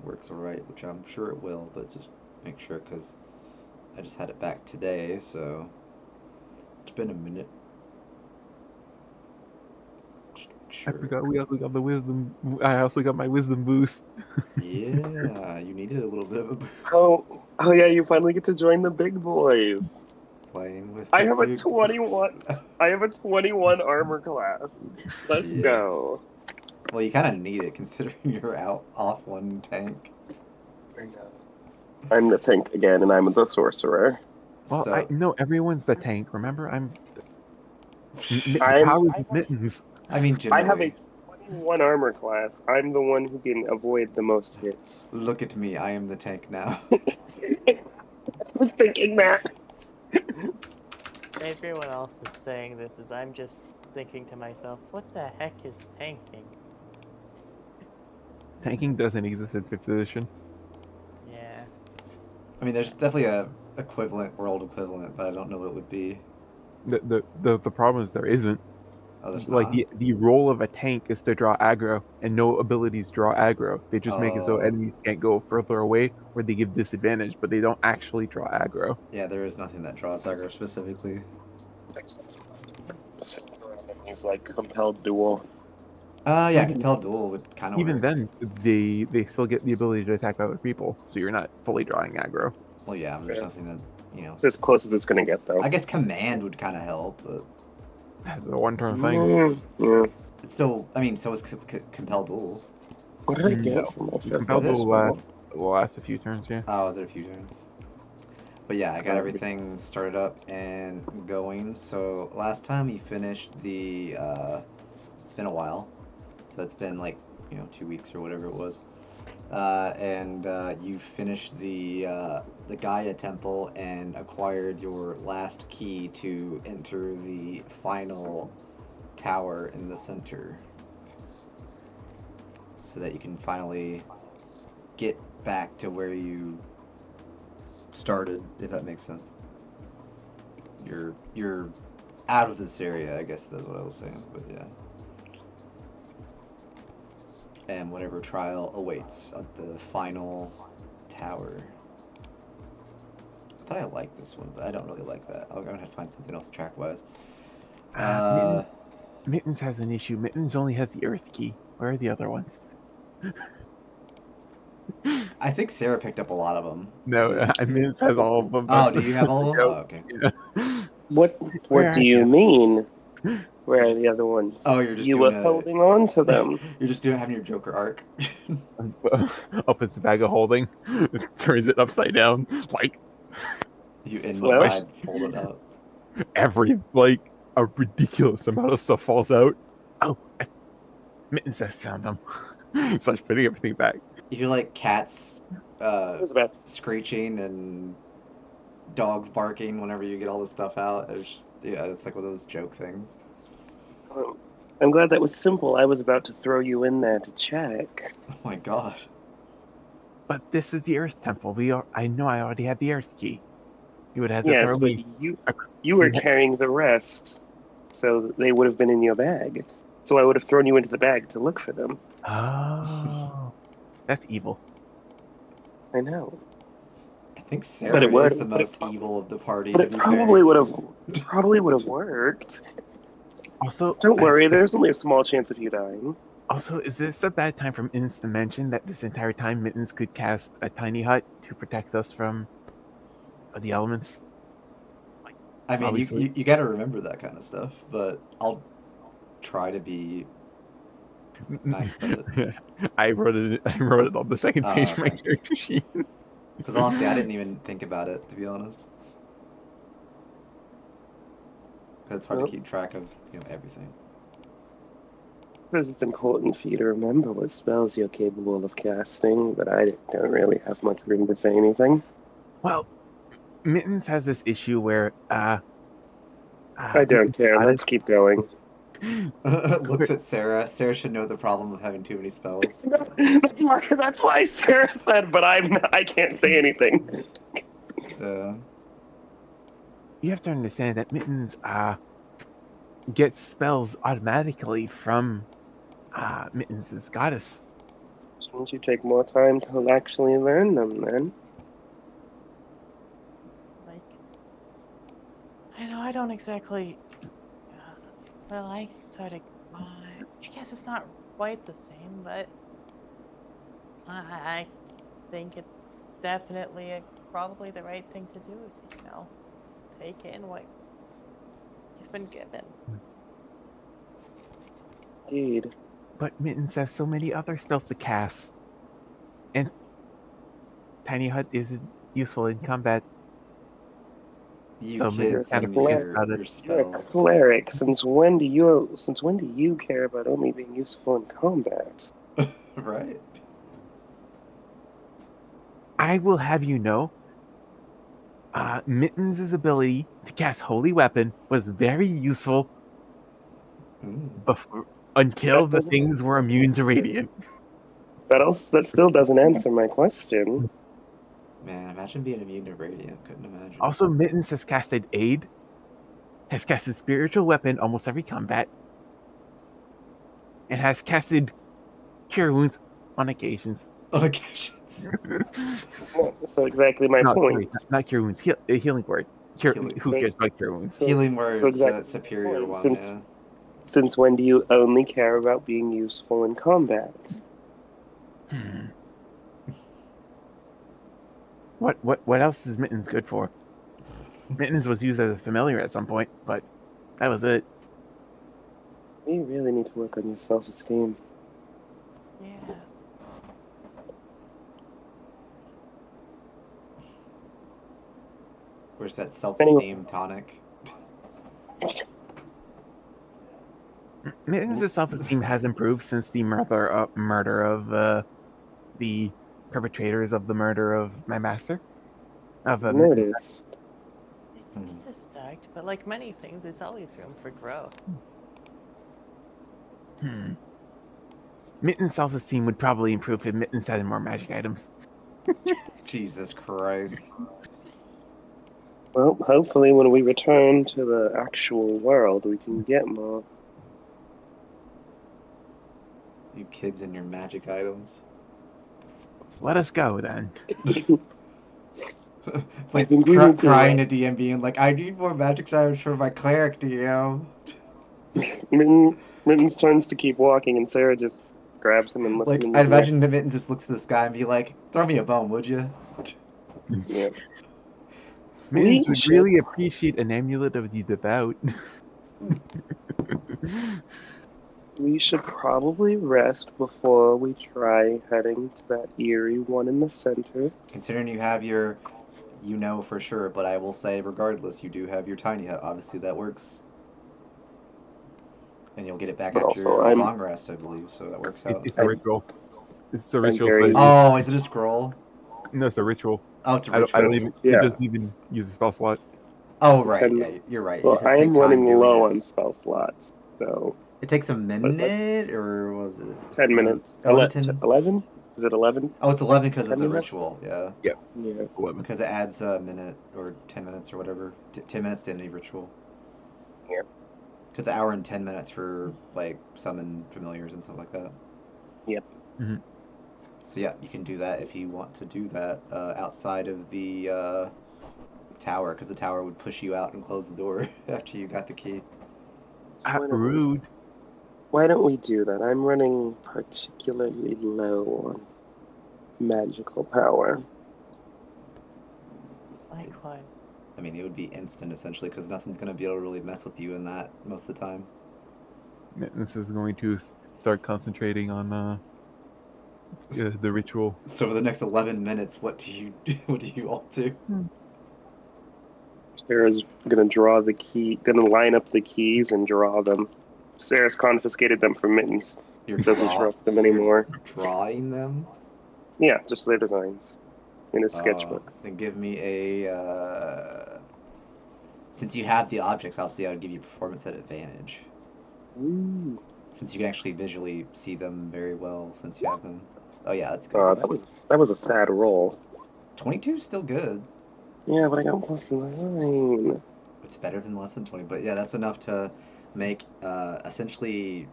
works alright, which I'm sure it will, but just make sure because I just had it back today, so it's been a minute. Just make I sure. forgot we also got the wisdom. I also got my wisdom boost. Yeah, you needed a little bit of a boost. Oh yeah, you finally get to join the big boys. Playing with I the have a big boys. 21. I have a 21 armor class. Let's Yeah. go. Well, you kind of need it considering you're out off one tank. I know. I'm the tank again, and I'm the sorcerer. Well, I So, no, everyone's the tank. Remember, the I'm. power is mittens. I mean, I have a generally, 21 armor class. I'm the one who can avoid the most hits. look at me. I am the tank now. I was thinking that. Everyone else is saying this as I'm just thinking to myself, what the heck is tanking? Tanking doesn't exist in fifth edition. Yeah. I mean, there's definitely a equivalent, world equivalent, but I don't know what it would be. The problem is there isn't. Oh, there's Like not? the role of a tank is to draw aggro, and no abilities draw aggro. They just make it so Oh, enemies can't go further away, or they give disadvantage, but they don't actually draw aggro. yeah, there is nothing that draws aggro specifically. He's like compelled duel. Yeah, Even compelled duel would kind of even work. then, they still get the ability to attack other people, so you're not fully drawing aggro. Well, yeah, there's Yeah. nothing that, you know. As close as it's gonna get, though. I guess command would kind of help, but That's a one-turn thing. Yeah. it's still, I mean, so is compelled duel. What did I No. get from my fifth Compelled Is it? will last a few turns, yeah. Oh, is it a few turns? But yeah, I got everything started up and going. So last time we finished the, it's been a while. So it's been like, 2 weeks or whatever it was. And you finished the Gaia Temple and acquired your last key to enter the final tower in the center. So that you can finally get back to where you started, if that makes sense. You're out of this area, I guess that's what I was saying, but yeah. And whatever trial awaits at the final tower. I thought I liked this one, but I don't really like that. I'm gonna have to find something else track wise. Mittens has an issue. Mittens only has the Earth key. Where are the other ones? I think Sarah picked up a lot of them. No, Mittens has all of them. Oh, do you have all of them? Oh, okay. Yeah. What Where do are you you? mean? Where are the other ones? Oh, you're just You doing were holding on to them. You're just having your Joker arc. Opens the bag of holding, turns it upside down, like You Well- inside fold it up. a ridiculous amount of stuff falls out. Oh, Mittens has found them. Starts putting everything back. You hear like cats I was about to screeching and dogs barking whenever you get all this stuff out. It's just, it's like one of those joke things. I'm glad that was simple. I was about to throw you in there to check. Oh my god. But this is the Earth Temple. I know I already had the Earth key. You would have to Yes, throw but me. you were carrying the rest, so they would have been in your bag. So I would have thrown you into the bag to look for them. Oh, that's evil. I know. I think But Sarah it would- is the but it most prob- evil of the party. But to it be probably fair. would have worked. Also, Don't worry, there's only a small chance of you dying. Also, is this a bad time for Mittens to mention that this entire time Mittens could cast a tiny hut to protect us from the elements? I mean, Obviously. you got to remember that kind of stuff, but I'll try to be nice with it. I wrote it on the second Oh, page of my okay. character sheet. Because honestly, I didn't even think about it, to be honest. Because it's hard to Well, keep track of everything. because it's important for you to remember what spells you're capable of casting, but I don't really have much room to say anything. Well, Mittens has this issue where I don't care. Let's keep going. Looks at Sarah. Sarah should know the problem of having too many spells. That's why Sarah said, but I can't say anything. You have to understand that Mittens gets spells automatically from Mittens' goddess. Shouldn't you take more time to actually learn them then? Like, I know I don't exactly. Well, I sort of. I guess it's not quite the same, but I think it's definitely probably the right thing to do to, take in what you've been given. Indeed. But Mittens has so many other spells to cast. And Tiny Hut isn't useful in combat. You So Mittens kids kind and of forgets your- about your it. You're a spells. cleric. Since when do you care about only being useful in combat? Right? I will have you know, Mittens' ability to cast Holy Weapon was very useful Mm. until That the doesn't things were immune to Radiant. that still doesn't answer my question. Man, imagine being immune to radiant. Couldn't imagine. Also, Mittens has casted Aid, has casted Spiritual Weapon almost every combat, and has casted Cure Wounds on occasions. On occasions. So exactly my No, point. sorry, not Cure Wounds, Healing Word. Healing Who Word. cares about Cure Wounds? So- Healing word, so exactly the superior my one, point. yeah. Since when do you only care about being useful in combat? Hmm. What else is Mittens good for? Mittens was used as a familiar at some point, but that was it. You really need to work on your self-esteem. Yeah. Where's that self-esteem tonic? Mittens' self-esteem has improved since the murder of the perpetrators of the murder of my master. Of Mittens. Notice. It's a start, but like many things, there's always room for growth. Mittens' self-esteem would probably improve if Mittens had more magic items. Jesus Christ. Well, hopefully when we return to the actual world, we can get more. You kids and your magic items. Let us go then. It's like been using crying to to DM being like, I need more magic items for my cleric, DM. Mittens turns to keep walking, and Sarah just grabs him and lifts Like, him in I the air. imagine the Mittens just looks to the sky and be like, throw me a bone, would you? Yeah. Mittens We would should- really appreciate an amulet of the devout. We should probably rest before we try heading to that eerie one in the center. Considering you have your, you know for sure, but I will say regardless, you do have your tiny hut. Obviously that works. And you'll get it back But after also, a I'm- long rest, I believe, so that works out. It's a ritual. It's a I'm ritual. very- So Oh, is it a scroll? no, it's a ritual. Oh, it's a I ritual. don't even. Yeah. It doesn't even use a spell slot. Oh, right. 10 Yeah, you're right. You Well, just have I to am take time running doing low it. on spell slots, so It takes a minute, or was it? 10 minutes. Oh, is it 10? 11? Is it 11? Oh, it's 11 because of 10 the minutes? ritual, yeah. Yeah. 11. Because it adds a minute or 10 minutes or whatever. 10 minutes to any ritual. Yeah. Because an hour and 10 minutes for, like, summon familiars and stuff like that. Yep. Mm-hmm. So, yeah, you can do that if you want to do that outside of the tower, because the tower would push you out and close the door after you got the key. So Rude. why don't we do that? I'm running particularly low on magical power. Likewise. I mean, it would be instant, essentially, because nothing's going to be able to really mess with you in that most of the time. This is going to start concentrating on the ritual. So for the next 11 minutes, what do you all do? Sarah's gonna draw the key, gonna line up the keys and draw them. Sarah's confiscated them from Mittens. You're Doesn't draw- trust them anymore. You're drawing them? Yeah, just their designs in his sketchbook. Then give me a. Since you have the objects, obviously, I would give you performance at advantage. Ooh. Since you can actually visually see them very well, since you have them. Oh yeah, that's good. That was a sad roll. 22 is still good. Yeah, but I got +9. It's better than less than 20, but yeah, that's enough to make essentially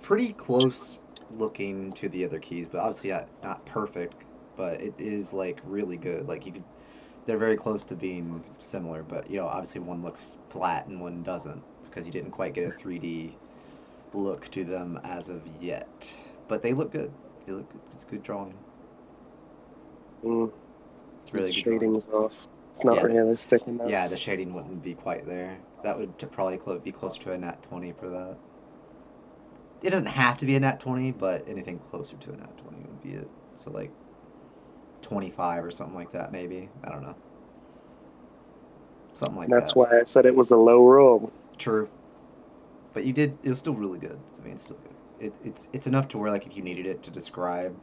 pretty close looking to the other keys, but obviously not perfect, but it is like really good. Like you could, they're very close to being similar, but obviously one looks flat and one doesn't because you didn't quite get a 3D look to them as of yet. But they look good. They look good. It's good drawing. Mm, It's really the good drawing. shading is off. It's not Yeah, realistic enough. Yeah, the shading wouldn't be quite there. That would probably be closer to a nat 20 for that. It doesn't have to be a nat 20, but anything closer to a nat 20 would be it. So like 25 or something like that, maybe. I don't know. Something like That's that. why I said it was a low roll. True. But you did. It was still really good. I mean, it's still good. It's enough to where like if you needed it to describe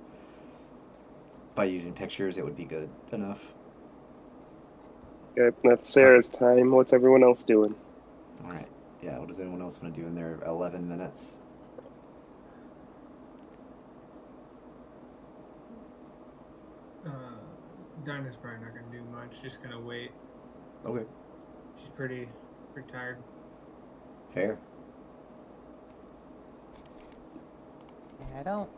by using pictures, it would be good enough. Okay, that's Sarah's time. What's everyone else doing? All right. Yeah. What does anyone else want to do in their 11 minutes? Dinah's probably not gonna do much. Just gonna wait. Okay. She's pretty tired. Fair. Yeah, I don't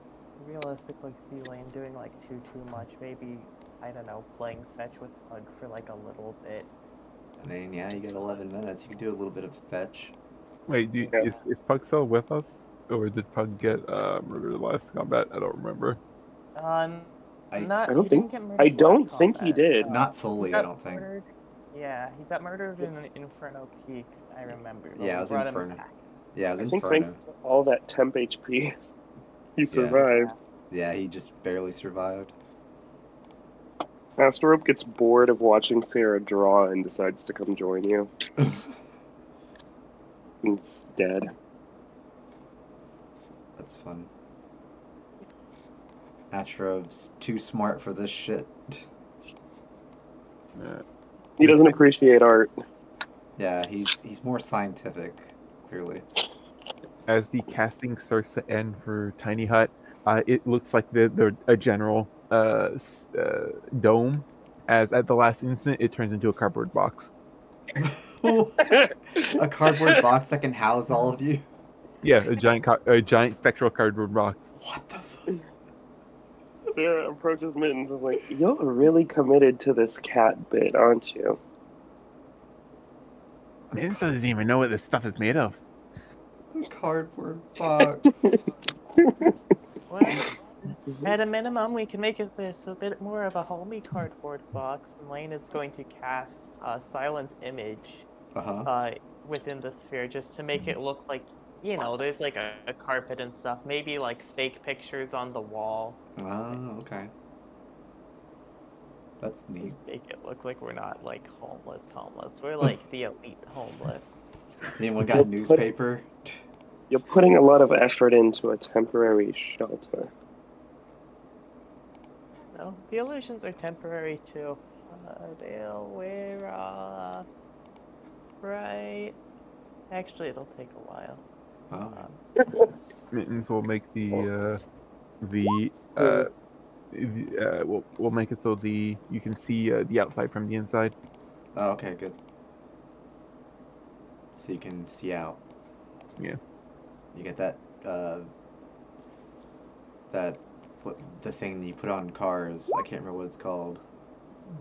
realistically see Lane doing like too much. Maybe, I don't know, playing fetch with Pug for like a little bit. I mean, yeah, you got 11 minutes. You can do a little bit of fetch. Wait, Yeah. is Pug still with us? Or did Pug get murdered the last combat? I don't remember. I Not. I don't He think- didn't get murdered. I don't last think he combat. did. Not He fully, I got don't think. murdered. Yeah, he got murdered in Inferno Peak. I remember. But Yeah, we it was brought him Inferno. back. Yeah, it was I think Inferno. thanks to all that temp HP, he survived. Yeah, he just barely survived. Asterope gets bored of watching Sarah draw and decides to come join you. He's dead. That's fun. Astro's too smart for this shit. Yeah. He doesn't appreciate art. Yeah, he's more scientific, clearly. As the casting starts to end for Tiny Hut, it looks like a general dome. As at the last instant, it turns into a cardboard box. A cardboard box that can house all of you. Yeah, a giant spectral cardboard box. What the fuck? Sarah approaches Mittens and is like, "You're really committed to this cat bit, aren't you?" Mittens doesn't even know what this stuff is made of. A cardboard box. Well, at a minimum, we can make this a bit more of a homey cardboard box, and Lane is going to cast a silent image Uh-huh. within the sphere just to make it look like, there's like a carpet and stuff. Maybe like fake pictures on the wall. Oh, okay. That's neat. Just make it look like we're not like homeless. We're like the elite homeless. Anyone got newspaper? You're putting a lot of effort into a temporary shelter. No, the illusions are temporary too. They'll wear off. Right. Actually, it'll take a while. Oh. Mittens will make we'll make it so you can see the outside from the inside. Oh, okay, good. So you can see out. Yeah. You get that the thing that you put on cars. I can't remember what it's called.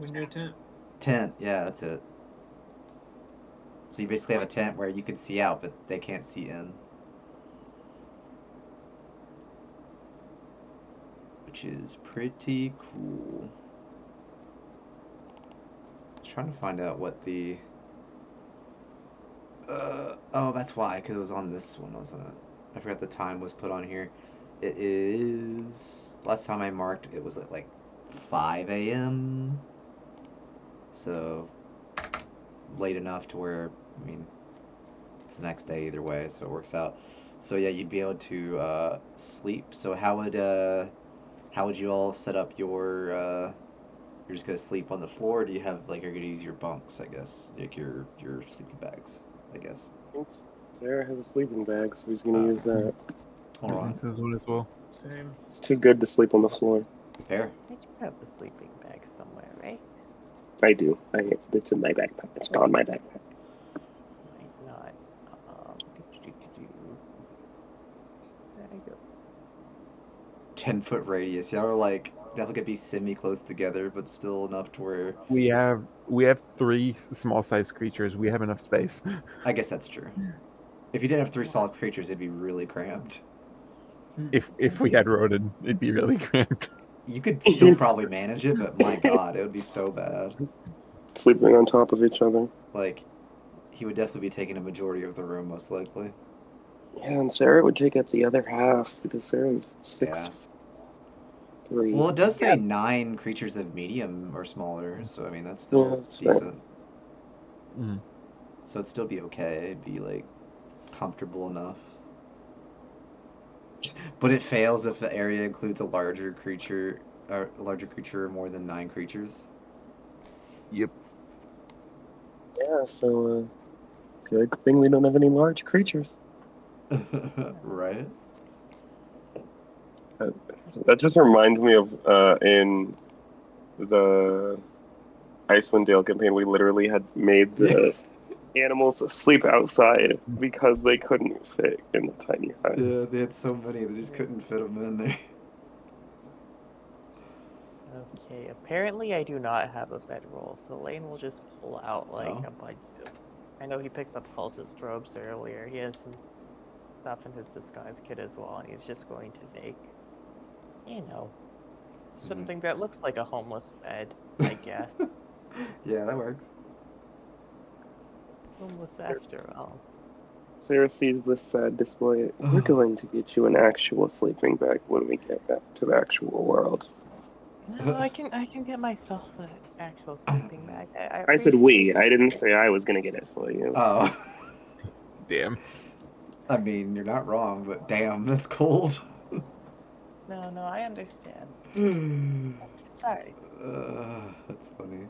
Window tent. Tent, yeah, that's it. So you basically have a tent where you can see out, but they can't see in. Which is pretty cool. I was trying to find out what the... oh, that's why, because it was on this one, wasn't it? I forgot the time was put on here. It is... Last time I marked, it was at like 5 a.m. So, late enough to where, I mean, it's the next day either way, so it works out. So yeah, you'd be able to sleep. So how would you all set up your you're just gonna sleep on the floor, or do you have like you're gonna use your bunks, I guess? Like your sleeping bags, I guess. Sarah has a sleeping bag, so he's gonna use that. All right. Mittens has one as well. Same. It's too good to sleep on the floor. Fair. I do have the sleeping bag somewhere, right? I do. It's in my backpack. It's not my backpack. Might not. There you go. 10-foot radius. Y'all are like definitely gonna be semi-close together, but still enough to where We have 3 small-sized creatures. We have enough space. I guess that's true. If you didn't have 3 solid creatures, it'd be really cramped. If we had Rodin, it'd be really cramped. You could still probably manage it, but my God, it would be so bad. Sleeping on top of each other. Like, he would definitely be taking a majority of the room, most likely. Yeah, and Sarah would take up the other half because Sarah's Yeah. 6'3". Well, it does say 9 creatures of medium or smaller, so I mean that's still Yeah, that's fair. decent. Mhm. So it'd still be okay. It'd be like comfortable enough. But it fails if the area includes a larger creature or more than 9 creatures. Yep. Yeah, so good thing we don't have any large creatures. Right? That just reminds me of in the Icewind Dale campaign, we literally had made the animals sleep outside because they couldn't fit in the tiny hut. Yeah, they had so many they just couldn't fit them in there. Okay, apparently I do not have a bedroll, so Lane will just pull out like Oh. a bunch of. I know he picked up cultist robes earlier. He has some stuff in his disguise kit as well, and he's just going to make, something that looks like a homeless bed, I guess. Yeah, that works. Homeless after all. Sarah sees this sad display. We're going to get you an actual sleeping bag when we get back to the actual world. No, I can get myself an actual sleeping bag. I said we. appreciate I it. didn't say I was going to get it for you. Oh. Damn. I mean, you're not wrong, but damn, that's cold. No, I understand. Sorry. That's funny.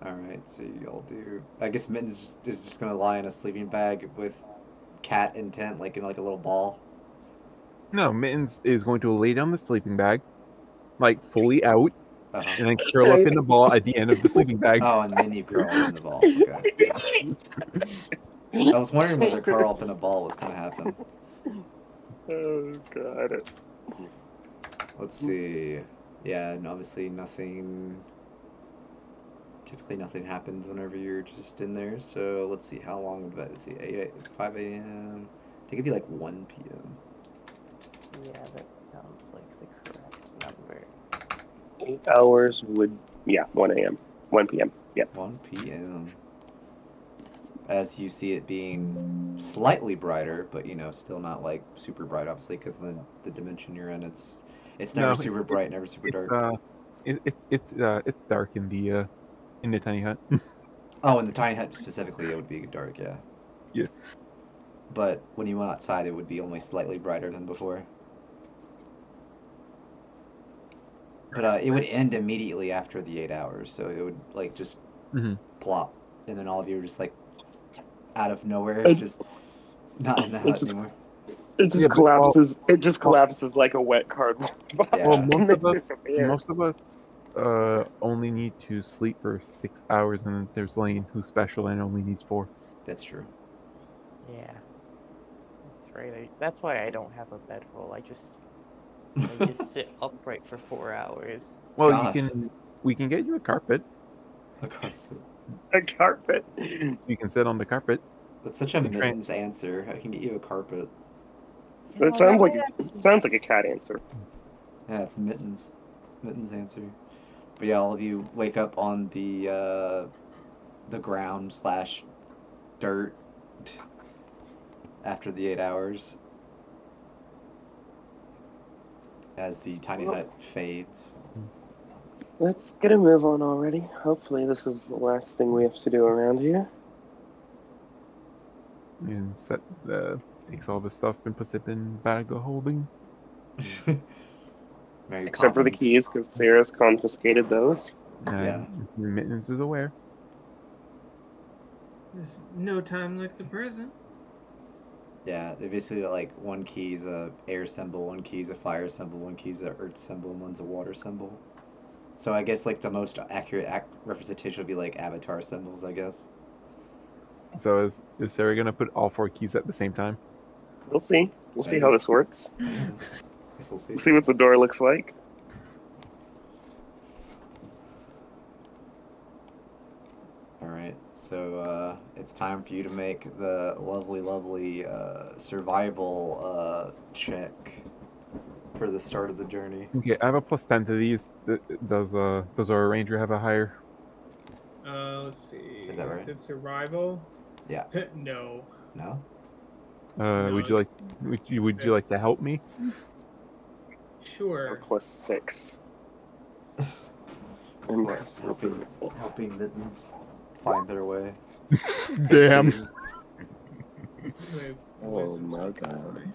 Alright, so y'all do. I guess Mittens is just gonna lie in a sleeping bag with cat intent, like in like a little ball. No, Mittens is going to lay down the sleeping bag, like fully out, Uh-huh. and then curl up in the ball at the end of the sleeping bag. Oh, and then you curl up in the ball. Okay. I was wondering whether curl up in a ball was gonna happen. Oh, God. Let's see. Yeah, and obviously nothing. Typically, nothing happens whenever you're just in there. So let's see. How long would that? Let's see. 5 a.m. I think it'd be like 1 p.m. Yeah, that sounds like the correct number. 8 hours would, 1 a.m. 1 p.m. Yep. 1 p.m. As you see it being slightly brighter, but still not like super bright, obviously, because the dimension you're in, it's never No, super bright, never super dark. It's dark in the tiny hut. Oh, in the tiny hut specifically, it would be dark, yeah. Yeah. But when you went outside, it would be only slightly brighter than before. But it would end immediately after the 8 hours, so it would like just plop, and then all of you are just like out of nowhere, just not in the hut anymore. It just collapses. It just collapses like a wet cardboard box. Yeah. Well, and it disappears. most of us only need to sleep for 6 hours, and then there's Lane, who's special and only needs 4. That's true. Yeah. That's right. That's why I don't have a bedroll. I just sit upright for 4 hours. Well, Gosh. we can get you a carpet. A carpet. A carpet. You can sit on the carpet. That's such a Mittens answer. I can get you a carpet. It sounds like a cat answer. Yeah, it's Mittens. Mittens answer. But yeah, all of you wake up on the ground / dirt after the 8 hours as the tiny hut fades. Let's get a move on already. Hopefully this is the last thing we have to do around here. And takes all the stuff and puts it in bag of holding. Mary Except for the Poppins. keys, because Sarah's confiscated those. Yeah. Mittens is aware. There's no time like the present. Yeah, they basically got like one key's a air symbol, one key's a fire symbol, one key's a earth symbol, and one's a water symbol. So I guess like the most accurate representation would be like avatar symbols, I guess. So is Sarah gonna put all 4 keys at the same time? We'll see. We'll see how Maybe. this works. Yeah. Guess we'll see. We'll see what the door looks like. Alright, so it's time for you to make the lovely survival check for the start of the journey. Okay, I have a +10 to these. Does our ranger have a higher? Let's see. Is that right? If it's survival. Yeah. No. No? Would you like to help me? Or Sure. +6. And that's Helping mittens find their way. Damn. Wait, Oh wisdom's my not that God. high.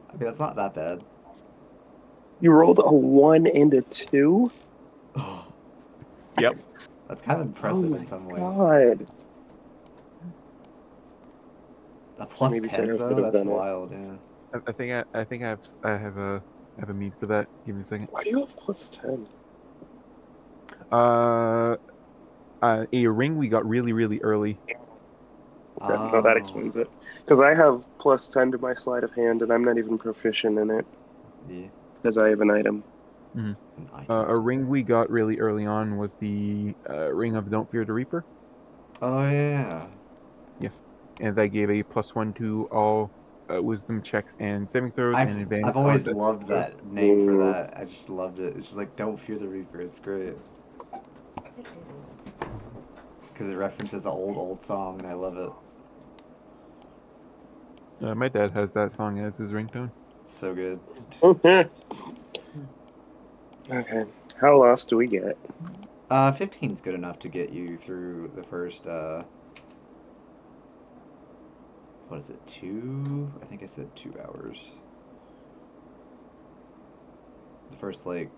I mean, that's not that bad. You rolled a 1 and a 2? Yep. That's kind of impressive Oh in my some ways. God. A plus Maybe 10 Sarah though? could have That's done it. wild, yeah. I think I have a mean for that. Give me a second. Why do you have +10? A ring we got really early. Okay, no, that Oh, explains it. Because I have +10 to my sleight of hand, and I'm not even proficient in it yeah. because I have an item. An A item. ring we got really early on was the ring of Don't Fear the Reaper, Oh yeah. and that gave a +1 to all wisdom checks and saving throws, and advantage I've always on death loved throws. that name for that. I just loved it. It's just like Don't Fear the Reaper. It's great It is. because it references an old song, and I love it. My dad has that song as his ringtone. It's so good. Okay, how lost do we get? 15's good enough to get you through the first. What is it? 2? I think I said 2 hours. The first because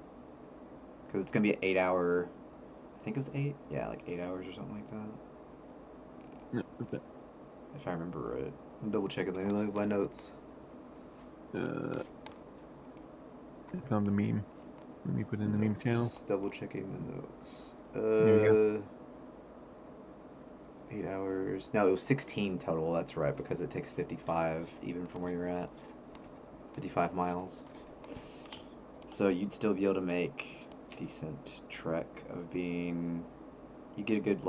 it's gonna be an 8-hour. I think it was 8. Yeah, like 8 hours or something like that. Yeah, okay. If I remember right. I'm double checking my notes. I found the meme. Let me put in the meme channel. Double checking the notes. There we go. 8 hours. No, it was 16 total. That's right, because it takes 55 even from where you're at. 55 miles. So you'd still be able to make decent trek of being. You get a good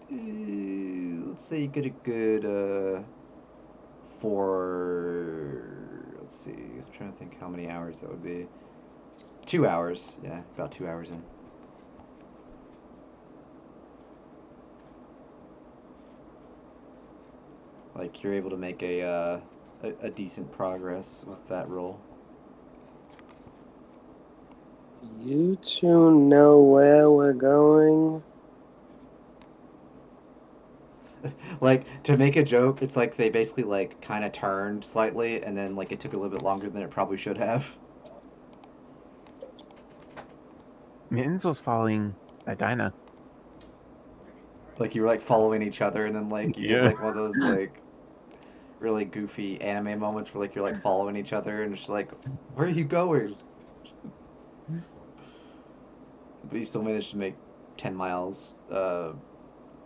let's say you get a good 4. Let's see. I'm trying to think how many hours that would be. 2 hours. Yeah, about 2 hours in. Like you're able to make a decent progress with that roll. You two know where we're going? Like to make a joke, it's like they basically like kind of turned slightly, and then like it took a little bit longer than it probably should have. Mittens was following a Dinah. Like you were like following each other, and then like you did Yeah. like one of those like really goofy anime moments where like you're like following each other, and it's just like, where are you going? But you still managed to make 10 miles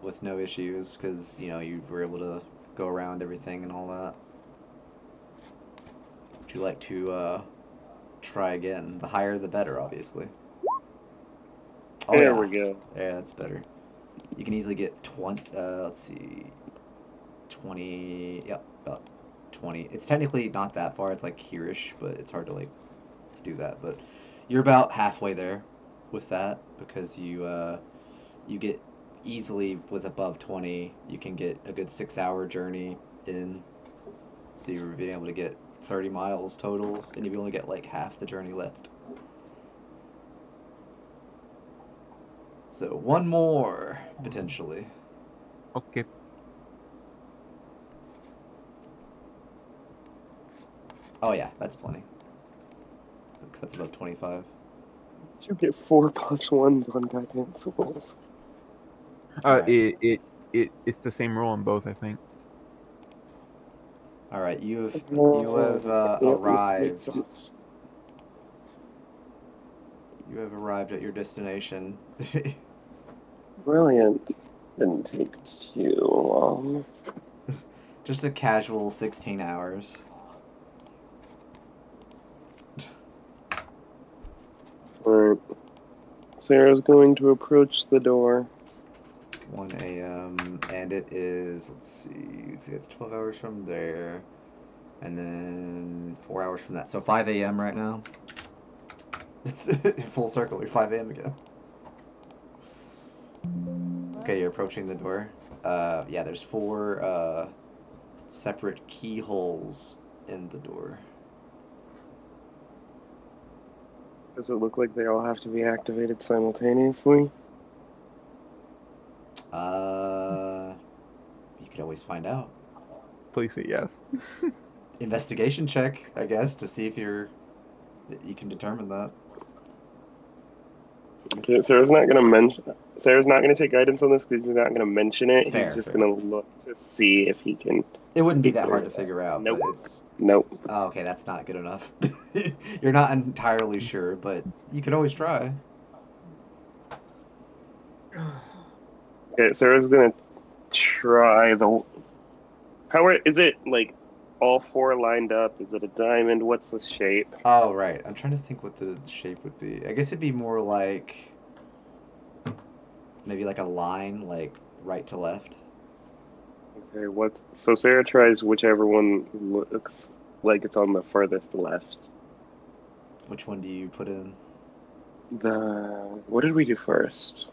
with no issues because you were able to go around everything and all that. Would you like to try again? The higher the better, obviously. Oh There yeah. we go. Yeah, that's better. You can easily get 20. Let's see, 20. Yep, about 20. It's technically not that far. It's like here-ish, but it's hard to like do that. But you're about halfway there with that because you get easily with above 20. You can get a good 6-hour journey in. So you're being able to get 30 miles total, and you only get like half the journey left. So one more potentially. Okay. Oh yeah, that's plenty. Because that's above 25. You get 4 +1s on goddamn souls. Alright. It's the same roll on both, I think. All right, you have arrived. You have arrived at your destination. Brilliant. Didn't take too long. Just a casual 16 hours. Alright. Sarah's going to approach the door. 1 a.m. and it is, let's see, it's 12 hours from there, and then 4 hours from that. So 5 a.m. right now. It's full circle. We're 5 a.m. again. Okay, you're approaching the door. Yeah, there's 4 separate keyholes in the door. Does it look like they all have to be activated simultaneously? You could always find out. Please say yes. Investigation check, I guess, to see if you can determine that. Okay, Sarah's not gonna take guidance on this because he's not gonna mention it. Fair, He's just fair. gonna look to see if he can. It wouldn't be that figure hard to it out. figure out, Nope. but it's... Nope. Oh, okay, that's not good enough. You're not entirely sure, but you could always try. Okay, Sarah's gonna try the. Is it like all 4 lined up? Is it a diamond? What's the shape? Oh, right. I'm trying to think what the shape would be. I guess it'd be more like... maybe like a line, like right to left. Okay, so Sarah tries whichever one looks like it's on the furthest left. Which one do you put in? What did we do first?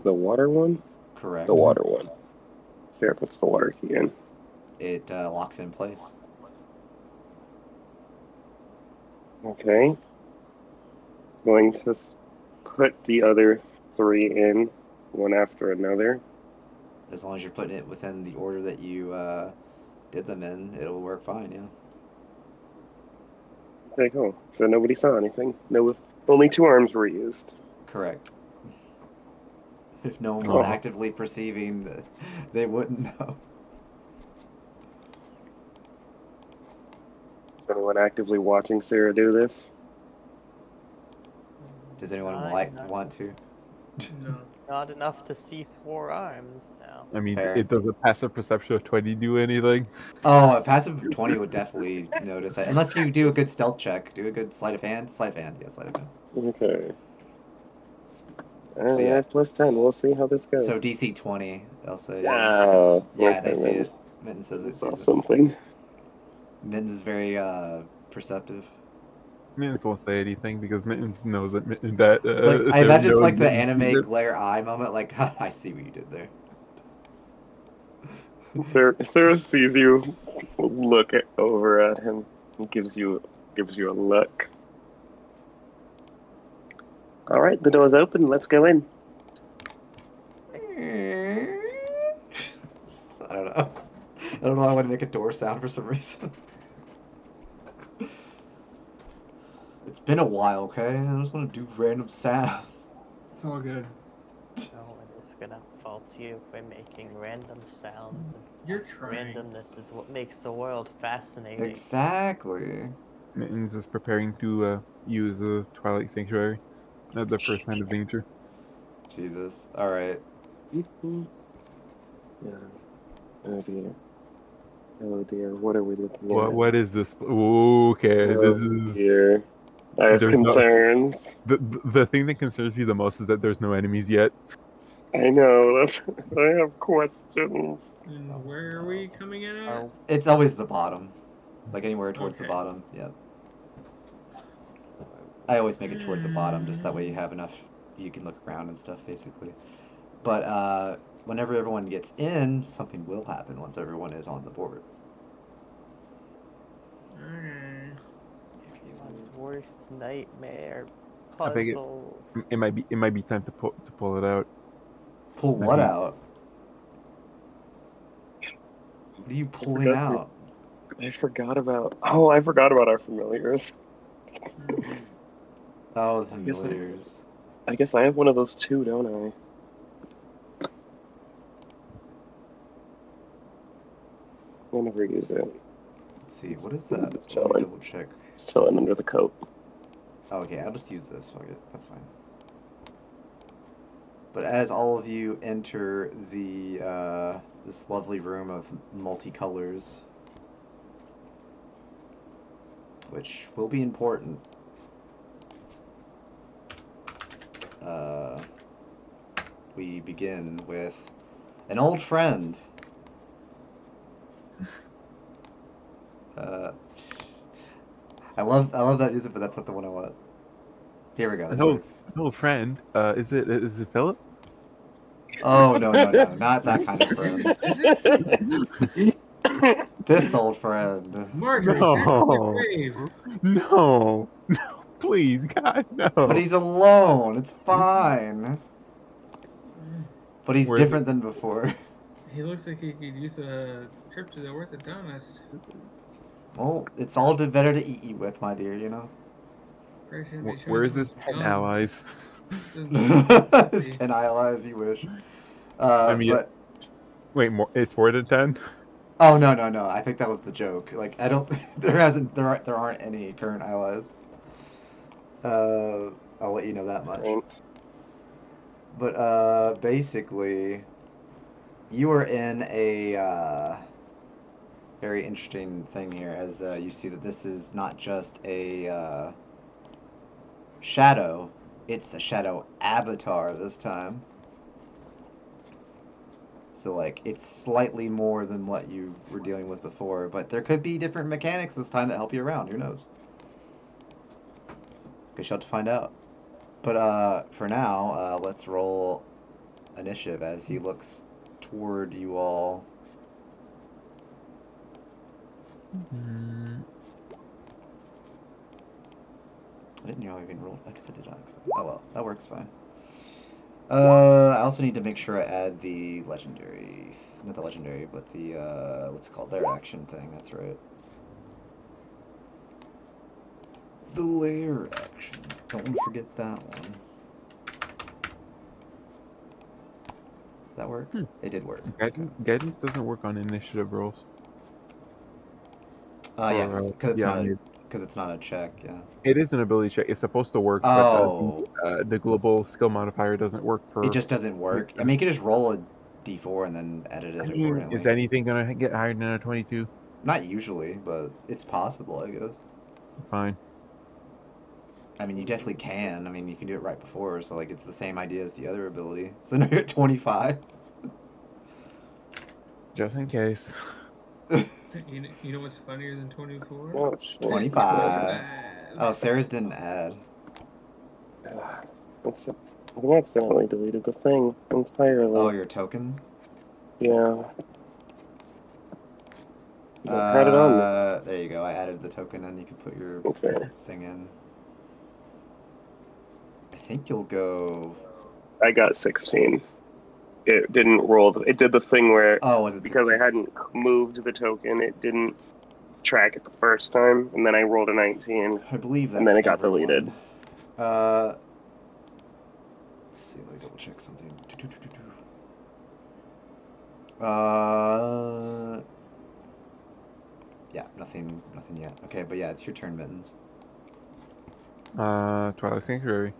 The water one? Correct. The water one. Sarah puts the water key in. It locks in place. Okay. Going to put the other 3 in, one after another. As long as you're putting it within the order that you did them in, it'll work fine, yeah. Okay, cool. So nobody saw anything. No, only 2 arms were used. Correct. If no one was Oh. actively perceiving, they wouldn't know. Is anyone actively watching Sarah do this? Does anyone Not want to? No. Not enough to see 4 arms now. I mean, Fair. it does a passive perception of 20 do anything? Oh, a passive 20 would definitely notice it. Unless you do a good stealth check. Do a good sleight of hand. Sleight of hand. Yeah, sleight of hand. Okay. So, yeah. Plus 10. We'll see how this goes. So DC 20, they'll say. Yeah. Yeah, Okay, they see man. it. Mitten says it Saw sees it. something. Mittens is very perceptive. Mittens won't say anything because Mittens knows that Like, I Sarah imagine it's knows like the Mittens sees anime it. glare eye moment, like, ha, I see what you did there. Sarah sees you look over at him and gives you a look. All right, the door's open. Let's go in. I don't know. I don't know. I want to make a door sound for some reason. It's been a while, okay? I just want to do random sounds. It's all good. No one is gonna fault you for making random sounds. And You're trying. randomness is what makes the world fascinating. Exactly. Mittens is preparing to use the Twilight Sanctuary at the first sign of danger. Jesus. All right. Yeah. Oh dear. Oh dear. What are we looking at? What is this? Okay, Oh this is dear. I have There's no- concerns. the thing that concerns me the most is that there's no enemies yet. I know. I have questions. And where are we coming in at? Are It's always the bottom. Like anywhere towards the Okay. bottom. Yep. I always make it toward the bottom, just that way you have enough, you can look around and stuff, basically. But whenever everyone gets in, something will happen once everyone is on the board. Okay. everyone's worst nightmare? I think Puzzles. it might be time to pull it out. Pull I what mean- out? What are you pulling forgot out? I forgot about our familiars. Oh, the Yes, familiars. I guess I have one of those too, don't I? I'll never use it. Let's see, what is that? It's Let me chilling. double check. It's chilling under the coat. Oh, okay, I'll just use this. Fuck it. That's fine. But as all of you enter the this lovely room of multicolors, which will be important, we begin with an old friend. I love that music, but that's not the one I want. Here we go. This works. An old friend. Is it Philip? Oh no, not that kind of friend. Is it? This old friend. Marjorie, back from the No. grave. No. No. Please, God, no. But he's alone. It's fine. But he's Where is different than before. He looks like he could use a trip to the orthodontist. Well, it's all better to eat you with, my dear. You know. Where is his 10 allies? His 10 allies, you wish. But wait, more? It's more than 10. oh no. I think that was the joke. Like I don't. There aren't any current allies. I'll let you know that much. But basically, you are in a very interesting thing here, as you see that this is not just a shadow, it's a shadow avatar this time. So like it's slightly more than what you were dealing with before, but there could be different mechanics this time that help you around. Who knows? Guess you'll have to find out. But for now, let's roll initiative as he looks toward you all. I didn't know I even rolled. I guess I did not. Oh well, that works fine. I also need to make sure I add the legendary, not the legendary, but the what's it called, their action thing. That's right. The lair action. Don't want to forget that one. Did that work? It did work. Guidance doesn't work on initiative rolls. Yeah, because it's not a check. Yeah. It is an ability check. It's supposed to work, Oh. but the global skill modifier doesn't work for. It just doesn't work. I mean, you could just roll a d4 and then edit it accordingly. Is anything gonna get higher than a 22? Not usually, but it's possible, I guess. Fine. I mean, you definitely can. I mean, you can do it right before, so like it's the same idea as the other ability. So now you're at 25. Just in case. You know what's funnier than 24? Oh, shit. 25. Oh, Sarah's didn't add. I accidentally deleted the thing entirely. Oh, your token? Yeah. I had it on there. There you go. I added the token, and you can put your thing in. I think you'll go. I got 16. It didn't roll. It did the thing where was it because 16? I hadn't moved the token, it didn't track it the first time, and then I rolled a 19. I believe that's and then it got everyone. deleted. Let's see. Let me double check something. Yeah, nothing yet. Okay, but yeah, it's your turn, Mittens. Twilight Sanctuary.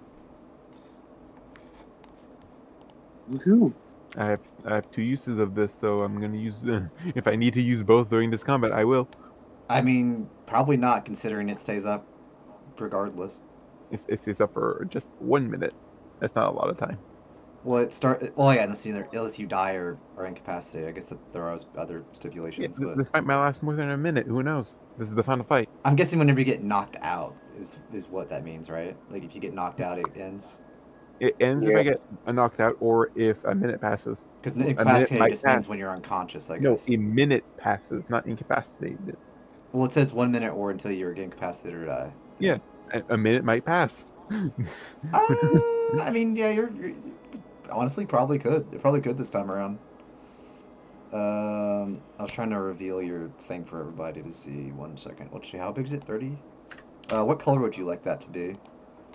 Woohoo! I have 2 uses of this, so I'm gonna use. If I need to use both during this combat, I will. I mean, probably not, considering it stays up regardless. It stays up for just 1 minute. That's not a lot of time. Well, yeah, unless you die or are incapacitated. I guess that there are other stipulations. Yeah, but this fight might last more than a minute. Who knows? This is the final fight. I'm guessing whenever you get knocked out is what that means, right? Like if you get knocked out, it ends. It ends if I get knocked out, or if a minute passes. Because incapacitated just means when you're unconscious, I guess. No, a minute passes, not incapacitated. Well, it says 1 minute or until you're incapacitated or die. Yeah, a minute might pass. I mean, yeah, you're honestly probably could. It probably could this time around. I was trying to reveal your thing for everybody to see. 1 second. Let's see. How big is it? 30? What color would you like that to be?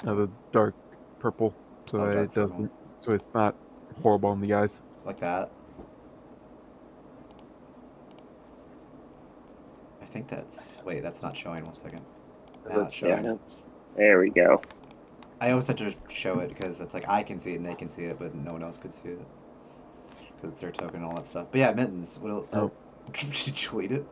The dark purple, so that it doesn't. So it's not horrible on the eyes. Like that. I think that's. Wait, that's not showing. 1 second. Now it's showing. There we go. I always had to show it because it's like I can see it and they can see it, but no one else could see it because it's their token and all that stuff. But yeah, mittens. Oh, did you delete it?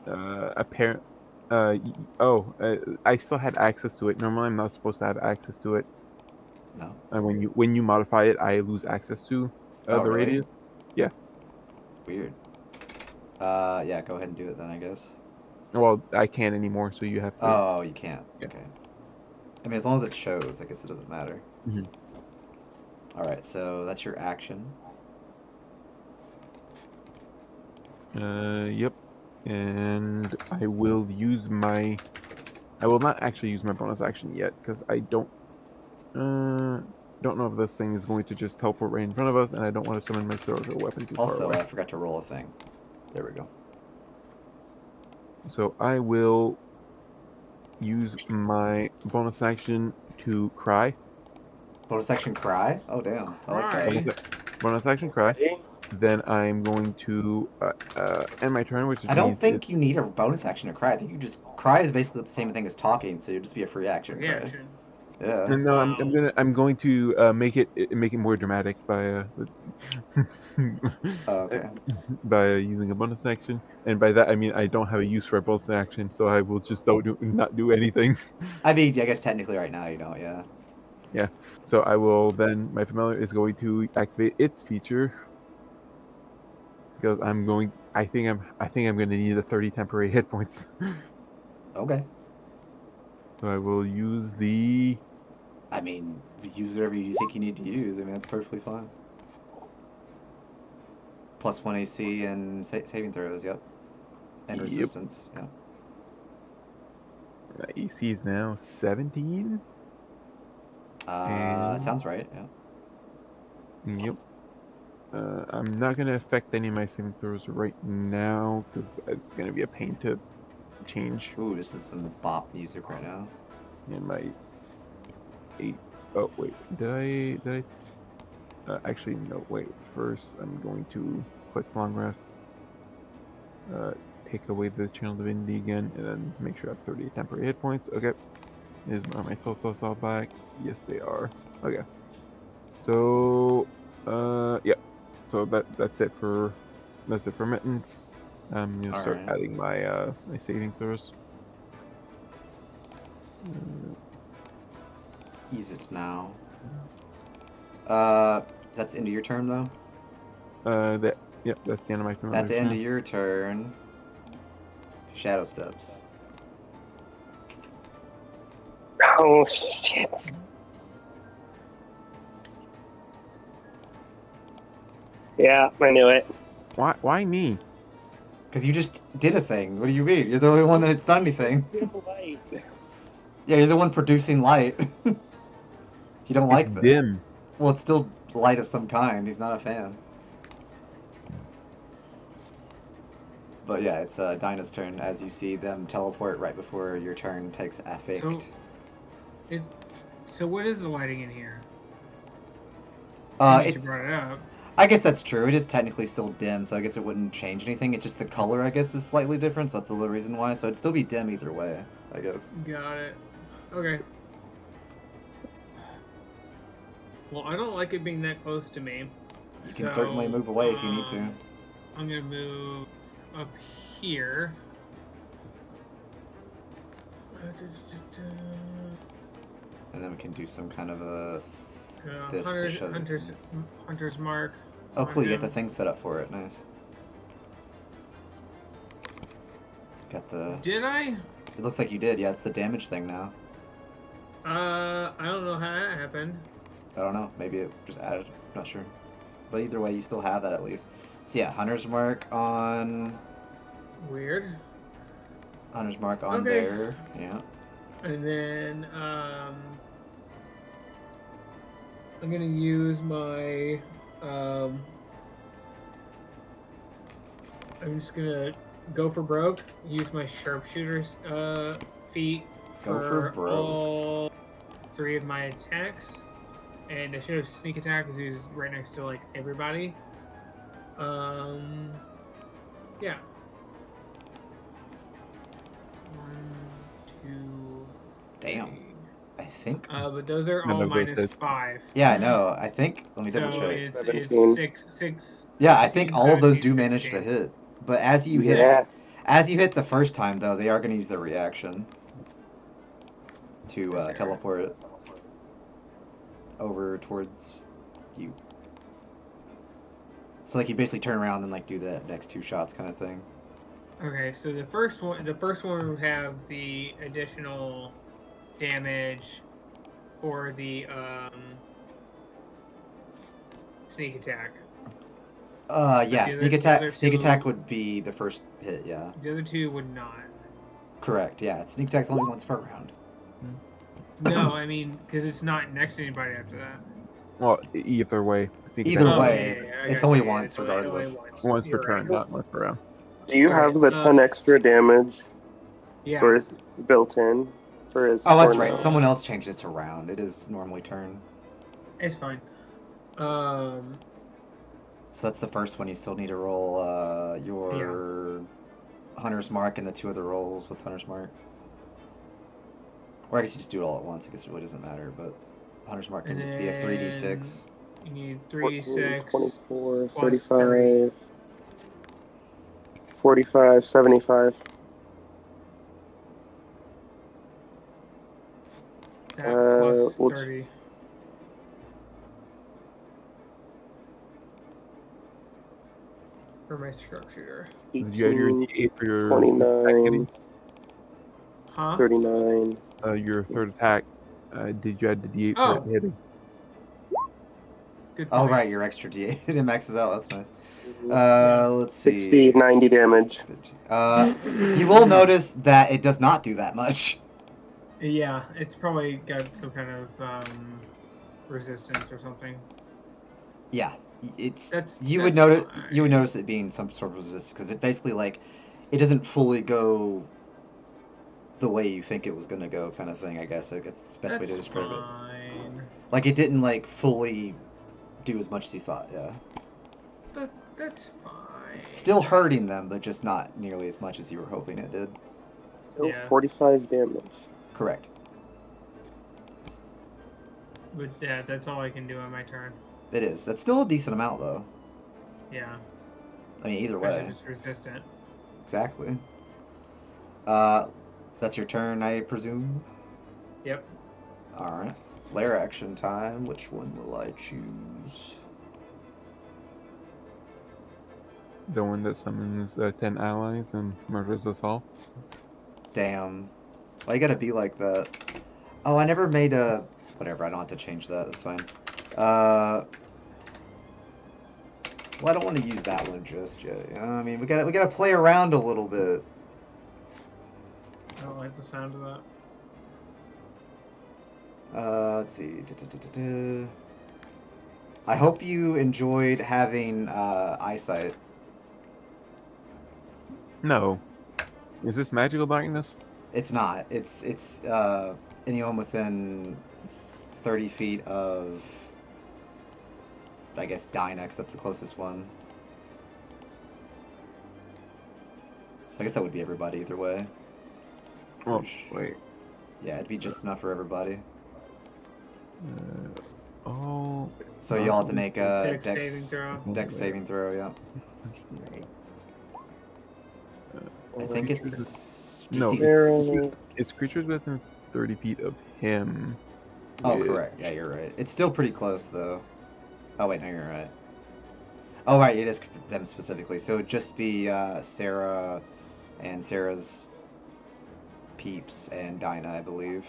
Apparent. I still had access to it. Normally, I'm not supposed to have access to it. No. And when you modify it, I lose access to Oh, the really? radius. Yeah. Weird. Yeah, go ahead and do it then, I guess. Well, I can't anymore, so you have to. Oh, you can't. Yeah. Okay. I mean, as long as it shows, I guess it doesn't matter. Mhm. All right, so that's your action. Yep. And I will use my. I will not actually use my bonus action yet because I don't know if this thing is going to just teleport right in front of us, and I don't want to summon my spiritual weapon too far Also, away. I forgot to roll a thing. There we go. So I will use my bonus action to cry. Bonus action cry? Oh, damn. I like that. Cry? Bonus action cry. Then I'm going to end my turn, which I don't means think you need a bonus action to cry. I think you just cry is basically the same thing as talking, so you'll just be a free action cry. Reaction. Yeah. No, Wow. I'm going to make it more dramatic by Oh, okay. by using a bonus action, and by that I mean I don't have a use for a bonus action, so I will just not do anything. I mean, I guess technically right now you don't. Yeah. Yeah. So I will then my familiar is going to activate its feature because I think I'm going to need the 30 temporary hit points. Okay. So I will use the I mean, use whatever you think you need to use. I mean, that's perfectly fine. +1 AC and saving throws. Yep. And Yep. resistance. Yeah. AC is now 17. And Sounds right. Yeah. yep. I'm not going to affect any of my saving throws right now because it's going to be a pain to change. Ooh, this is some bop music right now. And my 8. Oh wait, did I? Actually, no. Wait. First, I'm going to click long rest. Take away the channel divinity again, and then make sure I have 30 temporary hit points. Okay. Are my spells all back? Yes, they are. Okay. So, yeah. So that's it for mittens. I'm gonna start Alright. adding my my saving throws. Ease it now. That's the end of your turn though? That's the end of my turn. At the end of your turn, Shadow Steps. Oh shit! Yeah, I knew it. Why me? Because you just did a thing. What do you mean? You're the only one that's done anything. Yeah, you're the one producing light. You don't like It's that. dim. Well, it's still light of some kind. He's not a fan. But yeah, it's Dinah's turn as you see them teleport right before your turn takes effect. So what is the lighting in here? Somebody It's, should brought it up. I guess that's true. It is technically still dim, so I guess it wouldn't change anything. It's just the color, I guess, is slightly different, so that's the reason why. So it'd still be dim either way, I guess. Got it. Okay. Well, I don't like it being that close to me. You can certainly move away if you need to. I'm gonna move up here. And then we can do some kind of a fist to Hunter's, show that hunter's, it's- hunter's mark. Oh, cool, you on get the him. thing set up for it. Nice. Got the... Did I? It looks like you did. Yeah, it's the damage thing now. I don't know how that happened. I don't know. Maybe it just added. Not sure. But either way, you still have that at least. So yeah, Hunter's Mark on... Weird. Hunter's Mark on Okay. there. Yeah. And then I'm gonna use my I'm just gonna go for broke. Use my sharpshooter's feat Go for broke. all 3 of my attacks, and I should have sneak attack because he's right next to like everybody. Yeah. 1, 2. Damn. 3. I think But those are None all of those minus hit. 5. Yeah, I know. I think. Let me So double check. it's 17. 6. Yeah, I think 16, all of those 17, do manage to 16. hit. But as you hit, Yes. as you hit the first time, though, they are going to use their reaction to Is there- teleport it over towards you. So like you basically turn around and like do the next 2 shots kind of thing. Okay, so the first one would have the additional damage for the sneak attack. Yeah, the sneak other- the attack. other Sneak attack two- would be the first hit. Yeah, The other two would not. correct. Yeah, sneak attack's only once per round. No, I mean because it's not next to anybody after that. Well, either way. Sneak Either attack way, I it's got only you, once it's only regardless. once per You're turn, right. not once per round. Do you Alright, have the 10 extra damage Yeah. for his built in for his? Oh, that's or right. no? Someone else changed it to round. It is normally turn. It's fine. So that's the first one. You still need to roll your Hunter's Mark and the 2 other rolls with Hunter's Mark. Or I guess you just do it all at once. I guess it really doesn't matter, but Hunter's Mark can And just be a 3d6. You need 14, 3d6 24, plus 35, 45, 75. That plus we'll 30. For my sharpshooter. Did you add your 18, D8 for your 29, Huh? 39. your third attack? Did you add the D8 Oh. for hitting? Good Oh, point. right, your extra d8. It maxes out. That's nice. Let's 60, see. 90 damage. You will notice that it does not do that much. Yeah, it's probably got some kind of resistance or something. Yeah, it's That's you would that's notice it being some sort of resistance because it basically like it doesn't fully go the way you think it was gonna go, kind of thing. I guess it's the best way to That's describe it. fine. Like it didn't like fully do as much as you thought. Yeah, That's fine. still hurting them, but just not nearly as much as you were hoping it did. So Yeah. 45 damage. Correct. But yeah, that's all I can do on my turn. It is. That's still a decent amount, though. Yeah. I mean, either Because way. it's resistant. Exactly. That's your turn, I presume? Yep. Alright. Flare action time. Which one will I choose? The one that summons 10 allies and murders us all? Damn. Why you gotta be like that? Oh, I never made a... Whatever, I don't have to change that. That's fine. Well, I don't want to use that one just yet. You know? I mean, we gotta play around a little bit. I don't like the sound of that. Let's see. I hope you enjoyed having eyesight. No. Is this magical darkness? It's not. It's anyone within 30 feet of, I guess, Dynex. That's the closest one. So I guess that would be everybody either way. Oh, wait. Yeah, it'd be just enough for everybody. Oh. So y'all have to make a Dex saving throw. Dex saving throw. Yeah. I think it's No, DC. it's creatures within 30 feet of him. Oh, with- correct. Yeah, you're right. It's still pretty close, though. Oh, wait, no, you're right. Oh, right, it is them specifically. So it'd just be Sarah and Sarah's peeps and Dinah, I believe.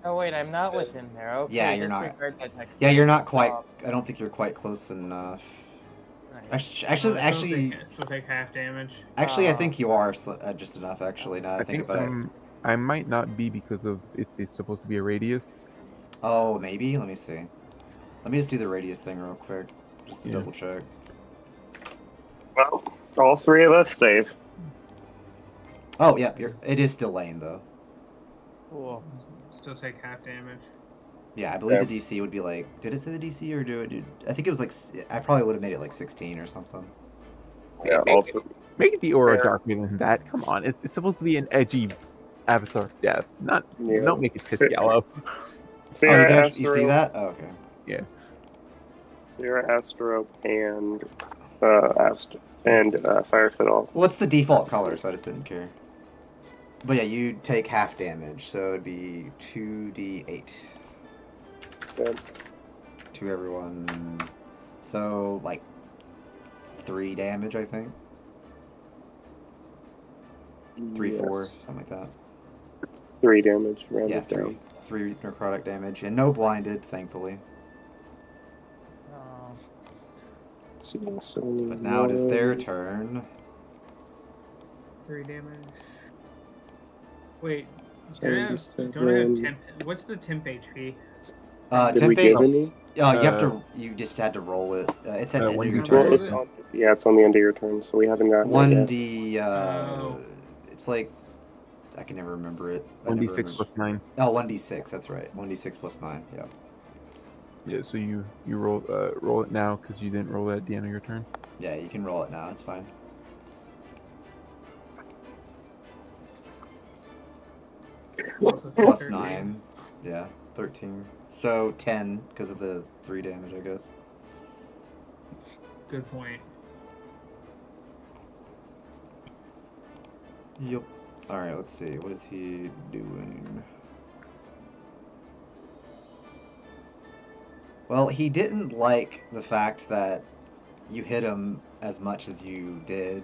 Oh wait, I'm not within there. Okay, Yeah, you're not. disregard that text. Yeah, you're not quite. Stop. I don't think you're quite close enough. Nice. Actually, Still take half damage. I think you are just enough. Actually, now that I I think think about it. I might not be because of it's supposed to be a radius. Oh, maybe. Let me see. Let me just do the radius thing real quick, just to Yeah. double check. Well, all 3 of us save. Oh, yeah, it is still laying though. Cool. Still take half damage. Yeah, I believe Yeah. the DC would be like. Did it say the DC or do it? I think it was like. I probably would have made it like 16 or something. Yeah, all 3. Make it the aura Fair. darker than that. Come on, it's supposed to be an edgy avatar of death. Not Yeah. don't make it piss Sit- yellow. Sarah, you Astro, see that? Oh, okay. Yeah. Sarah, Astro, and Firefit all. Well, it's the default color, so I just didn't care. But yeah, you take half damage, so it'd be 2d8 Good. to everyone. So like 3 damage, I think. 3, 4, Yes. something like that. 3 damage. Round Yeah, it down. 3 necrotic damage, and no blinded, thankfully. Oh. But now it is their turn. 3 damage. Wait, don't I have temp? What's the temp HP? Did we Temp give 8. any? You just had to roll it. It's at the end of 1d10. your Well, turn. it's on the end of your turn, so we haven't gotten it yet. 1d. It's like I can never remember it. 1d6 plus 9. Oh, 1d6. That's right. 1d6 plus 9. Yeah. Yeah, so you roll it now because you didn't roll it at the end of your turn. Yeah, you can roll it now. It's fine. Plus 9. Yeah, 13. So 10 because of the 3 damage, I guess. Good point. Yep. Alright, let's see. What is he doing? Well, he didn't like the fact that you hit him as much as you did.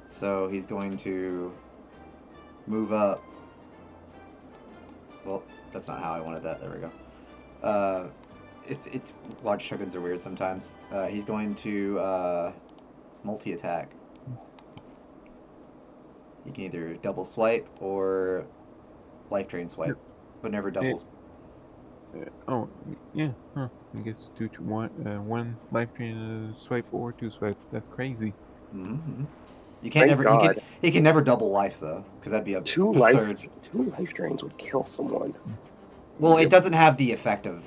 So he's going to move up. Well, that's not how I wanted that. There we go. It's large tokens are weird sometimes. He's going to multi-attack. You can either double swipe or life drain swipe, but never doubles. Oh, yeah. Huh. I guess one life drain swipe or 2 swipes. That's crazy. Mm-hmm. You can't Thank never. God. He can never double life though, because that'd be a Two absurd. life drains would kill someone. Well, it doesn't have the effect of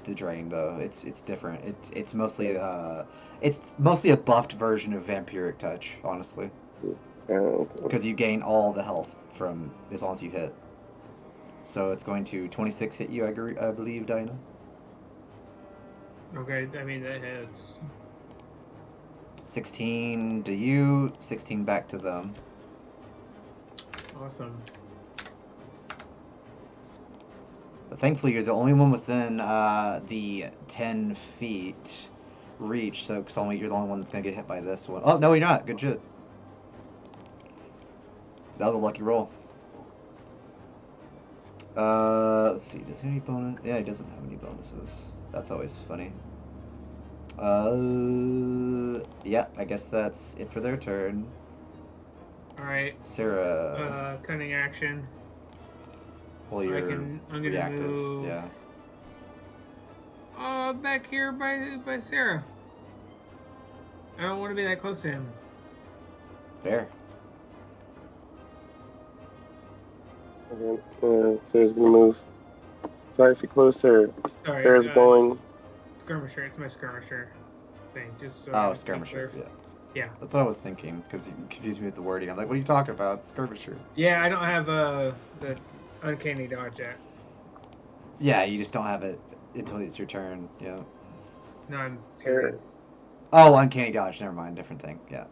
the drain though. It's different. It's mostly a buffed version of vampiric touch, honestly, because you gain all the health from as long as you hit. So it's going to 26 hit you, I believe, Dinah. Okay, I mean that hits. 16 to you, 16 back to them. Awesome. But thankfully, you're the only one within the 10 feet reach, so you're the only one that's going to get hit by this one. Oh, no, you're not. Good shit. That was a lucky roll. Let's see. Does he have any bonus? Yeah, he doesn't have any bonuses. That's always funny. Yeah, I guess that's it for their turn. Alright. Sarah. Cunning action. Well, you're I'm gonna reactive. move. Yeah. Back here by Sarah. I don't want to be that close to him. Fair. Okay, Sarah's gonna move 5 feet closer. Sorry, Sarah's going. Skirmisher. It's my skirmisher thing. Just so Oh, skirmisher. Yeah. Yeah. That's what I was thinking, because you confused me with the wording. I'm like, what are you talking about? Skirmisher. Yeah, I don't have the uncanny dodge yet. Yeah, you just don't have it until it's your turn. Yeah. No, I'm Sarah. Oh, uncanny dodge. Never mind. Different thing. Yeah.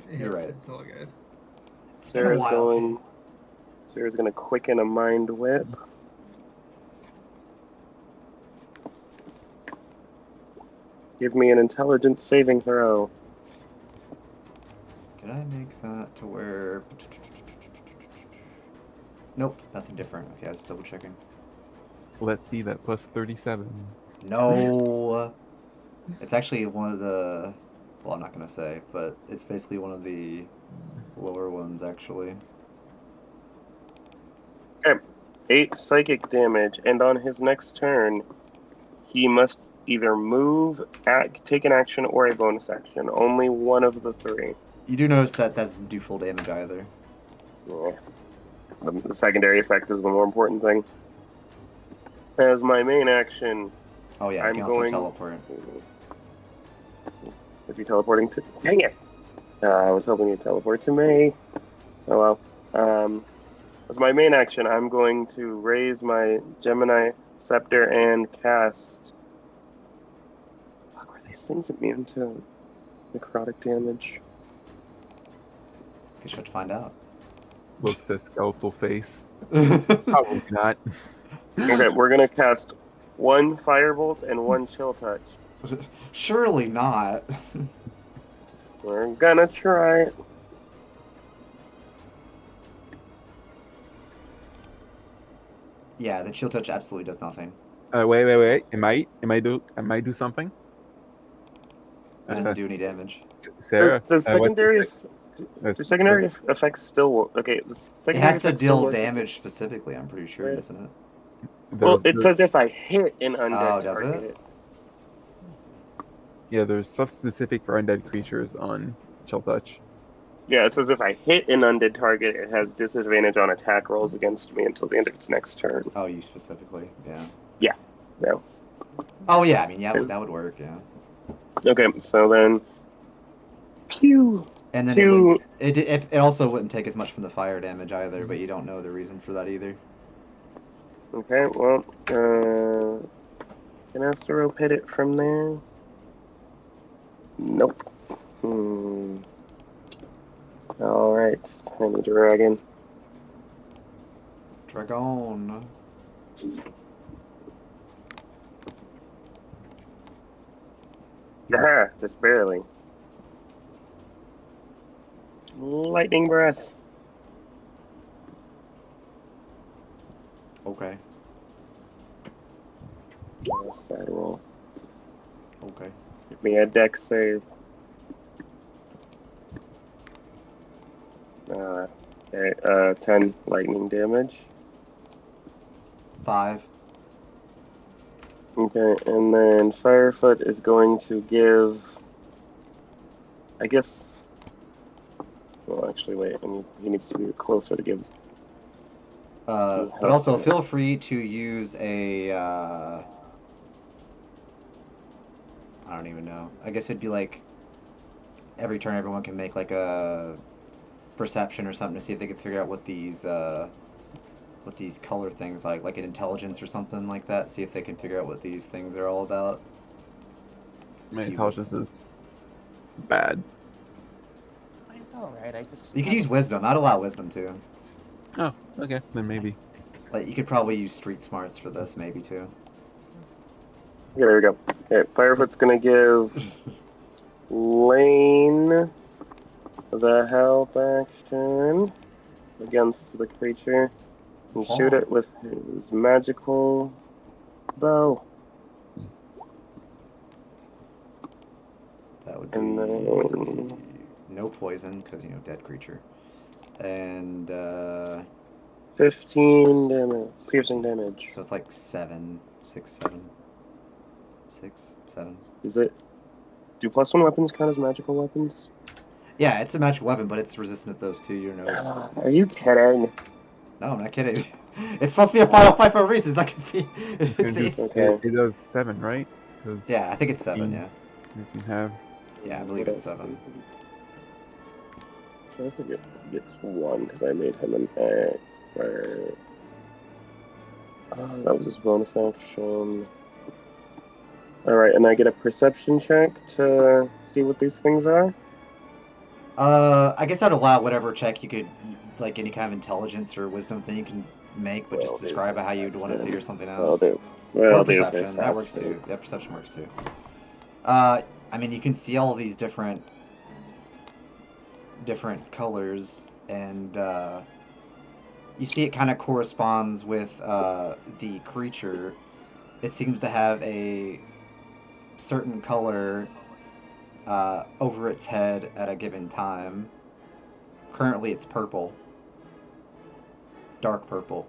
You're right. It's all good. It's been a while. Sarah's gonna quicken a mind whip. Give me an intelligence saving throw. Did I make that to where? Nope, nothing different. Okay, I was double checking. Let's see that plus 37. No. It's actually one of the. Well, I'm not gonna say, but it's basically one of the lower ones, actually. 8 psychic damage, and on his next turn, he must either move, take an action, or a bonus action. Only one of the 3. You do notice that doesn't do full damage either. Yeah. The secondary effect is the more important thing. As my main action, Oh yeah, I can also teleport. Is he teleporting to? Dang it! I was hoping he'd teleport to me. Oh well. As my main action, I'm going to raise my Gemini scepter and cast. Fuck, were these things immune to necrotic damage? Guess you'll have to find out. Looks at skeletal face. Probably not. Okay, we're gonna cast 1 firebolt and 1 chill touch. Surely not. We're gonna try it. Yeah, the chill touch absolutely does nothing. Wait. Am I do something? It doesn't do any damage. Sarah, Does secondary what's- do secondary effects still work? Okay, the It secondary has to effects still deal work. damage specifically, I'm pretty sure, Right. doesn't it? Well, there's it the- says if I hit an Oh, undead does it? target. yeah, there's stuff specific for undead creatures on Chill Touch. Yeah, it says if I hit an undead target, it has disadvantage on attack rolls against me until the end of its next turn. Oh, you specifically, yeah. No. Oh, yeah, I mean, yeah, that would work, yeah. Okay, so then. Pew! And then Two. it also wouldn't take as much from the fire damage either, but you don't know the reason for that either. Okay, well, can Asterope hit it from there? Nope. Alright, Tiny Dragon. Dragon. Yeah, just barely. Lightning Breath. Okay, Sad roll. okay. Give me a dex save. Okay, 10 lightning damage. 5. Okay, and then Firefoot is going to give. I guess. Well, actually, wait. He needs to be closer to give. But also, feel free to use a. I don't even know. I guess it'd be like. Every turn, everyone can make like a perception or something to see if they can figure out what these color things like an intelligence or something like that. See if they can figure out what these things are all about. My intelligence is bad. It's alright, I just. You could use wisdom. I'd allow wisdom too. Oh, okay, then maybe. Like you could probably use street smarts for this, maybe too. Okay, there we go. Okay, Firefoot's gonna give Lane the help action against the creature and shoot it with his magical bow. That would be And then no poison because dead creature. And 15 damage, piercing damage. so it's like 7, 6, 7, 6, 7. Is it? Do +1 weapons count as magical weapons? Yeah, it's a magic weapon, but it's resistant to those two. You know. Are you kidding? No, I'm not kidding. It's supposed to be a final fight for a reason. It's not gonna be. It's gonna do, Okay. it does 7, right? 'Cause Yeah, I think it's 7. Yeah, you can have. yeah, I believe it's 7. I think it gets 1 because I made him an expert. That was his bonus action. Alright, and I get a perception check to see what these things are? I guess I'd allow whatever check you could, like any kind of intelligence or wisdom thing you can make, but just describe how you'd want to figure something I'll out. do. Or perception, that works too. Yeah, perception works too. I mean, you can see all these different colors, and you see it kind of corresponds with the creature. It seems to have a certain color over its head at a given time. Currently, it's purple. Dark purple.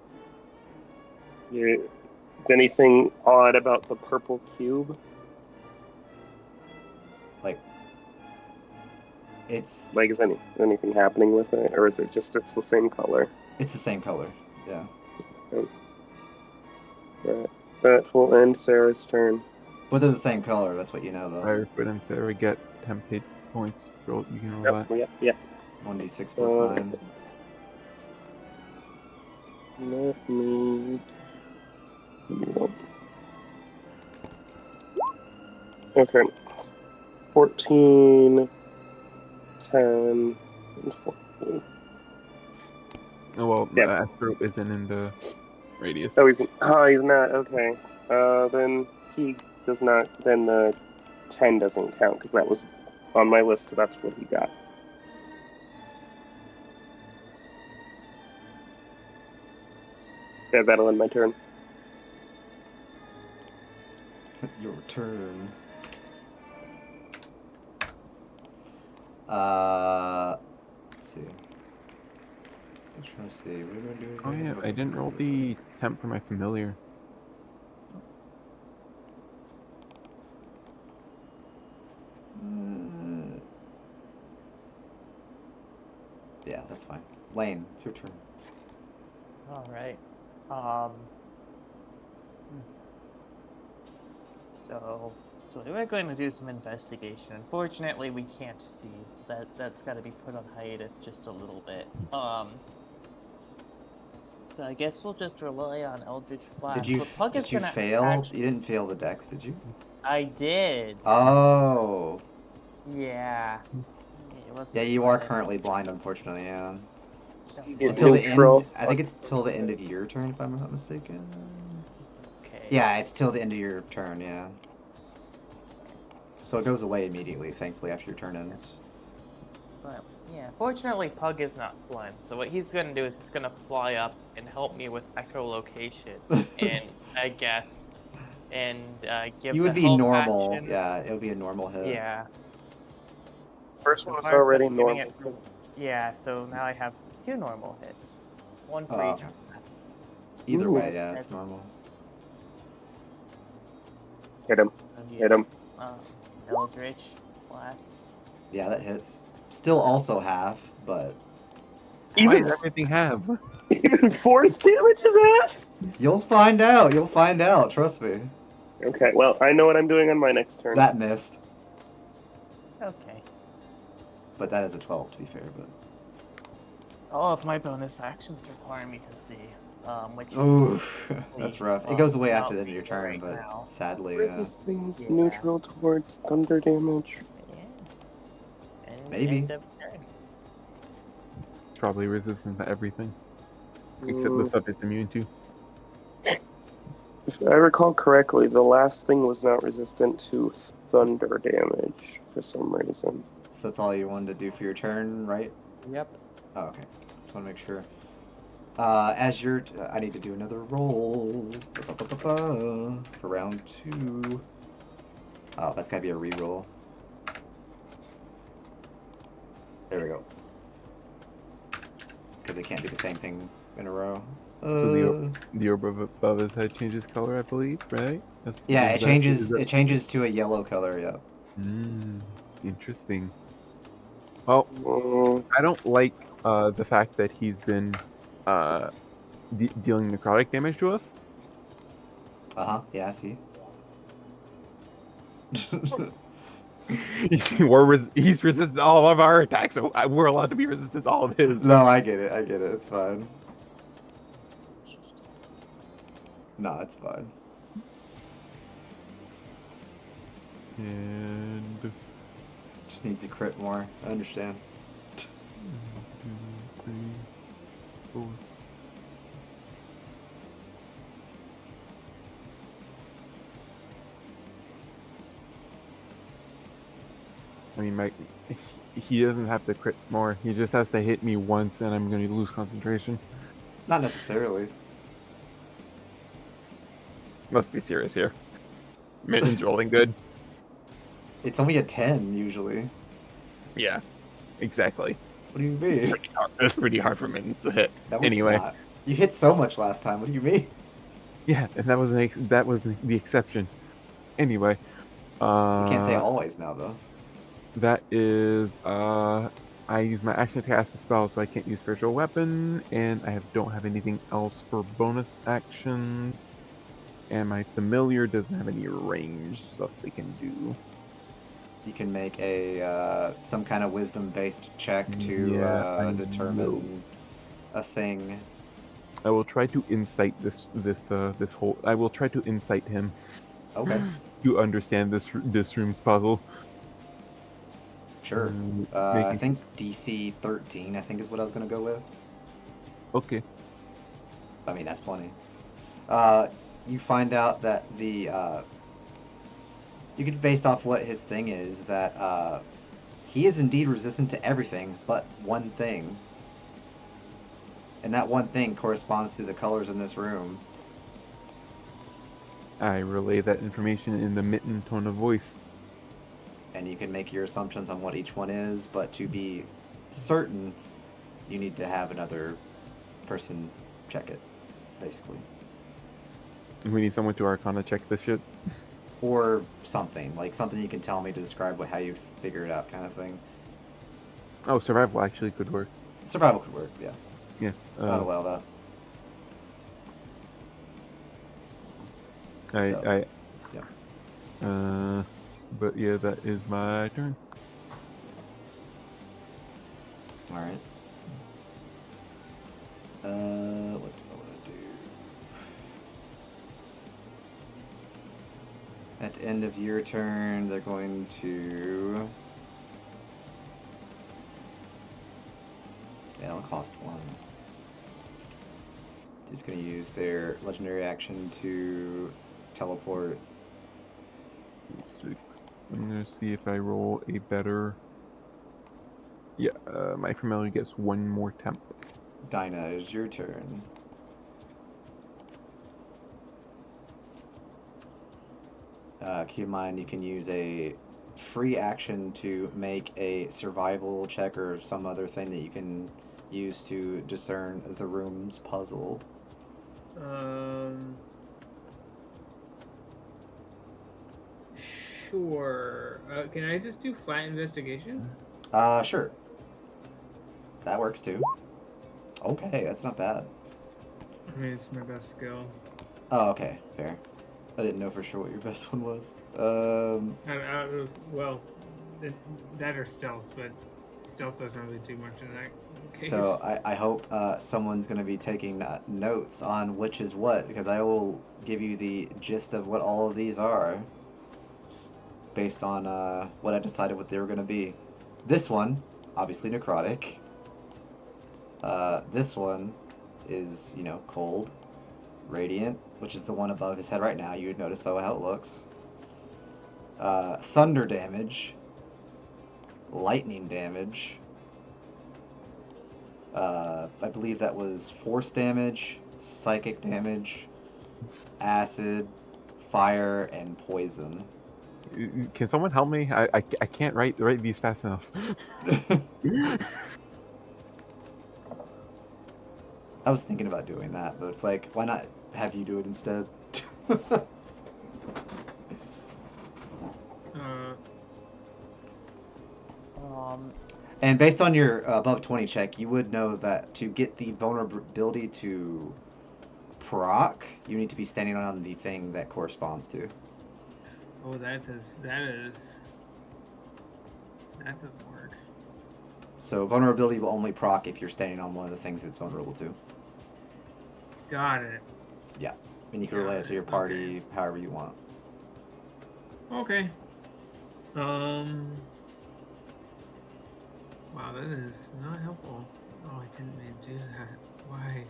Is anything odd about the purple cube? It's Like, is anything happening with it? Or is it just it's the same color? the same color. Yeah. That will end Sarah's turn. But they're the same color. That's what you know, though. Firefoot and Sarah get 10 hit points. You can roll that. Yep. 1d6 plus 9. Let me... Okay. 14, 10, and 14. Oh, well, Yeah. Astro isn't in the radius. Oh, he's not. Okay. Then he does not. Then the 10 doesn't count because that was on my list. So that's what he got. Yeah, that'll end my turn. Your turn. Let's see. I'm trying to see. What am I doing? Oh yeah, I didn't roll the temp for my familiar. Yeah, that's fine. Lane, it's your turn. All right. So we're going to do some investigation. Unfortunately, we can't see, so that's got to be put on hiatus just a little bit. So I guess we'll just rely on Eldritch Blast. Did you But Pug is did you gonna fail? You didn't fail the dex, did you? I did. Oh. Yeah. It wasn't Yeah, you are fun. currently blind, unfortunately. Yeah. Get Until the neutral. end. I think it's till the end of your turn, if I'm not mistaken. It's okay. Yeah, it's till the end of your turn. Yeah. So it goes away immediately, thankfully, after your turn ends. But yeah, fortunately Pug is not blind, so what he's gonna do is he's gonna fly up and help me with echolocation, and I guess, and give You the would be help normal. action. Yeah, it would be a normal hit. Yeah. First So one was far, already I'm giving normal. it- Yeah, so now I have 2 normal hits, 1 for Oh. each. Either Ooh. way, yeah, it's normal. Hit him. Hit him. Eldritch Blast. Yeah, that hits. Still also half, but Why Even does everything have? even force damage is half. you'll find out. You'll find out. Trust me. Okay. Well, I know what I'm doing on my next turn. That missed, Okay. but that is a 12 to be fair. But All of my bonus actions require me to see, which ooh, that's rough. It goes away after the end of your Right turn, but now. sadly, This thing's Yeah. neutral towards thunder damage. Yeah. And Maybe. end of turn. It's probably resistant to everything, except the stuff it's immune to. If I recall correctly, the last thing was not resistant to thunder damage for some reason. so that's all you wanted to do for your turn, right? Yep. Oh, okay. Just want to make sure. As your, I need to do another roll for round 2. Oh, that's gotta be a re-roll. There we go. Because it can't be the same thing in a row. So the orb above his head changes color, I believe, right? Yeah, is it that- changes. is that- It changes to a yellow color. Yep. Interesting. Well, I don't like the fact that he's been dealing necrotic damage to us. Yeah, I see. He's resistant to all of our attacks, so we're allowed to be resistant to all of his. No, I get it. I get it. It's fine. No, it's fine. And Just needs to crit more. I understand. 1, 2, 3, 4. I mean, he doesn't have to crit more. He just has to hit me once, and I'm going to lose concentration. Not necessarily. Let's be serious here. Mitten's rolling good. It's only a 10 usually. Yeah, exactly. What do you It's mean? pretty hard. It's pretty hard for Mittens to hit. No, it's Anyway. not. You hit so much last time. What do you mean? Yeah, and that was the exception. Anyway, You can't say always now, though. that is I use my action to cast a spell, so I can't use spiritual weapon, and I don't have anything else for bonus actions. And my familiar doesn't have any range stuff they can do. You can make a some kind of wisdom-based check to Yeah, I determine a thing. I will try to insight this whole. I will try to insight him. Okay, You understand this room's puzzle. sure. I Making think DC 13, I think is what I was gonna go with. okay. I mean, that's plenty. You find out that you get based off what his thing is that he is indeed resistant to everything but one thing, and that one thing corresponds to the colors in this room. I relay that information in the mitten tone of voice. And you can make your assumptions on what each one is, but to be certain, you need to have another person check it, basically. We need someone to Arcana check this shit. Or something, like something you can tell me to describe how you figure it out, kind of thing. Oh, survival actually could work. Survival could work, yeah. Yeah. That'll allow that. So, But yeah, that is my turn. Alright. What do I want to do? At the end of your turn, they're going to... Yeah, it'll cost 1. Just going to use their legendary action to teleport. 6. I'm gonna see if I roll a better. Yeah, my familiar gets 1 more temp. Dinah, it is your turn. Keep in mind, you can use a free action to make a survival check or some other thing that you can use to discern the room's puzzle. Sure. Can I just do flat investigation? Sure. That works too. Okay, that's not bad. I mean, it's my best skill. Oh, okay, fair. I didn't know for sure what your best one was. Well, that or stealth, but stealth doesn't really do much in that case. So I hope someone's going to be taking notes on which is what, because I will give you the gist of what all of these are based on what I decided what they were going to be. This one, obviously necrotic. This one is, cold. Radiant, which is the one above his head right now. You would notice by how it looks. Thunder damage. Lightning damage. I believe that was force damage, psychic damage, acid, fire, and poison. Can someone help me? I can't write these fast enough. I was thinking about doing that, but it's like, why not have you do it instead? And based on your above 20 check, you would know that to get the vulnerability to proc, you need to be standing on the thing that corresponds to. Oh, that doesn't work. So vulnerability will only proc if you're standing on one of the things it's vulnerable to. Got it. Yeah, and you can relay it to your party however you want. Okay. Wow, that is not helpful. Oh, I didn't mean to do that. Why?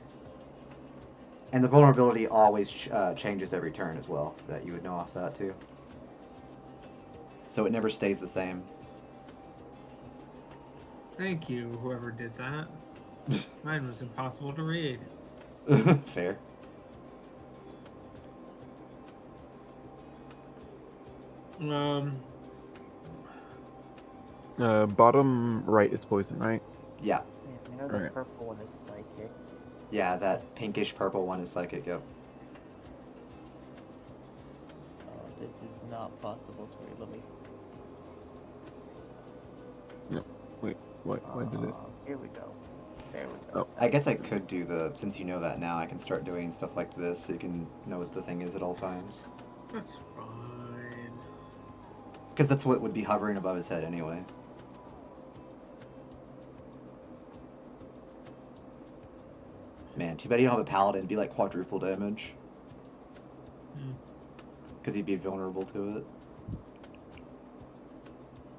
And the vulnerability always changes every turn as well, that you would know off that too. So it never stays the same. Thank you, whoever did that. Mine was impossible to read. Fair. Bottom right is poison, right? Yeah. I know the Alright. purple one is psychic. Yeah, that pinkish purple one is psychic, yep. This is not possible to read. Let me. No. Wait, why did it? Here we go. There we go. Oh. I guess I could do since you know that now, I can start doing stuff like this so you can know what the thing is at all times. That's fine. Because that's what would be hovering above his head anyway. Man, too bad you don't have a paladin. It'd be like quadruple damage. because he'd be vulnerable to it,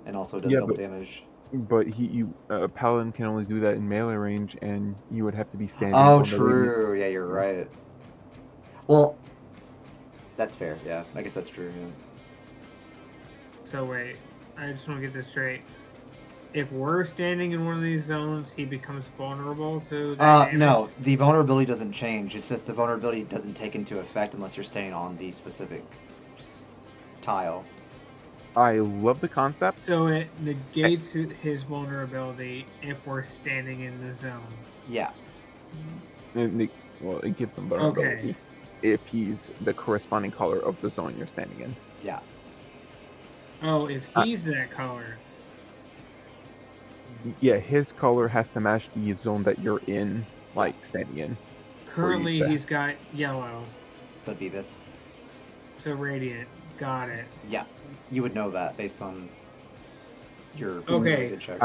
and also does Yeah, double but- damage. But Paladin can only do that in melee range, and you would have to be standing. Oh, on the radius. true. Yeah, you're right. Well, that's fair. Yeah, I guess that's true. Yeah. So wait, I just want to get this straight. If we're standing in one of these zones, he becomes vulnerable to that damage? No, the vulnerability doesn't change. It's just the vulnerability doesn't take into effect unless you're standing on the specific tile. I love the concept. So it negates his vulnerability if we're standing in the zone. Yeah. Well, it gives them vulnerability Okay. if he's the corresponding color of the zone you're standing in. Yeah. Oh, if he's that color. Yeah, his color has to match the zone that you're in, like standing in. Currently, that. he's got yellow. So it'd be this. So radiant. Got it. Yeah. You would know that based on your Okay. good check.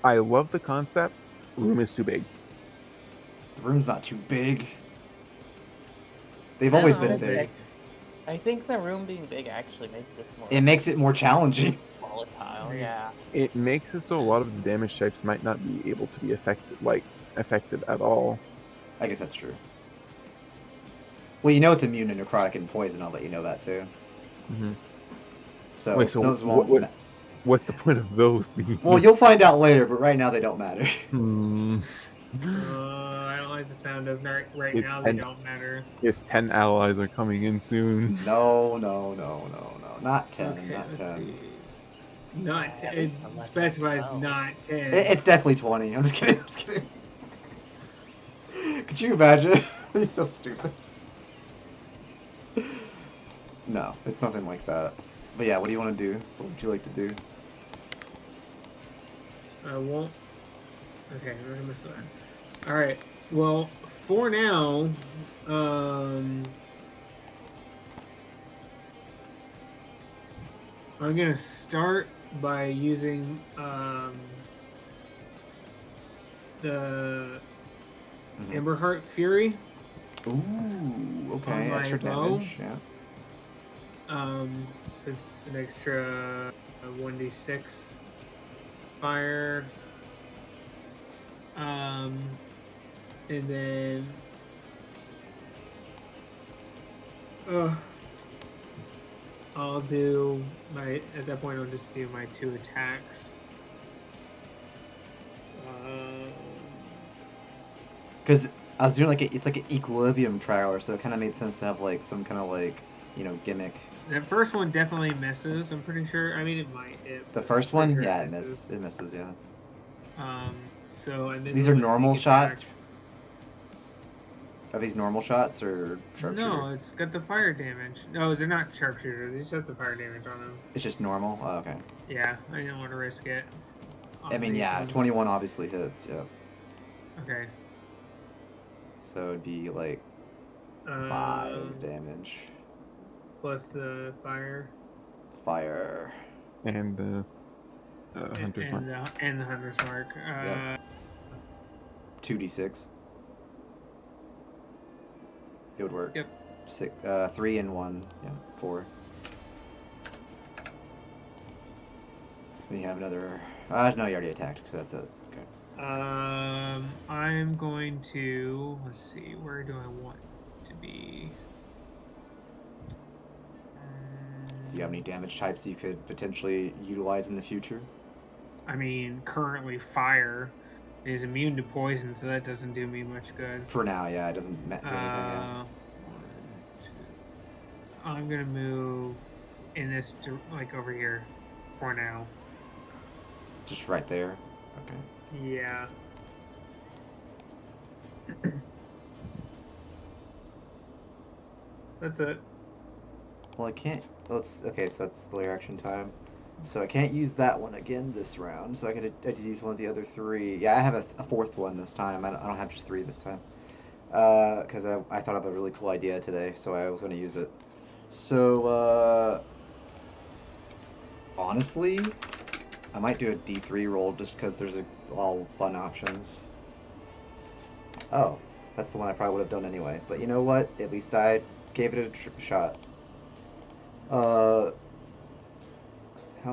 I love the concept. Room is too big. The room's not too big. They've I always don't been know, big. I think the room being big actually makes this more It makes it more challenging. volatile. Yeah. It makes it so a lot of the damage types might not be able to be effective at all. I guess that's true. Well, you know it's immune to necrotic and poison. I'll let you know that too. Mm-hmm. So, Wait, so those won't. what's the point of those? Well, you'll find out later, but right now they don't matter. I don't like the sound of right It's now. They 10 don't matter. His 10 allies are coming in soon. No. Not 10. Okay, not let's 10. see. Not Yeah, 10. It unless it's specifies 12. not 10. It's definitely 20. I'm just kidding. Could you imagine? He's so stupid. No, it's nothing like that. But yeah, what do you want to do? What would you like to do? I won't. Okay, we're gonna miss that. All right. Well, for now, I'm gonna start by using the Mhm. Emberheart Fury. Ooh, okay, my extra bow? damage. Yeah. So it's an extra 1d6 fire. And then I'll do my, at that point I'll just do my 2 attacks. Because I was doing it's like an equilibrium trial, so it kind of made sense to have like some kind of like, gimmick. That first one definitely misses, I'm pretty sure. I mean, it might hit. The but first I'm pretty one, sure yeah, it misses. misses, yeah. So and then These are with normal sneak shots? attack- Are these normal shots or sharpshooter? No, it's got the fire damage. No, they're not sharpshooters. They just have the fire damage on them. It's just normal? Oh, okay. Yeah, I didn't want to risk it. I on mean, these yeah, ones. 21 obviously hits, yeah. Okay. So it'd be like 5 damage. Plus the fire. Fire. And the Hunter's Mark. And the Hunter's Mark. Yep. 2d6. It would work. Yep. 3 and 1. Yeah, 4. Then you have another. No, you already attacked, so that's it. Okay. I'm going to, let's see, where do I want to be? Do you have any damage types you could potentially utilize in the future? I mean, currently fire is immune to poison, so that doesn't do me much good. For now, yeah, it doesn't do anything. Yeah. 1, 2. I'm gonna move in this, like over here, for now. Just right there. Okay. Yeah. That's it. Well, I can't. Okay, so that's the layer action time. So I can't use that one again this round. So I could use one of the other 3. Yeah, I have a 4th one this time. I don't have just 3 this time. Because I thought of a really cool idea today, so I was going to use it. So honestly, I might do a D3 roll just because there's all fun options. Oh, that's the one I probably would have done anyway. But you know what? At least I gave it a shot. How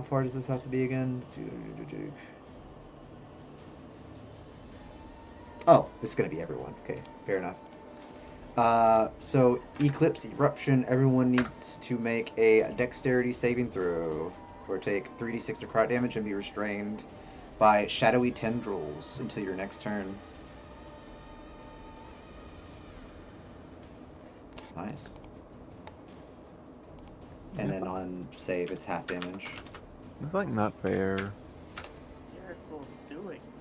far does this have to be again? Oh, this is gonna be everyone. Okay, fair enough. So Eclipse Eruption. Everyone needs to make a Dexterity saving throw, or take 3d6 necrotic damage and be restrained by shadowy tendrils until your next turn. Nice. And then on save, it's half damage. It's like not fair. Miracles do exist.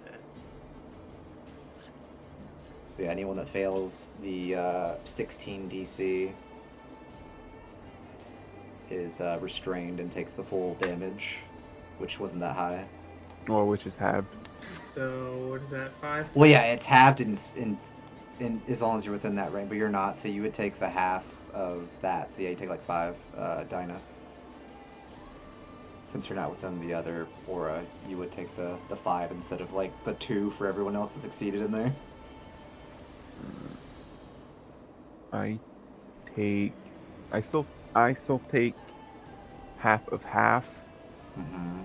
So yeah, anyone that fails the 16 DC is restrained and takes the full damage, which wasn't that high. Or which is halved. So what is that? 5? Well, yeah, it's halved in as long as you're within that range, but you're not, so you would take the half of that. So yeah, you take like 5 Dinah. Since you're not within the other aura, you would take the 5 instead of like the 2 for everyone else that's exceeded in there. I still take half of half Mm-hmm.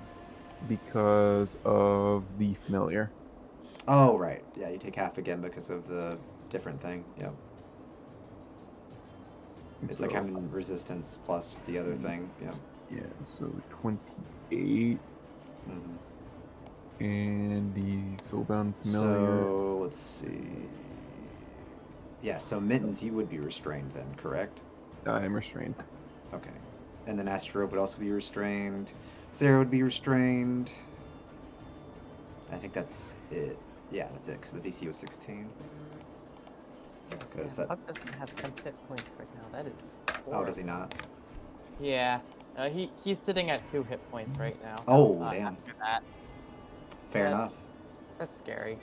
because of the familiar. Oh, right. Yeah, you take half again because of the different thing. Yep. It's like So, having resistance plus the other thing. Yeah. yeah, so 28 Mm-hmm. and the soulbound familiar. So let's see. Yeah, so Mittens, you would be restrained then, correct? I am restrained. Okay. And then Asterope would also be restrained. Sarah would be restrained. I think that's it. Yeah, that's it, because the DC was 16. Because that. Puck doesn't have 10 hit points right now. That is. Oh, does he not? Yeah. He's sitting at 2 hit points right now. Oh, damn. After that. Fair That's- enough. That's scary.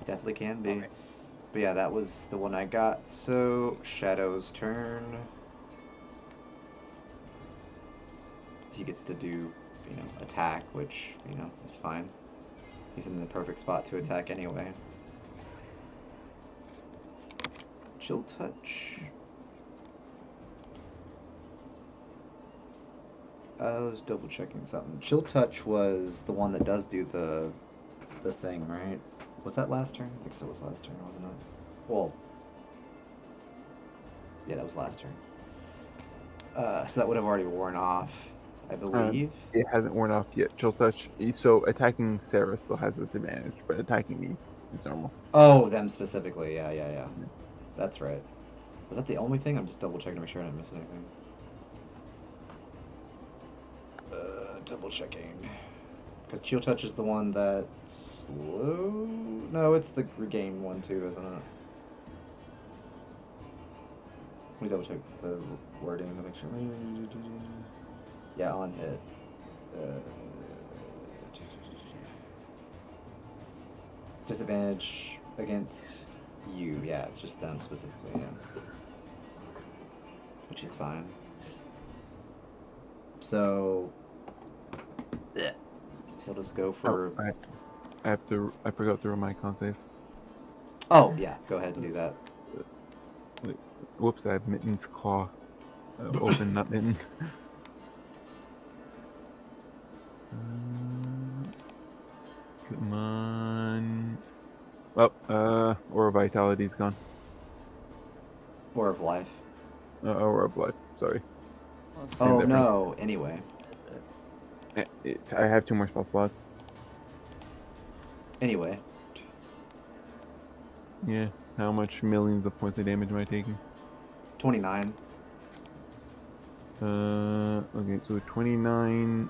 Definitely can be. Okay. But yeah, that was the one I got. So, Shadow's turn. He gets to do, attack, which, is fine. He's in the perfect spot to attack anyway. Chill Touch. I was double checking something. Chill Touch was the one that does do the thing, right? Was that last turn? I think so. It was last turn, wasn't it? Well, yeah, that was last turn. So that would have already worn off, I believe. It hasn't worn off yet. Chill touch. So attacking Sarah still has this advantage, but attacking me is normal. Oh, them specifically. Yeah. That's right. Was that the only thing? I'm just double checking to make sure I didn't miss anything. Double checking. Because Chill Touch is the one that slow. No, it's the regain one too, isn't it? Let me double check the wording to make sure. Yeah, on hit. Disadvantage against you. Yeah, it's just them specifically. Yeah. Which is fine. So he'll just go for. I forgot to roll my con save. Oh yeah, go ahead and do that. Whoops! I have Mittens claw open, not mitten. Come on. Well, Aura Vitality's gone. Or of life. Aura of Life. Sorry. Oh difference. no. Anyway. I have 2 more spell slots. Anyway. Yeah. How much millions of points of damage am I taking? 29. Okay, so 29.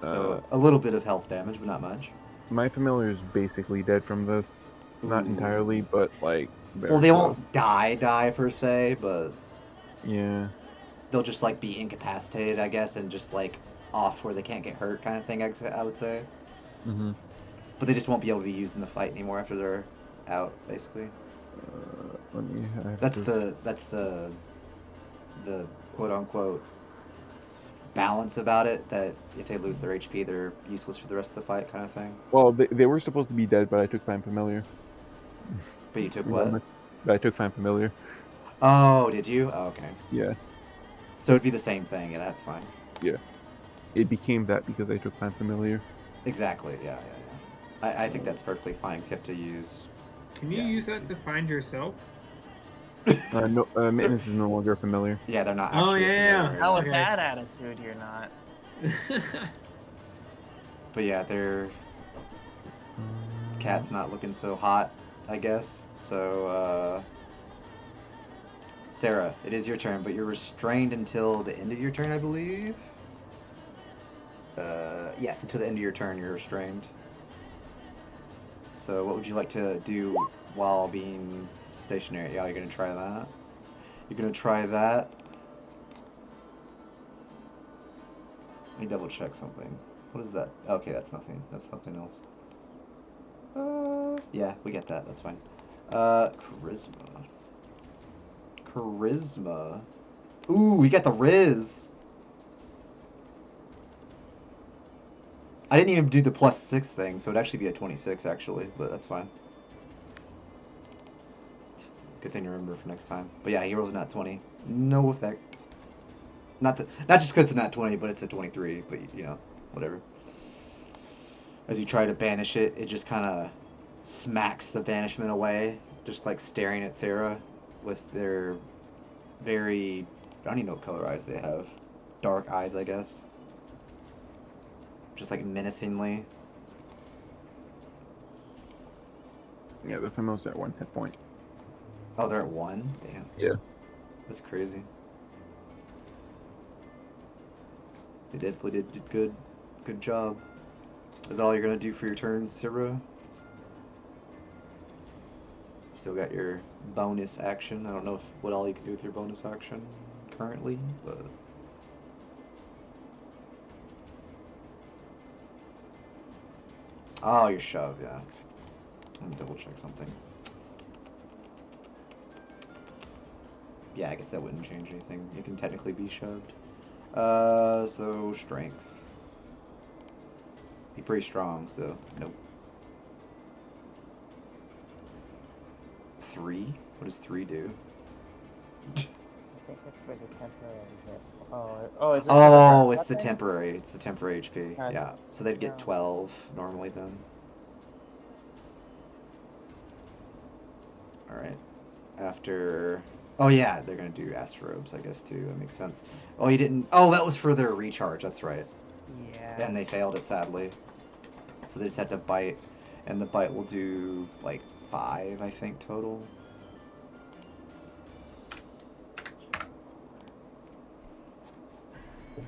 So a little bit of health damage, but not much. My familiar is basically dead from this. Not Ooh. entirely, but like. very Well, they close. won't die per se, but Yeah. they'll just like be incapacitated, I guess, and just like off where they can't get hurt, kind of thing. I would say. Mhm. But they just won't be able to be used in the fight anymore after they're out, basically. Let me. I have That's to- the quote unquote balance about it. That if they lose their HP, they're useless for the rest of the fight, kind of thing. Well, they were supposed to be dead, but I took Find Familiar. But you took what? But I took Find Familiar. Oh, did you? Oh, okay. Yeah. So it'd be the same thing, and that's fine. It became that because I took Plant Familiar. Exactly. Yeah. I think that's perfectly fine. 'Cause you have to use. Can you Yeah. use that to find yourself? No, Maintenance is no longer familiar. Yeah, they're not Oh, actually yeah. familiar. Now with Okay. that attitude, you're not. But yeah, their cat's not looking so hot, I guess. So, Sarah, it is your turn, but you're restrained until the end of your turn, I believe. Yes, until the end of your turn, you're restrained. So, what would you like to do while being stationary? Yeah, you're gonna try that. You're gonna try that. Let me double check something. What is that? Okay, that's nothing. That's something else. Yeah, we get that. That's fine. Charisma. Charisma. Ooh, we got the Riz. I didn't even do the +6 thing, so it'd actually be a 26 actually, but that's fine. Good thing to remember for next time. But yeah, he rolls not 20. No effect. Not just because it's not 20, but it's a 23. But you know, whatever. As you try to banish it, it just kind of smacks the banishment away, just like staring at Sarah with their very, I don't even know what color eyes they have. Dark eyes, I guess. Just like menacingly. Yeah, the Familiar's at 1 hit point. Oh, they're at 1? Damn. Yeah. That's crazy. They definitely did good. Good job. Is that all you're gonna do for your turn, Sarah? Still got your bonus action. I don't know what all you can do with your bonus action currently, but oh, your shove, yeah. Let me double check something. Yeah, I guess that wouldn't change anything. You can technically be shoved. So strength. Be pretty strong, so nope. 3? What does 3 do? I think it's for the temporary hit. Oh, is it? Oh, it's the temporary. It's the temporary HP. God. Yeah. So they'd get No. 12 normally then. Alright. After... Oh yeah, they're gonna do astrobes, I guess, too. That makes sense. Oh, you didn't... Oh, that was for their recharge. That's right. Yeah. And they failed it, sadly. So they just had to bite. And the bite will do, like, 5, I think, total.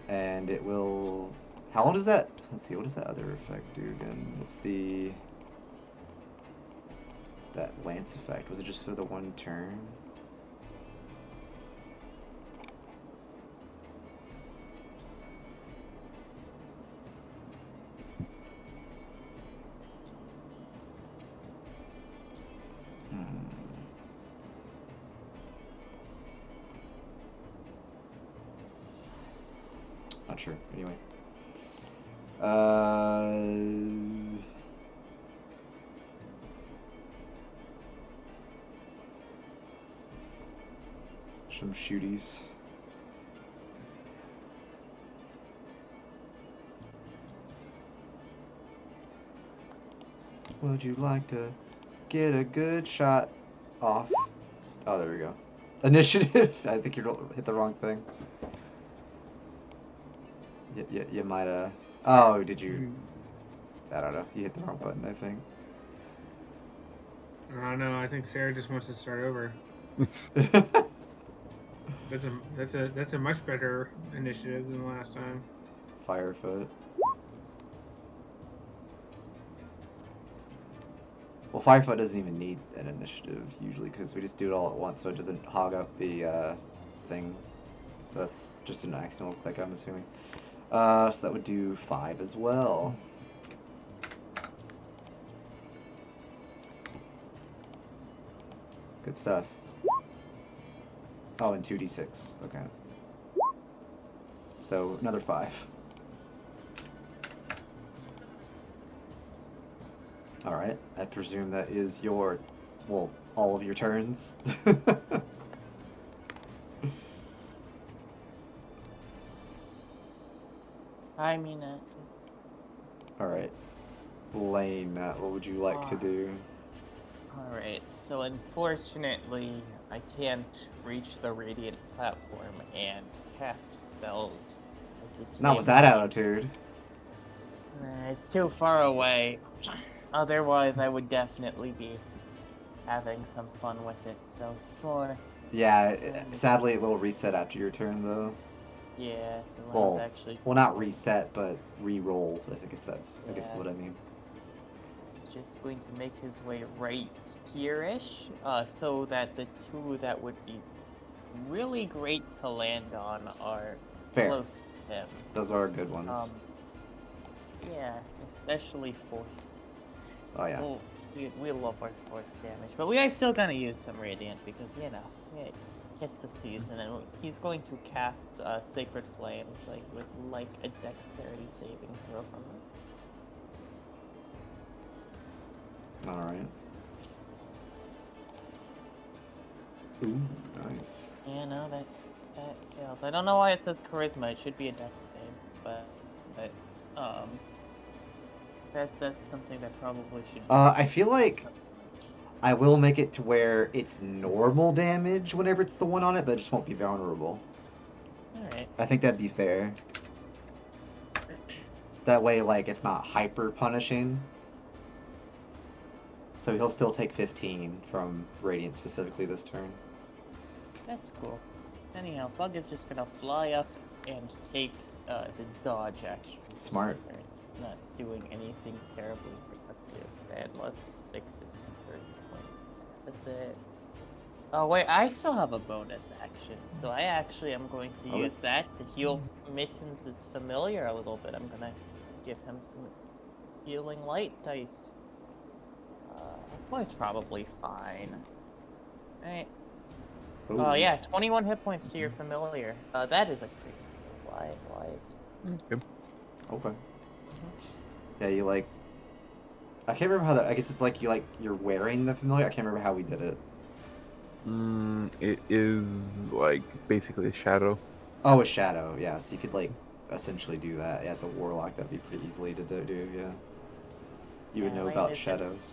And it will... How long does that... Let's see, what does that other effect do again? What's the... That lance effect? Was it just for the 1 turn? Not sure. Anyway. Some shooties. Would you like to get a good shot off? Oh, there we go. Initiative. I think you hit the wrong thing. You might have. Oh, did you? I don't know. You hit the wrong button, I think. I don't know. I think Sarah just wants to start over. That's a much better initiative than last time. Firefoot. Well, Firefoot doesn't even need an initiative usually because we just do it all at once, so it doesn't hog up the thing. So that's just an accidental click, I'm assuming. So that would do 5 as well. Good stuff. Oh, and 2d6. Okay. So another 5. Alright, I presume that is your, well, all of your turns. I mean, Alright. Lane, what would you like to do? alright, so unfortunately, I can't reach the Radiant platform and cast spells. at the Not with same that time. attitude. It's too far away. Otherwise, I would definitely be having some fun with it, so it's more. Yeah, sadly it will reset after your turn, though. Yeah, so Well, Lane's actually. not reset, but re-roll. I guess that's Yeah. what I mean. Just going to make his way right here-ish, so that the two that would be really great to land on are Fair. close to him. Those are good ones. Yeah, especially force. Oh yeah. Well, we love our force damage, but we are still gonna use some radiant because it's the season, and he's going to cast Sacred Flames with a dexterity saving throw from it. Alright. Ooh, nice. Yeah, no, that fails. I don't know why it says charisma. It should be a dex save, but that's something that probably should. I feel like I will make it to where it's normal damage whenever it's the one on it, but it just won't be vulnerable. Alright. I think that'd be fair. That way, it's not hyper punishing. So he'll still take 15 from Radiant specifically this turn. That's cool. Anyhow, Bug is just gonna fly up and take the dodge action. Smart. It's not doing anything terribly productive. And let's fix his temporary point deficit. Oh wait, I still have a bonus action, so I actually am going to use that to heal Mittens' familiar a little bit. I'm gonna give him some healing light dice. Boy's probably fine. Alright. Oh yeah, 21 hit points to your familiar. That is a crazy. Why is it? Okay. Okay. Yeah, you I can't remember how that. I guess it's you're wearing the familiar. I can't remember how we did it. It is basically a shadow. Oh, a shadow. Yeah, so you could essentially do that as a warlock. That'd be pretty easily to do. Yeah. You would know Lane about is shadows.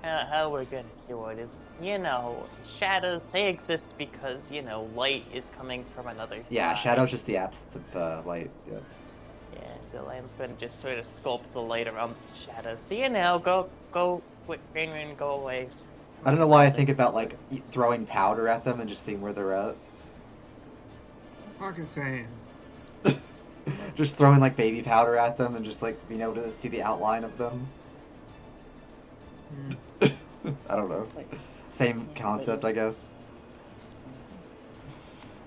Yeah. How we're gonna do it is, shadows, they exist because, light is coming from another side. Yeah, shadow's just the absence of light. Yeah. Yeah, so Lane's gonna just sort of sculpt the light around the shadows. So, go, Rain, go away. I don't know why I think about throwing powder at them and just seeing where they're at. Fucking saying. Just throwing baby powder at them and just being able to see the outline of them. I don't know. Same concept, I guess.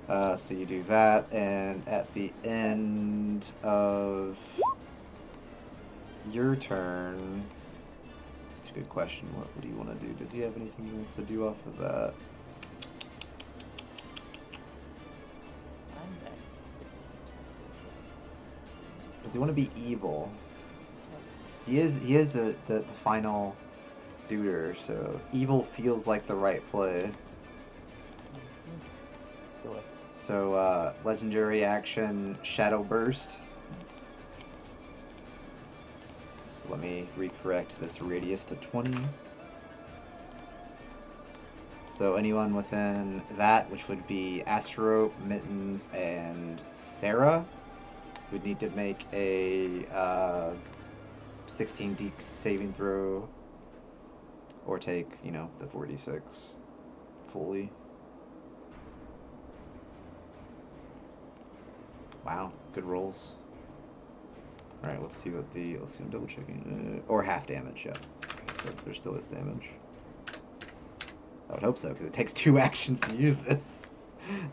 So you do that, and at the end of your turn, it's a good question. What do you want to do? Does he have anything he wants to do off of that? Does he want to be evil? He is the final duder, so evil feels like the right play. Do it. So, legendary action, Shadow Burst. So let me recorrect this radius to 20. So anyone within that, which would be Astro, Mittens, and Sarah, would need to make a 16 dex saving throw, or take, the 46 fully. Wow, good rolls. Alright, let's see I'm double checking. Or half damage, yeah. So there still is damage. I would hope so, because it takes 2 actions to use this.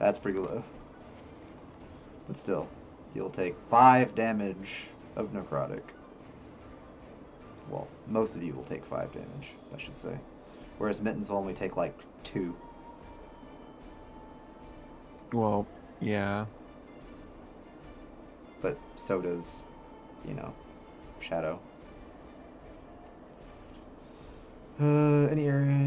That's pretty low. But still, you'll take 5 damage of necrotic. Well, most of you will take 5 damage, I should say. Whereas Mittens will only take 2. Well, yeah. But so does, Shadow. Any area...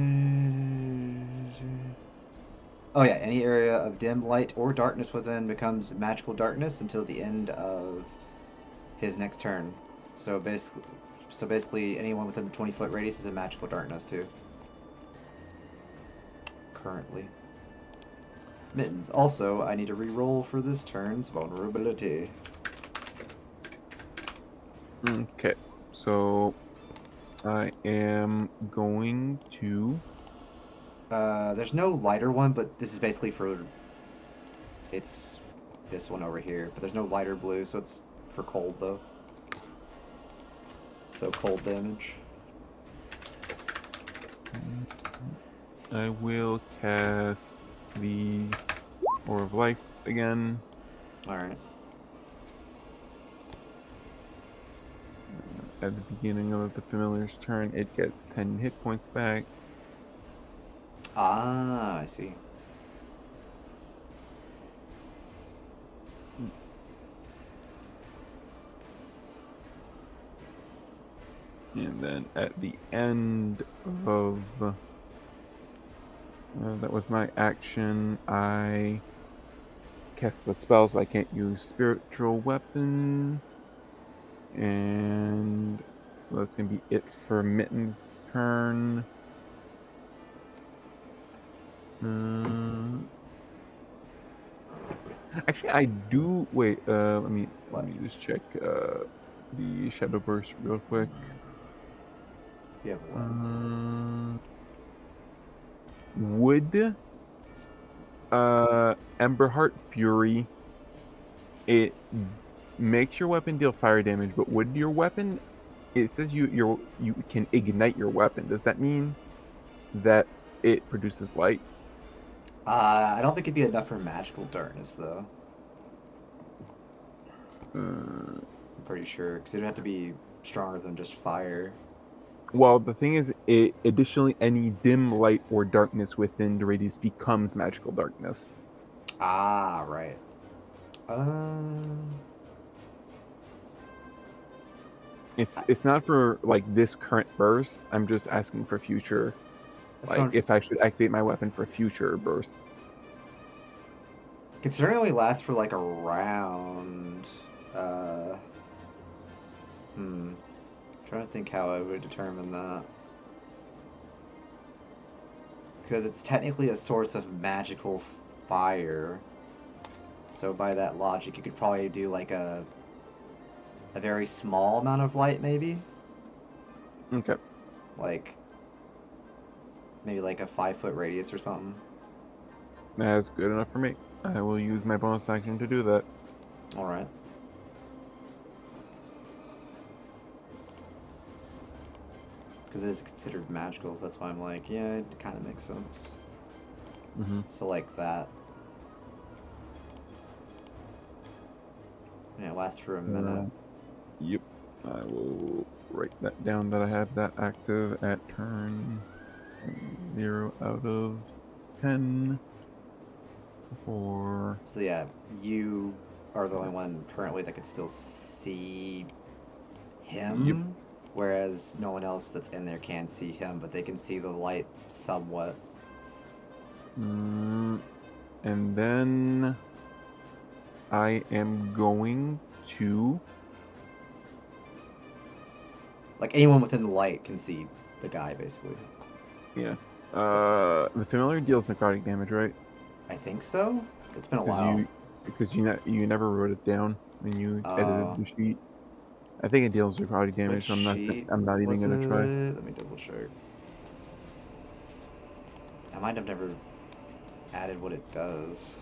Oh yeah, any area of dim light or darkness within becomes magical darkness until the end of his next turn. So basically, anyone within the 20-foot radius is in magical darkness too. Currently. Mittens. Also, I need to re-roll for this turn's vulnerability. Okay, so I am going to. There's no lighter one, but this is basically for. It's this one over here, but there's no lighter blue, so it's for cold though. So cold damage. I will cast the Aura of Life again. Alright. At the beginning of the familiar's turn, it gets 10 hit points back. Ah, I see. And then at the end of that was my action, I cast the spell, so I can't use spiritual weapon. And so that's gonna be it for Mitten's turn. Actually, I do. Wait. Let me just check the Shadow Burst real quick. You have one. Would Emberheart Fury, it makes your weapon deal fire damage, but would your weapon, it says you can ignite your weapon. Does that mean that it produces light? I don't think it'd be enough for magical darkness though. I'm pretty sure, because it'd have to be stronger than just fire. Well, the thing is, it additionally, any dim light or darkness within the radius becomes magical darkness. Ah, right. It's not for like this current burst. I'm just asking for future, like if I should activate my weapon for future bursts. Considering it only lasts for like a round, trying to think how I would determine that. Because it's technically a source of magical fire. So by that logic, you could probably do like a very small amount of light, maybe. Okay. Like maybe like a 5-foot radius or something. That's good enough for me. I will use my bonus action to do that. All right. Because it is considered magical, so that's why I'm like, yeah, it kind of makes sense. Mm-hmm. So like that. Yeah, it lasts for a minute. Yep. I will write that down that I have that active at turn 0 out of 10. For... So yeah, you are the only one currently that can still see him. Yep. Whereas no one else that's in there can see him, but they can see the light somewhat. And then I am going to... Like anyone within the light can see the guy, basically. Yeah. The familiar deals necrotic damage, right? I think so. It's been a while. Because you never wrote it down when you edited the sheet. I think it deals necrotic damage. So I'm not even gonna try. Let me double check. I might have never added what it does.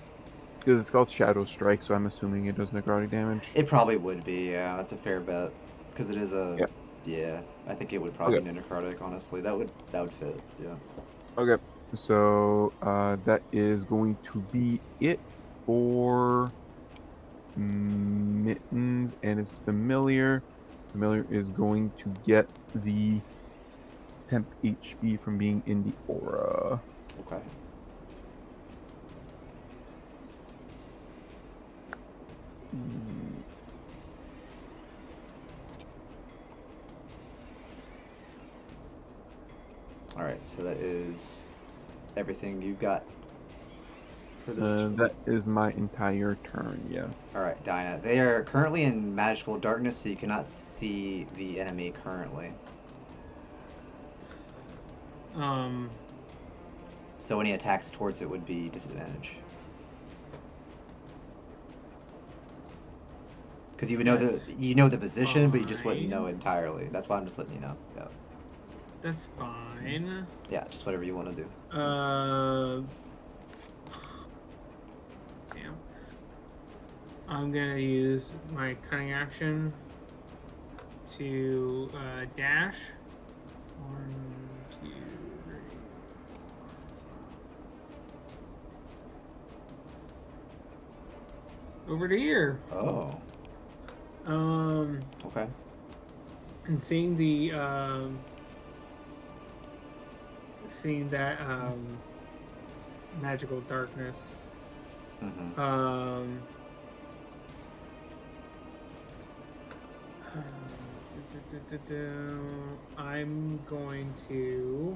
Because it's called Shadow Strike, so I'm assuming it does necrotic damage. It probably would be, yeah. That's a fair bet. Because it is a... Yeah, I think it would probably be necrotic, honestly. That would fit, yeah. Okay, so that is going to be it for Mittens and his familiar. Familiar is going to get the temp HP from being in the aura. Okay. Alright, so that is everything you got for this? That is my entire turn, yes. All right, Dinah. They are currently in magical darkness, so you cannot see the enemy currently. So any attacks towards it would be disadvantage. Because you would know That's the position, but you just wouldn't know fine. entirely. That's why I'm just letting you know. Yeah. That's fine. Yeah, just whatever you want to do. Damn. I'm gonna use my cunning action to dash. 1, 2, 3. Over to here. Oh. Okay. And seeing the seeing that magical darkness. Mm-hmm. I'm going to.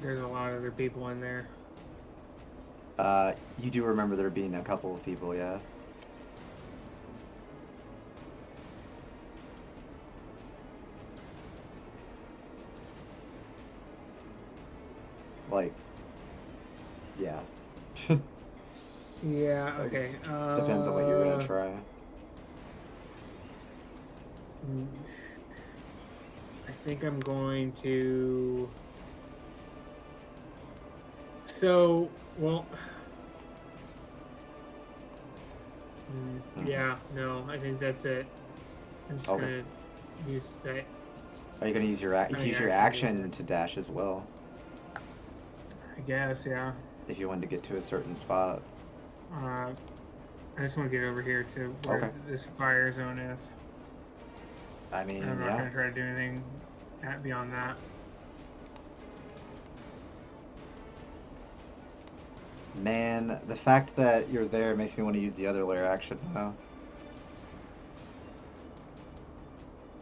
There's a lot of other people in there. You do remember there being a couple of people, yeah? Like, yeah. Yeah, I guess okay. Depends on what you're gonna try. I think I'm going to. So, well. Yeah, no, I think that's it. I'm just Okay. gonna use that. Are you gonna use your you can use your action to dash as well I guess, yeah. if you wanted to get to a certain spot. I just want to get over here to where Okay. this fire zone is. I mean, I'm not yeah. gonna try to do anything beyond that. Man, the fact that you're there makes me want to use the other layer action now.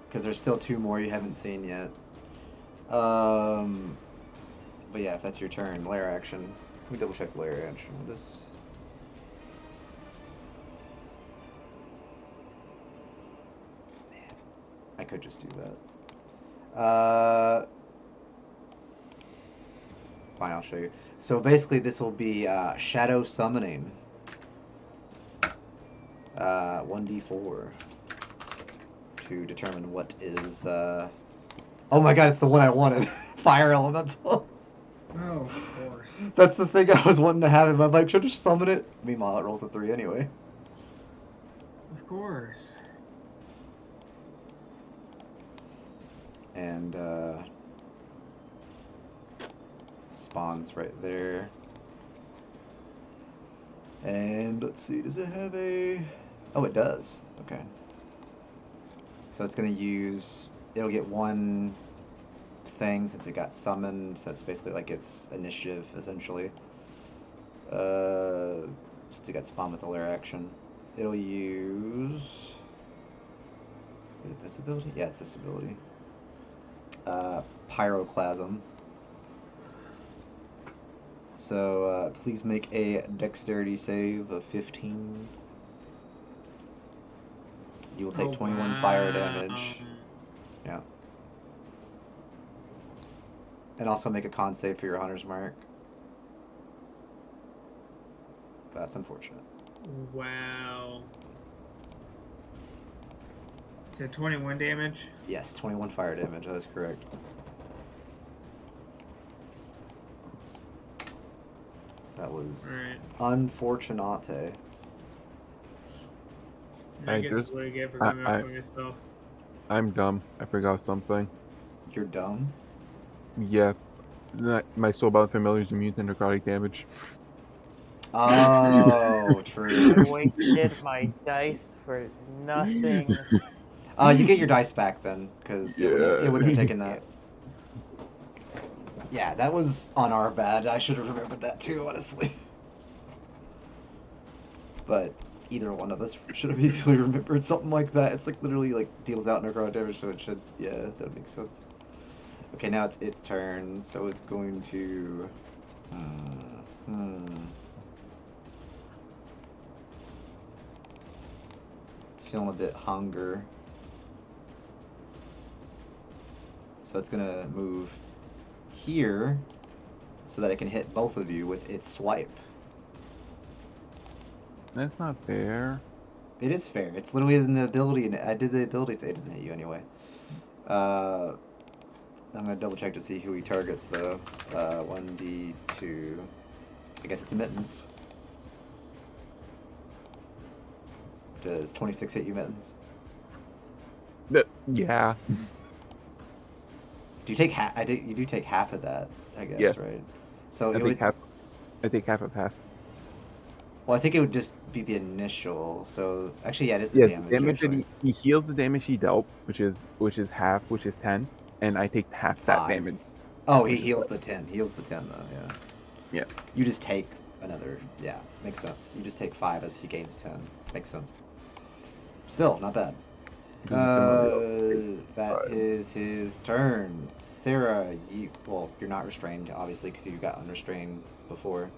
Because there's still 2 more you haven't seen yet. But yeah, if that's your turn, layer action. Let me double check layer action. What is... Man, I could just do that. Fine, I'll show you. So basically, this will be shadow summoning. 1d4 to determine what is. Oh my god, it's the one I wanted. Fire elemental. Oh, of course. That's the thing I was wanting to have in my bike. Should I just summon it? Meanwhile, it rolls a 3 anyway. Of course. And spawns right there. And let's see, does it have a... Oh, it does. Okay. So it's going to use... It'll get 1 thing since it got summoned, so it's basically like its initiative, essentially. Since it got spawned with the lair action. It'll use... Is it this ability? Yeah, it's this ability. Pyroclasm. So, please make a dexterity save of 15. You will take 21 fire damage. Yeah. And also make a con save for your hunter's mark. That's unfortunate. Wow. Is it 21 damage? Yes, 21 fire damage, that is correct. That was unfortunate. I guess that's what I get for coming up on yourself. I'm dumb. I forgot something. You're dumb? Yeah. My Soulbound Familiar is immune to necrotic damage. Oh, true. I wasted my dice for nothing. You get your dice back then, because it wouldn't have taken that. Yeah, that was on our bad. I should have remembered that too, honestly. But either one of us should have easily remembered something like that. It's like literally like deals out necrotic damage, so it should. Yeah, that makes sense. Okay, now it's its turn, so it's going to. It's feeling a bit hunger. So it's gonna move here so that it can hit both of you with its swipe. That's not fair. It is fair. It's literally in the ability, and I did the ability thing. It doesn't hit you anyway. I'm gonna double check to see who he targets though. 1d2. I guess it's Mittens. Does 26 hit you, Mittens? Yeah. Do you take half? You do take half of that, I guess, Yeah. right? So I it would. take half of half. Well, I think it would just be the initial. So actually, yeah, it is the Yeah, damage. the damage actually. that he heals the damage he dealt, which is half, which is 10, and I take half that 5. damage. Oh, he which is heals what? the 10. He heals the 10 though. Yeah. Yeah. You just take another. Yeah, makes sense. You just take 5 as he gains 10. Makes sense. Still, not bad. That is his turn. Sarah, you're not restrained, obviously, because you got unrestrained before.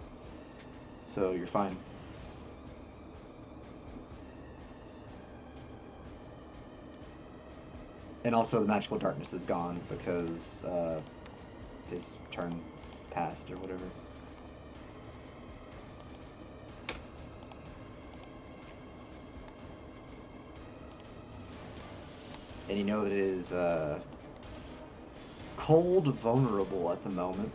So you're fine. And also the magical darkness is gone because his turn passed or whatever. And you know that it is cold vulnerable at the moment.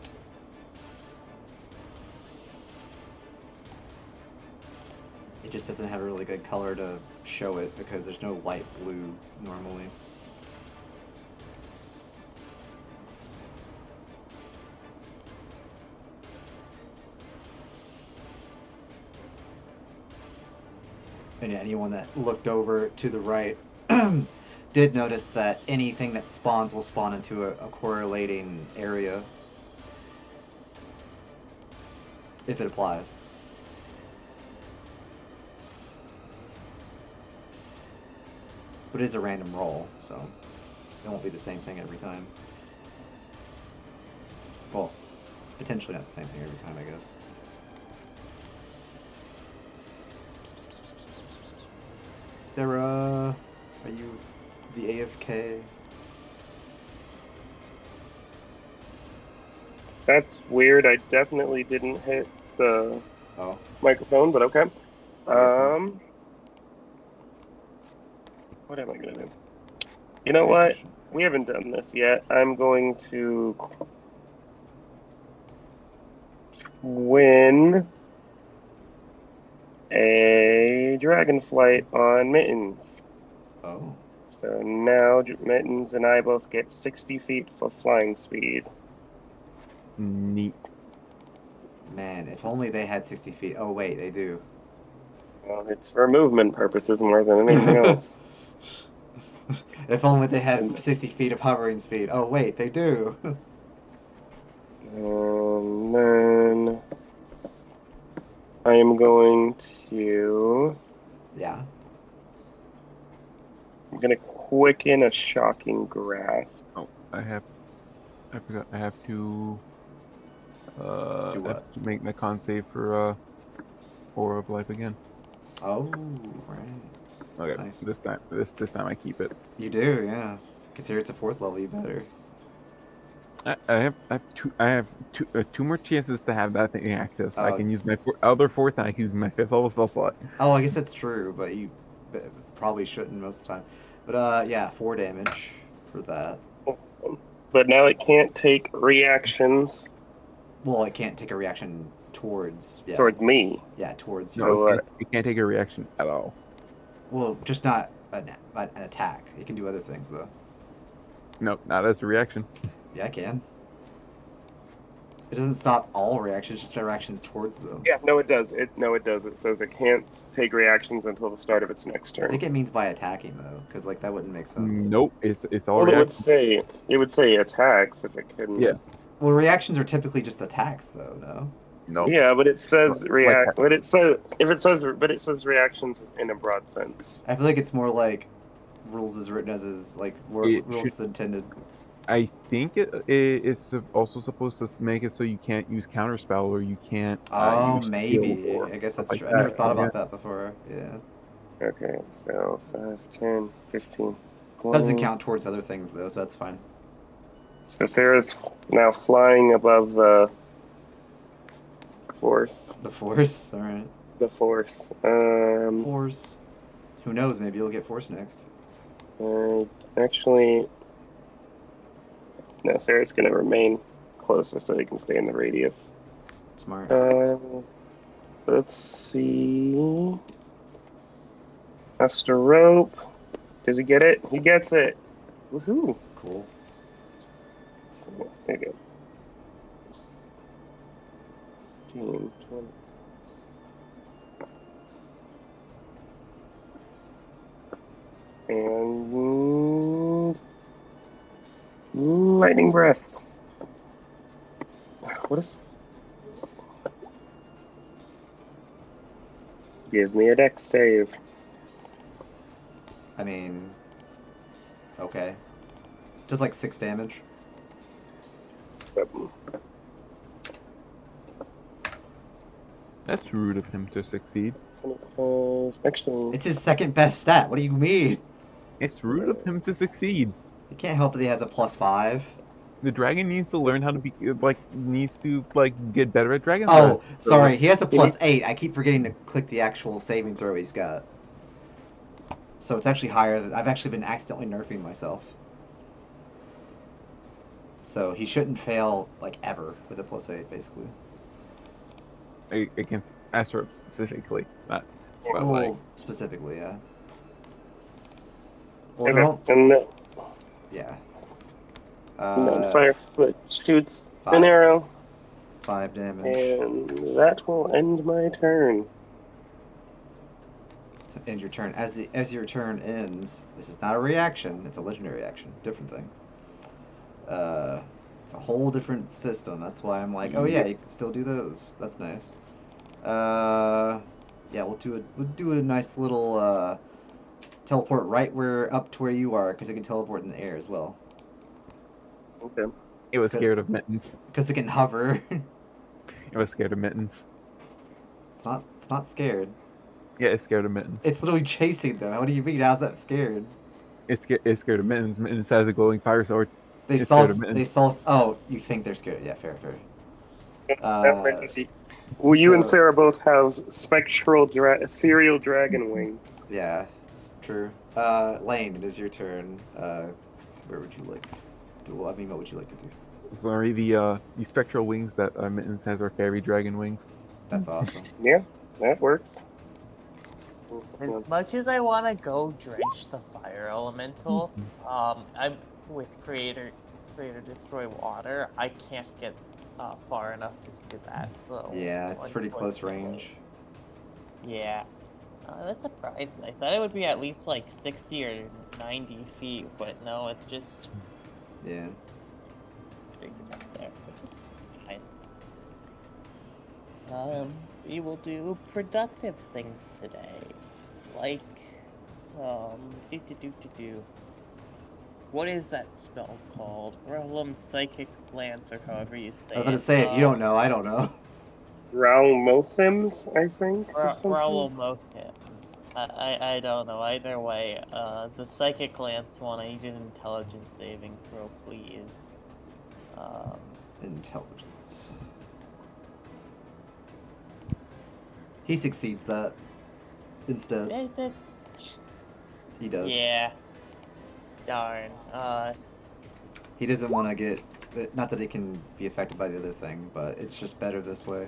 It just doesn't have a really good color to show it because there's no light blue normally. And yeah, anyone that looked over to the right did notice that anything that spawns will spawn into a correlating area if it applies. But it is a random roll, so it won't be the same thing every time. Well, potentially not the same thing every time, I guess. Sarah, are you the AFK? That's weird. I definitely didn't hit the Oh, microphone, but okay. I guess What am I gonna do? You know what? We haven't done this yet. I'm going to win a dragonflight on Mittens. Oh, So now Mittens and I both get 60 feet for flying speed. Neat. man, if only they had 60 feet. Oh, wait, they do. Well, it's for movement purposes more than anything else. If only they had 60 feet of hovering speed. Oh, wait, they do. And then I am going to. Yeah. I'm gonna quicken a shocking grasp. Oh, I forgot. I have to. Do I what? have to make my con save for Aura of Life again. Oh, right. Okay, Nice. this time I keep it. You do, yeah. Consider it's a 4th level, you better. I have two more chances to have that thing active. I Oh. can use my other 4th, and I can use my 5th level spell slot. Oh, I guess that's true, but you probably shouldn't most of the time. But yeah, 4 damage for that. But now it can't take reactions Well, it can't take a reaction towards. Yeah. towards me. Yeah, towards. No, So, it can't take a reaction at all. Well, just not an attack. It can do other things though. No, not as a reaction. Yeah, I can. It doesn't stop all reactions, just reactions towards them. Yeah, no, it does. It says it can't take reactions until the start of its next I turn. think it means by attacking though, because like that wouldn't make sense. Nope, it's all Well, reactions. it would say attacks if it couldn't. Yeah. Well, reactions are typically just attacks though, no? Nope. Yeah, but it says Like react. that. But it says reactions in a broad sense. I feel like it's more like rules is written as is like It rules should- is intended. I think it's also supposed to make it so you can't use counterspell or you can't Oh, use maybe. shield or I guess stuff that's like true. I never that. thought Yeah. about that before. Yeah. Okay, so 5, 10, 15, That doesn't 20. count towards other things though, so that's fine. So Sarah's now flying above the force. The force. All right. The force. Force. Who knows? Maybe you'll get force next. Actually, no. Sarah's gonna remain closer so he can stay in the radius. Smart. Let's see. That's the rope. Does he get it? He gets it. Woohoo! Cool. So, there you go. 15, 20. And lightning breath. What is? Give me a dex save. I mean, okay. Just like 6 damage. That's rude of him to succeed. 25. Actually, It's his second best stat. What do you mean? It's rude of him to succeed. You can't help that he has a +5. The dragon needs to learn how to be needs to get better at dragon. Oh, breath. sorry. He has a +8. I keep forgetting to click the actual saving throw he's got. So it's actually higher. I've actually been accidentally nerfing myself. So he shouldn't fail like ever with a +8, basically. Against Astro specifically, not but Well, like specifically, yeah. Well, okay. don't. And then Yeah. Firefoot shoots 5. an arrow, 5 damage. and that will end my turn. End your turn. As your turn ends, this is not a reaction. It's a legendary action. Different thing. It's a whole different system. That's why I'm like, oh yeah, you can still do those. That's nice. Yeah, we'll do a nice little teleport right up to where you are, because it can teleport in the air as well. Okay. it was scared of mittens. Because it can hover. It was scared of mittens. It's not scared. Yeah, it's scared of mittens. It's literally chasing them. What do you mean? How's that scared? It's scared of mittens. Mittens has a glowing fire sword. They It's saw. scared of mittens. They saw. Oh, you think they're scared? Yeah, fair. Well, you and so- Sarah both have spectral, ethereal dragon wings. Yeah, true. Lane, it is your turn. Where would you like to do? Well, I mean, what would you like to do? Sorry, the spectral wings that mittens has are fairy dragon wings. That's awesome. Yeah, that works. As much as I want to go drench the fire elemental, I'm with Creator Destroy Water. I can't get far enough to do that. So Yeah, it's pretty close range. Yeah, that surprised me. I thought it would be at least like 60 or 90 feet, but no, it's just Yeah. up there, which is fine. We will do productive things today, like What is that spell called? Realm Psychic Lance, or however you say I was about to it. say, if you don't know, I don't know. Raumothems, I think. or something? Realmothems. I don't know. Either way, the Psychic Lance one, I need an intelligence saving throw, please. Intelligence. He succeeds that. Instead, he does. Yeah. Darn. He doesn't want to get. Not that it can be affected by the other thing, but it's just better this way.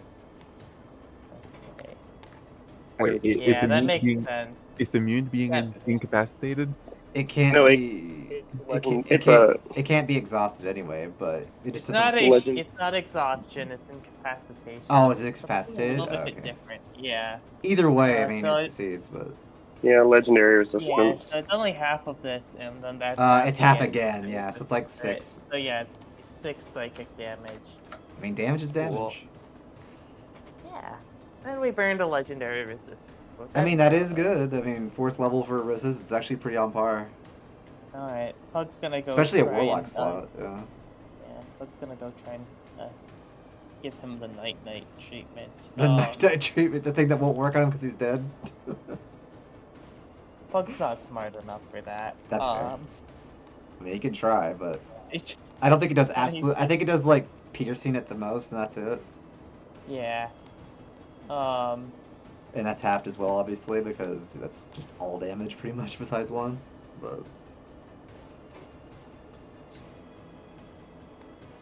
Okay. Wait, Yeah, that makes sense. It's immune to being Yeah. incapacitated. It can't No, be. It can't be exhausted anyway, but it just It's not, doesn't. Legend- it's not exhaustion, it's incapacitation. Oh, is it It's incapacitated? A little Oh, bit okay. different, yeah. Either way, I mean, so it it- succeeds, but Yeah, legendary Yeah, resistance. so it's only half of this, and then that's it's half again. Yeah, so it's like 6. So yeah, 6 psychic damage. I mean, damage is damage. Cool. Yeah. And we burned a legendary resistance. which I mean, that is good. good. I mean, 4th level for resist, it's actually pretty on par. Alright, Pug's gonna go. Especially a try warlock and, slot. Yeah. Pug's gonna go try and give him the night-night treatment. The night treatment, the thing that won't work on him because he's dead. Pug's not smart enough for that. That's fair. I mean, he can try, but It, I don't think it does Funny absolute. I think it does like piercing at the most, and that's it. yeah. And that's halved as well, obviously, because that's just all damage pretty much besides one. But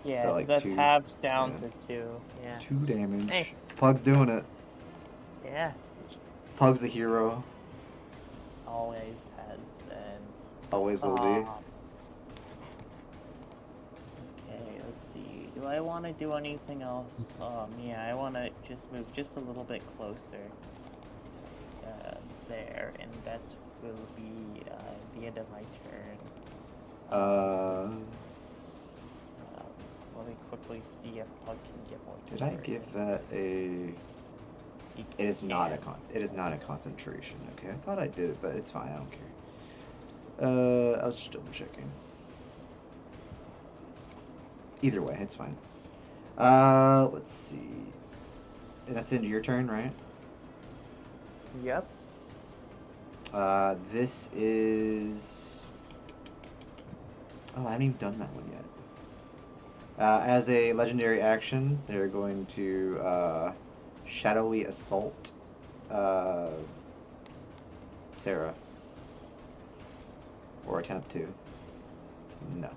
Yeah, So, so, like, that's two- halved down yeah. to 2. Yeah. 2 damage. Hey. Pug's doing it. Yeah. Pug's a hero. Always has been. Always will be. Okay, let's see. Do I want to do anything else? Yeah, I want to just move just a little bit closer. There, and that will be the end of my turn. So let me quickly see if Pug can get more. Did I temporary give hit. that a? He It is not a can. It is not a concentration. Okay, I thought I did it, but it's fine. I don't care. I was just double checking. Either way, it's fine. Let's see. And that's into your turn, right? Yep. This is. Oh, I haven't even done that one yet. As a legendary action, they're going to shadowy assault Sarah. Or attempt to. No.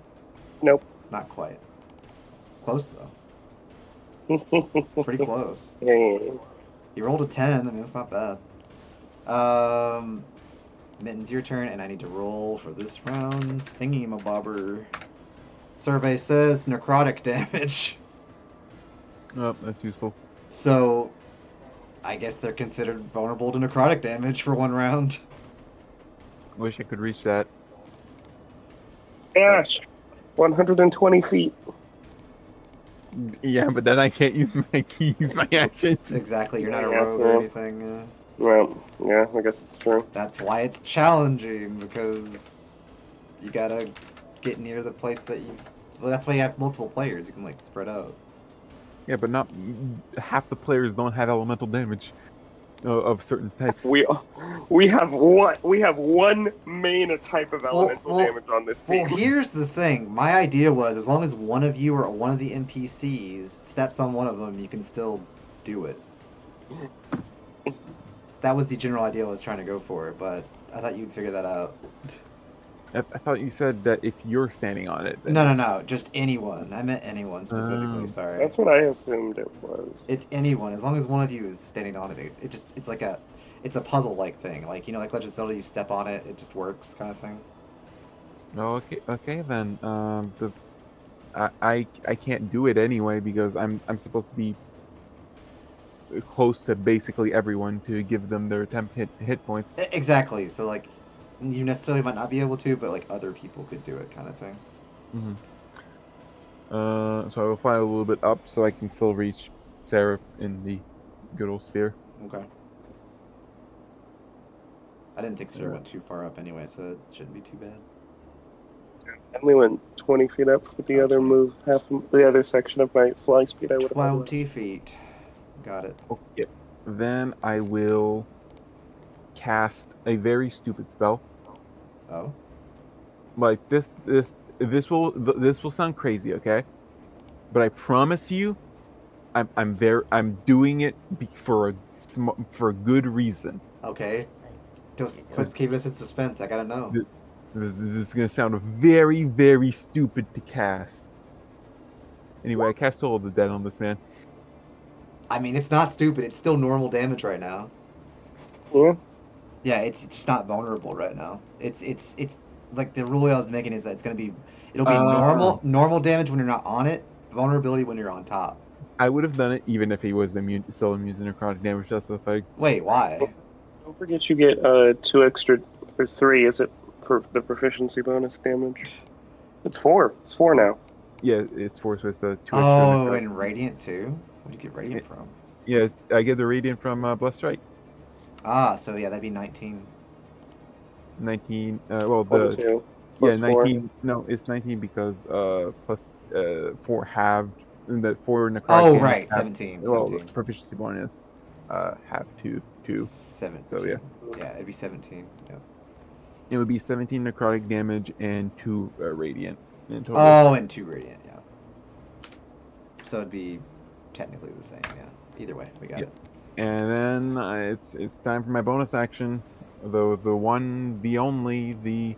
Nope. Not quite. Close though. Pretty close. Yeah. You rolled a 10. I mean, it's not bad. Mittens, your turn, and I need to roll for this round's thingy-mabobber. Survey says necrotic damage. Oh, that's useful. So, I guess they're considered vulnerable to necrotic damage for 1 round. Wish I could reach that. Ash, 120 feet. Yeah, but then I can't use my actions. Exactly, you're not a Yeah, rogue or yeah. anything. Well, yeah, I guess it's true. That's why it's challenging, because you gotta get near the place that you... Well, that's why you have multiple players. You can, like, spread out. Yeah, but not half the players don't have elemental damage of certain types. We have one main type of elemental well, damage on this team. Well, here's the thing. My idea was, as long as one of you or one of the NPCs steps on one of them, you can still do it. That was the general idea I was trying to go for, but I thought you'd figure that out. I thought you said that if you're standing on it. then No, it's- just anyone. I meant anyone specifically, sorry. That's what I assumed it was. It's anyone, as long as one of you is standing on it. It's like it's a puzzle-like thing. Like, you know, like Legend of Zelda, you step on it, it just works kind of thing. Oh, okay then. I can't do it anyway because I'm supposed to be close to basically everyone to give them their temp hit points. Exactly, so like, you necessarily might not be able to, but like other people could do it kind of thing. Mm-hmm. So I will fly a little bit up so I can still reach Sarah in the good old sphere. Okay. I didn't think Sarah went too far up anyway, so it shouldn't be too bad. I only went 20 feet up with the other move, the other section of my flying speed I would have had. 20 feet. Got it. Okay. Then I will cast a very stupid spell. Oh? Like this will sound crazy, okay? But I promise you, I'm doing it for a good reason. Okay. Just quit keeping us in suspense. I gotta know. This is gonna sound very, very stupid to cast. Anyway, I cast Toll of the Dead on this man. I mean, it's not stupid. It's still normal damage right now. Yeah. Yeah, it's just not vulnerable right now. It's like the rule I was making is that it'll be normal damage when you're not on it, vulnerability when you're on top. I would have done it even if he was still immune to necrotic damage. That's the thing. Wait, why? Don't forget you get 2 extra, or 3, is it, for the proficiency bonus damage? It's 4. It's 4 now. Yeah, it's 4, so it's a 2 extra. Oh, and Radiant too? Where'd you get Radiant from? Yeah, I get the Radiant from Blessed Strike. Ah, so yeah, that'd be 19. 19. 22 Yeah, plus 4. 19. No, it's 19 because plus 4 halved, and that 4 necrotic Oh, damage. right, half- 17. Well, 17. proficiency bonus, half to 2. 17. So yeah, Yeah, it'd be 17. Yeah. it would be 17 necrotic damage and 2 radiant in total. Oh, and 2 radiant, yeah. So it'd be technically the same, yeah. Either way, we got Yep. it. And then it's time for my bonus action. The one, the only, the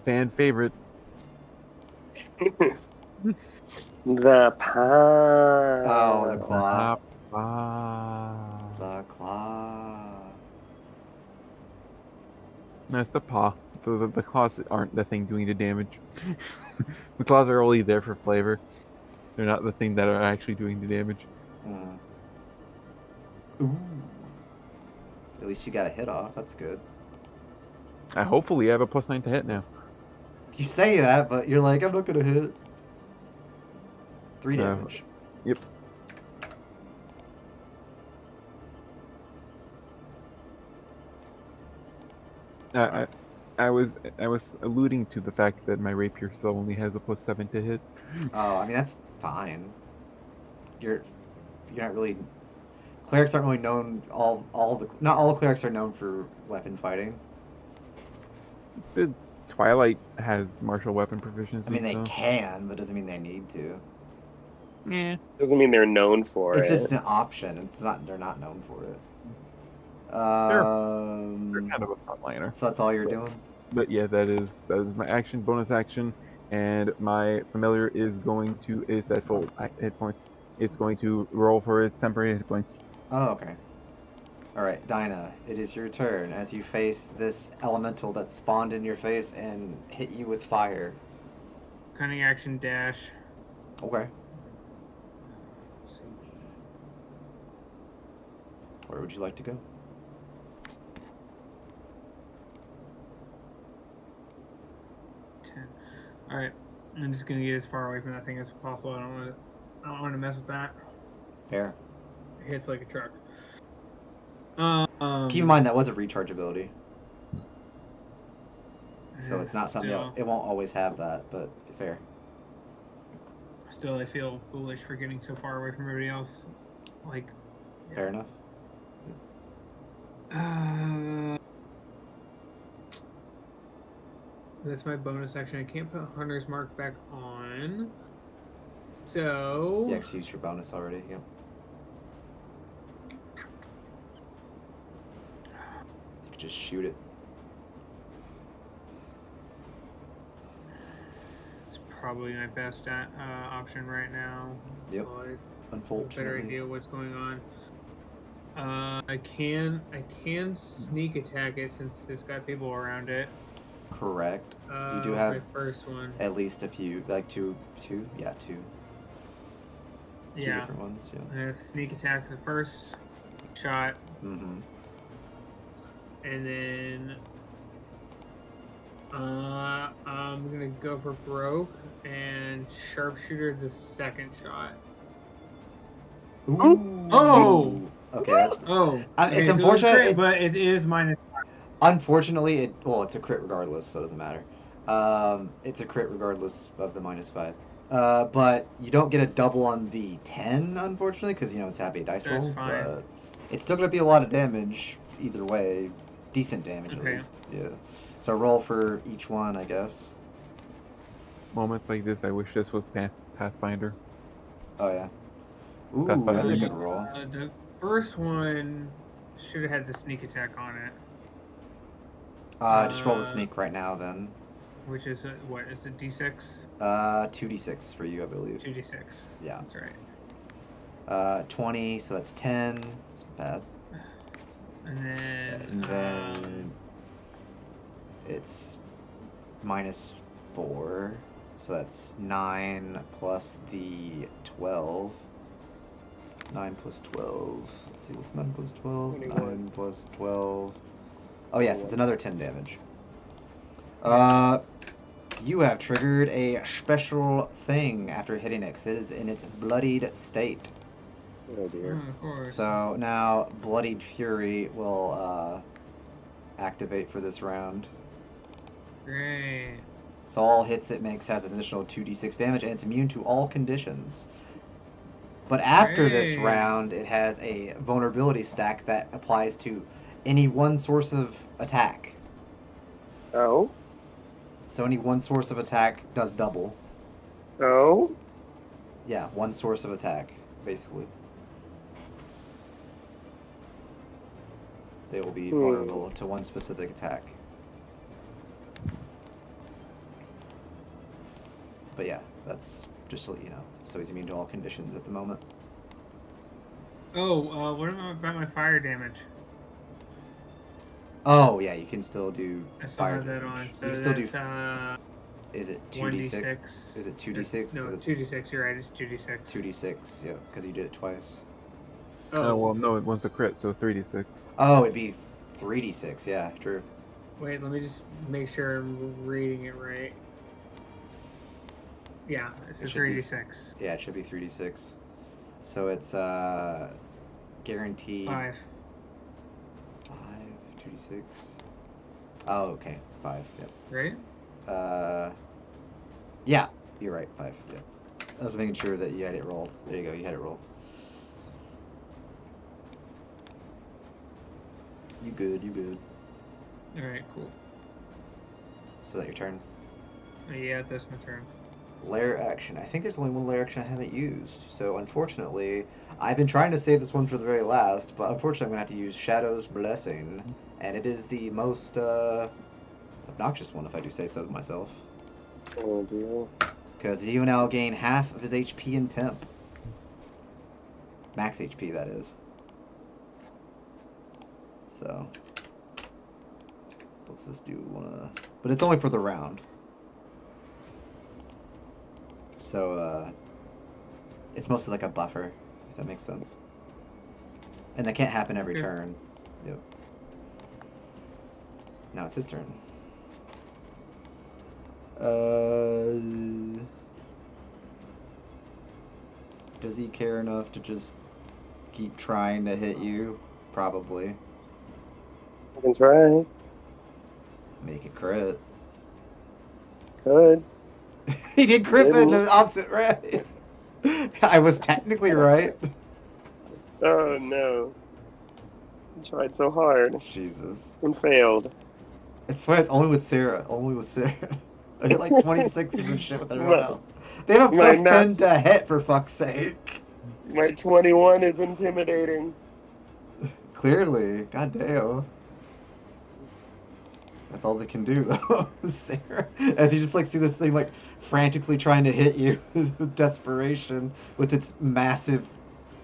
fan favorite. The pie. Oh, the claw. Ah. The claw. No, it's the paw. The claws aren't the thing doing the damage. The claws are only there for flavor. They're not the thing that are actually doing the damage. Mm. Ooh. At least you got a hit off. That's good. I hopefully have a +9 to hit now. You say that, but you're like, I'm not gonna hit. 3 damage. Yep. I was alluding to the fact that my rapier still only has a +7 to hit. Oh, I mean that's fine. You're not really. Clerics aren't really known. Not all clerics are known for weapon fighting. The Twilight has martial weapon proficiency. I mean they so. can, but doesn't mean they need to. Yeah. Doesn't mean they're known for It's it. just an option. It's not. They're not known for it. They're kind of a frontliner. So that's all you're doing. But yeah, that is my action, bonus action, and my familiar is going to. It's at full hit points. It's going to roll for its temporary hit points. Oh, okay. Alright, Dinah, it is your turn as you face this elemental that spawned in your face and hit you with fire. Cunning action dash. Okay. Let's see. Where would you like to go? Alright. I'm just gonna get as far away from that thing as possible. I don't want to mess with that. Fair. It hits like a truck. Keep in mind that was a recharge ability, so it's not something it won't always have that, but fair. Still, I feel foolish for getting so far away from everybody else. Like, Fair enough. That's my bonus action. I can't put Hunter's Mark back on. So. Yeah, 'cause you used your bonus already. Yeah. You could just shoot it. It's probably my best option right now. Yep. So I have a better Unfortunately. idea what's going on. I can sneak attack it since it's got people around it. Correct. You do have my first one. at least a few, like two. Yeah, two. Two Yeah. different ones. Yeah. I'm gonna sneak attack the first shot, Mm-hmm. and then I'm gonna go for broke and sharpshooter the second shot. Ooh. Oh! Okay, that's. Oh, It's so unfortunate. crit, but it is minus. Unfortunately, it's a crit regardless, so it doesn't matter. It's a crit regardless of the -5. But you don't get a double on the 10, unfortunately, because it's happy dice That's roll. fine. But it's still gonna be a lot of damage either way. Decent damage Okay. at least. Yeah. So roll for each one, I guess. Moments like this, I wish this was Pathfinder. Oh yeah. Ooh, Pathfinder. that's a good roll. The first one should have had the sneak attack on it, Just roll the sneak right now then. which is what is it? D6, 2d6 for you, I believe. 2d6. Yeah. That's right. 20, so that's 10. It's not bad. And And then it's -4, so that's 9 plus the 12. 9 plus 12. Let's see, what's 9 plus 12? 21. 9 plus 12. Oh yes, it's another 10 damage. You have triggered a special thing after hitting it, 'cause it is in its bloodied state. Oh dear. of course. So now Bloodied Fury will activate for this round. Great. So all hits it makes has an additional 2d6 damage, and it's immune to all conditions. But after this Hey. round, it has a vulnerability stack that applies to any one source of attack. Oh. So any one source of attack does double. Oh. Yeah, one source of attack, basically. They will be vulnerable to one specific attack. But yeah, that's just to let you know. So he's immune to all conditions at the moment. Oh, what about my fire damage? Oh yeah, you can still do I still fire have that damage. on. You So can still that's do. Is it 2d6? 1d6. Is it 2d6? No, 2d6. You're right. It's 2d6. 2d6, yeah, because you did it twice. Oh, well, no, it wants a crit, so 3d6. Oh, it'd be 3d6, yeah, true. Wait, let me just make sure I'm reading it right. Yeah, it's a It should be- 3d6. Yeah, it should be 3d6. So it's guaranteed 5. 5, 2d6. Oh, okay, 5, yep. Right? Yeah, you're right, 5, yeah. I was making sure that you had it rolled. There you go, you had it rolled. You good, you good. Alright, cool. So that your turn. Yeah, that's my turn. Lair action. I think there's only one lair action I haven't used. So unfortunately, I've been trying to save this one for the very last, but unfortunately I'm going to have to use Shadow's Blessing. And it is the most obnoxious one, if I do say so myself. Oh dear. Because he will now gain half of his HP in temp. Max HP, that is. So let's just do but it's only for the round. So it's mostly like a buffer, if that makes sense. And that can't happen every Yeah. turn. Yep. Now it's his turn. Does he care enough to just keep trying to hit you? Probably. I can try. Make it crit. Could. He did crit in Didn't. the opposite right. I was technically right. Oh no. I tried so hard Jesus. and failed. I swear it's only with Sarah. Only with Sarah. I get like 26s and shit with everyone else. They have a My plus 10 to hit, for fuck's sake. My 21 is intimidating. Clearly. God damn. That's all they can do, though. Sarah. As you just like see this thing like frantically trying to hit you with desperation with its massive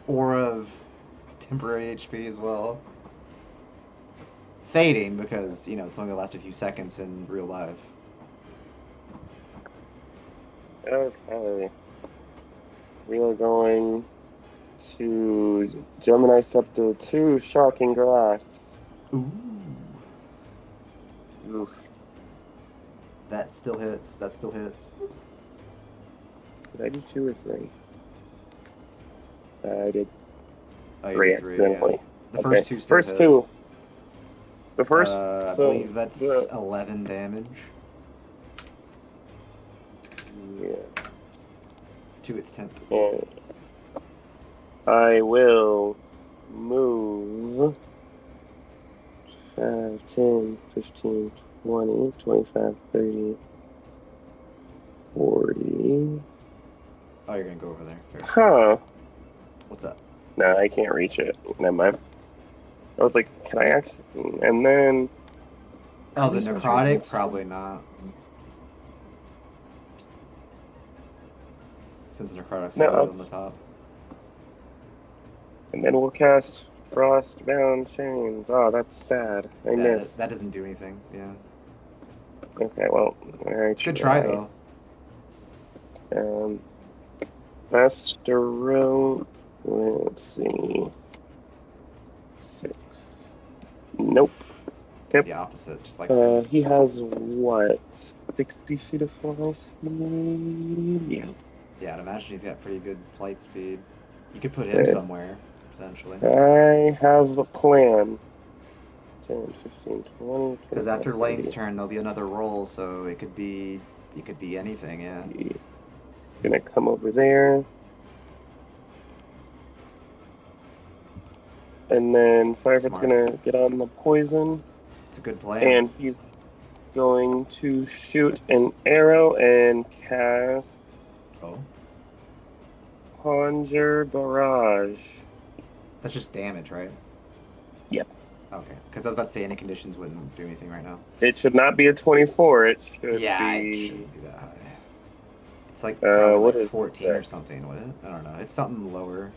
aura of temporary HP as well. Fading because, you know, it's only gonna last a few seconds in real life. Okay. We are going to Gemini Scepter 2, Shocking Grasp. Ooh. Oof. That still hits. That still hits. Did I do 2 or 3? I did Oh, you 3 did three, accidentally. yeah. The Okay. first two still First hit. 2. The first. I so believe that's the- 11 damage Yeah. to its temp. And I will move 5, 10, 15, 20, 25, 30, 40. Oh, you're gonna go over there. Fair. Huh. What's up? No, I can't reach it. Never mind. I was like, can I actually? And then. Oh, the This is necrotic? really- Probably not. Since necrotic's No. on the top. And then we'll cast Frostbound Chains. Oh, that's sad. I missed. That doesn't do anything. Yeah. Okay, well, alright. Good try though. Master Rope. Let's see. 6. Nope. Yep. The opposite, just like. He has what? 60 feet of fly speed? Yeah. Yeah, I'd imagine he's got pretty good flight speed. You could put him Okay. somewhere, potentially. I have a plan. 10, 15, 20. Because after 25, Lane's 30. turn, there'll be another roll, so it could be You could be anything, yeah. Gonna come over there. And then Firefoot's Smart. gonna get on the poison. It's a good plan. And he's going to shoot an arrow and cast Oh, Conjure Barrage. that's just damage, right? Yep. Okay, because I was about to say any conditions wouldn't do anything right now. It should not be a 24. It should Yeah, it be. shouldn't be that high. It's like probably what like is 14 or that? something, would it? I don't know. It's something lower.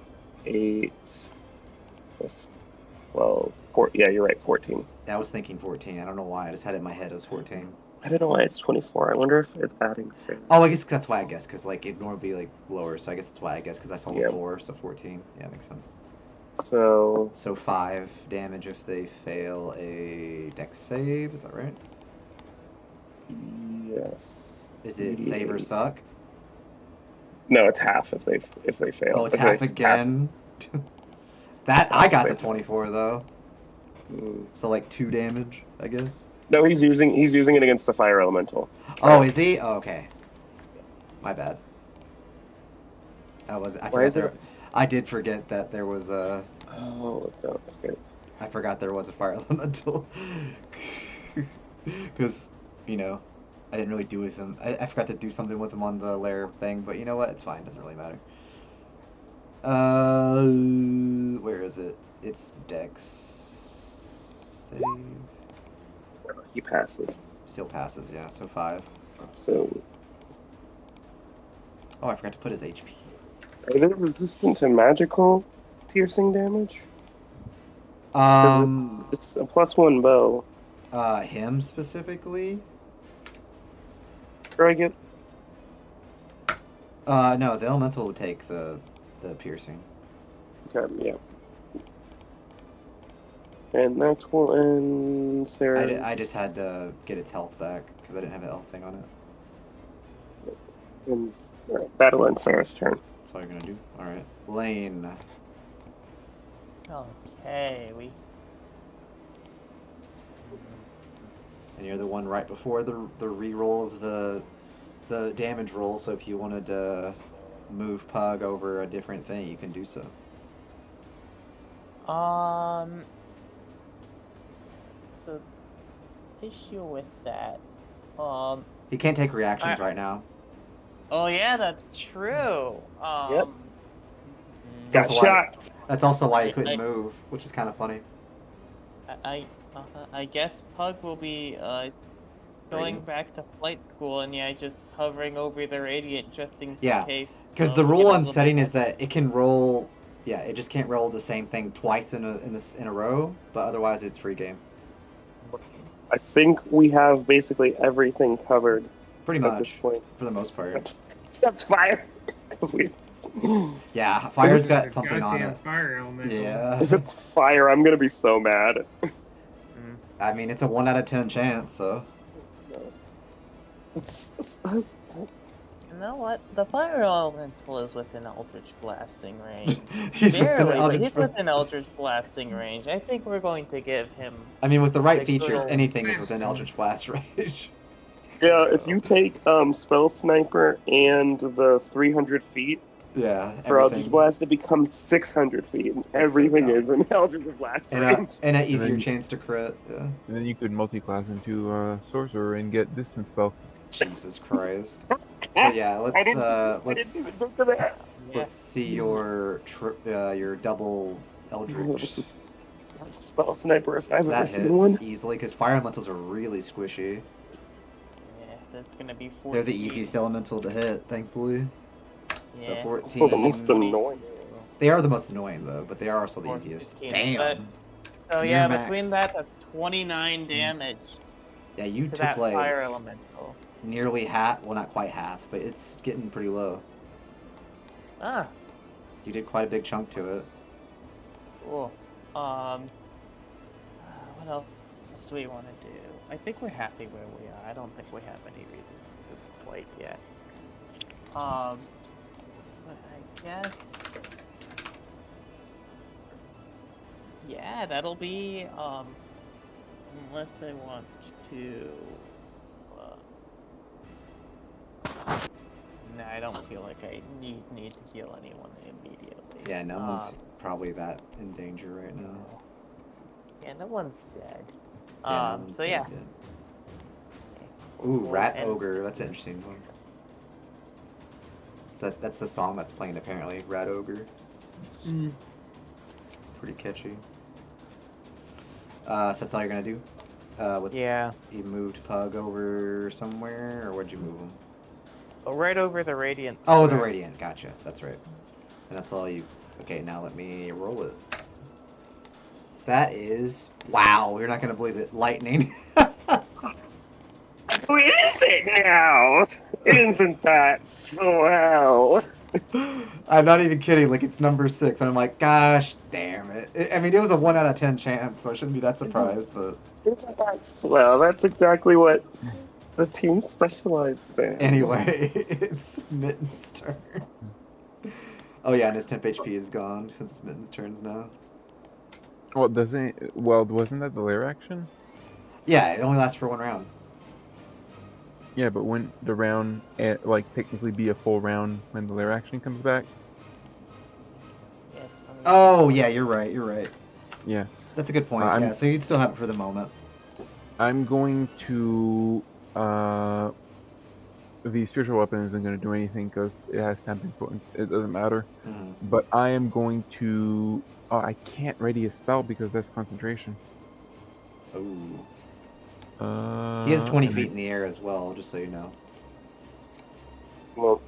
8 plus 12. Yeah, you're right, 14. I was thinking 14. I don't know why. I just had it in my head it was 14. I don't know why it's 24. I wonder if it's adding 6. Oh, I guess that's why I guess, because like it'd normally be like lower, so I guess that's why I guess, because I saw the Yeah. 4, so 14. Yeah, makes sense. So, So 5 damage if they fail a dex save, is that right? yes. Is it save or suck? No, it's half if they fail. Oh, it's If half they again. That I got the Wait. 24 though, Mm. so like 2 damage, I guess. No, he's using it against the fire elemental. Oh, is he? Oh, okay. My bad. I Why forgot is there. it- I did forget that there was a. Oh, no, okay. I forgot there was a fire elemental. Because, you know, I didn't really do with him. I forgot to do something with him on the lair thing, but you know what? It's fine. Doesn't really matter. Where is it? It's dex save. He passes. Still passes, yeah. So 5. So, Oh, I forgot to put his HP. are they resistant to magical piercing damage? 'Cause it's a +1 bow. Him specifically? Or I get No, the elemental would take the piercing. okay, yeah. And that's one. Sarah. I just had to get its health back because I didn't have a health thing on it. And alright, battle and Sarah's turn. That's all you're gonna do. All right, Lane. Okay, we. And you're the one right before the re-roll of the damage roll. So if you wanted to move Pug over a different thing, you can do so. So, issue with that. He can't take reactions right now. Oh yeah, that's true. Yep. mm, Got also why- shot. That's also why he I- couldn't move, which is kind of funny. I guess Pug will be going Radiant? back to flight school, and yeah, just hovering over the radiant just in Yeah, case. Because we the get rule a I'm little setting bit is that it can roll. Yeah, it just can't roll the same thing twice in a row, but otherwise it's free game. I think we have basically everything covered Pretty at this much, point. for the most part. Except fire. 'Cause we. Yeah, fire's got It's a something on goddamn it. fire elemental. Yeah. If it's fire, I'm gonna be so mad. I mean, it's a 1 out of 10 chance, so. It's You know what? The fire elemental is within Eldritch blasting range. He's within Barely, but Eldritch he's Blast. within Eldritch blasting range. I think we're going to give him. I mean, with the right Like features, little- anything is within Eldritch Blast range. yeah. If you take spell sniper and the 300 feet Yeah, for Eldritch everything. Blast, it becomes 600 feet, and everything dumb. is in Eldritch Blast And range. an easier then- chance to crit. Yeah. And then you could multi-class into sorcerer and get distance spell. Jesus Christ. But yeah, I didn't let's even think of that. Yeah. let's see your double Eldritch. That's a spell sniper if I've ever That seen hits one. easily because fire elementals are really squishy. Yeah, that's gonna be 14. They're the easiest elemental to hit, thankfully. Yeah. So Also the most 14. annoying. They are the most annoying though, but they are also the Or easiest. 15, Damn. but- So Near yeah, max. between that, that's 29 damage Yeah, you to took that like fire elemental. nearly half. Well, not quite half, but it's getting pretty low. Ah, You did quite a big chunk to it. cool. What else do we want to do? I think we're happy where we are. I don't think we have any reason to quite yet. But I guess. Yeah, that'll be, unless I want to, No, I don't feel like I need to heal anyone immediately. Yeah, no one's probably that in danger right now. Yeah, no one's dead. Yeah, no one's So dead yeah. yet. Okay. Ooh, We'll Rat end- Ogre. That's an interesting one. So that's the song that's playing apparently. Rat Ogre. Mm. Pretty catchy. So that's all you're gonna do? Yeah. You moved Pug over somewhere, or where'd you move him? Oh, right over the Radiant. Oh, the Square. Radiant. Gotcha. That's right. And that's all you. Okay, now let me roll it. That is. Wow, you're not gonna believe it. Lightning. Who is it now? Isn't that swell? I'm not even kidding. Like, it's number 6, and I'm like, gosh, damn it. I mean, it was a 1 out of 10 chance, so I shouldn't be that surprised. But Isn't that swell? That's exactly what the team specializes in. anyway, it's Mitten's turn. Oh yeah, and his temp HP is gone since it's Mitten's turns now. Well, doesn't well, wasn't that the lair action? Yeah, it only lasts for 1 round. Yeah, but wouldn't the round like technically be a full round when the lair action comes back? Yeah, Oh yeah, you're right. You're right. Yeah. That's a good point. I'm- Yeah, so you'd still have it for the moment. I'm going to the spiritual weapon isn't going to do anything because it has tempting potent. It doesn't matter. Mhm. But I am going to. Oh, I can't ready a spell because that's concentration. Ooh. He has 20 and feet in the air as well, just so you know. Well,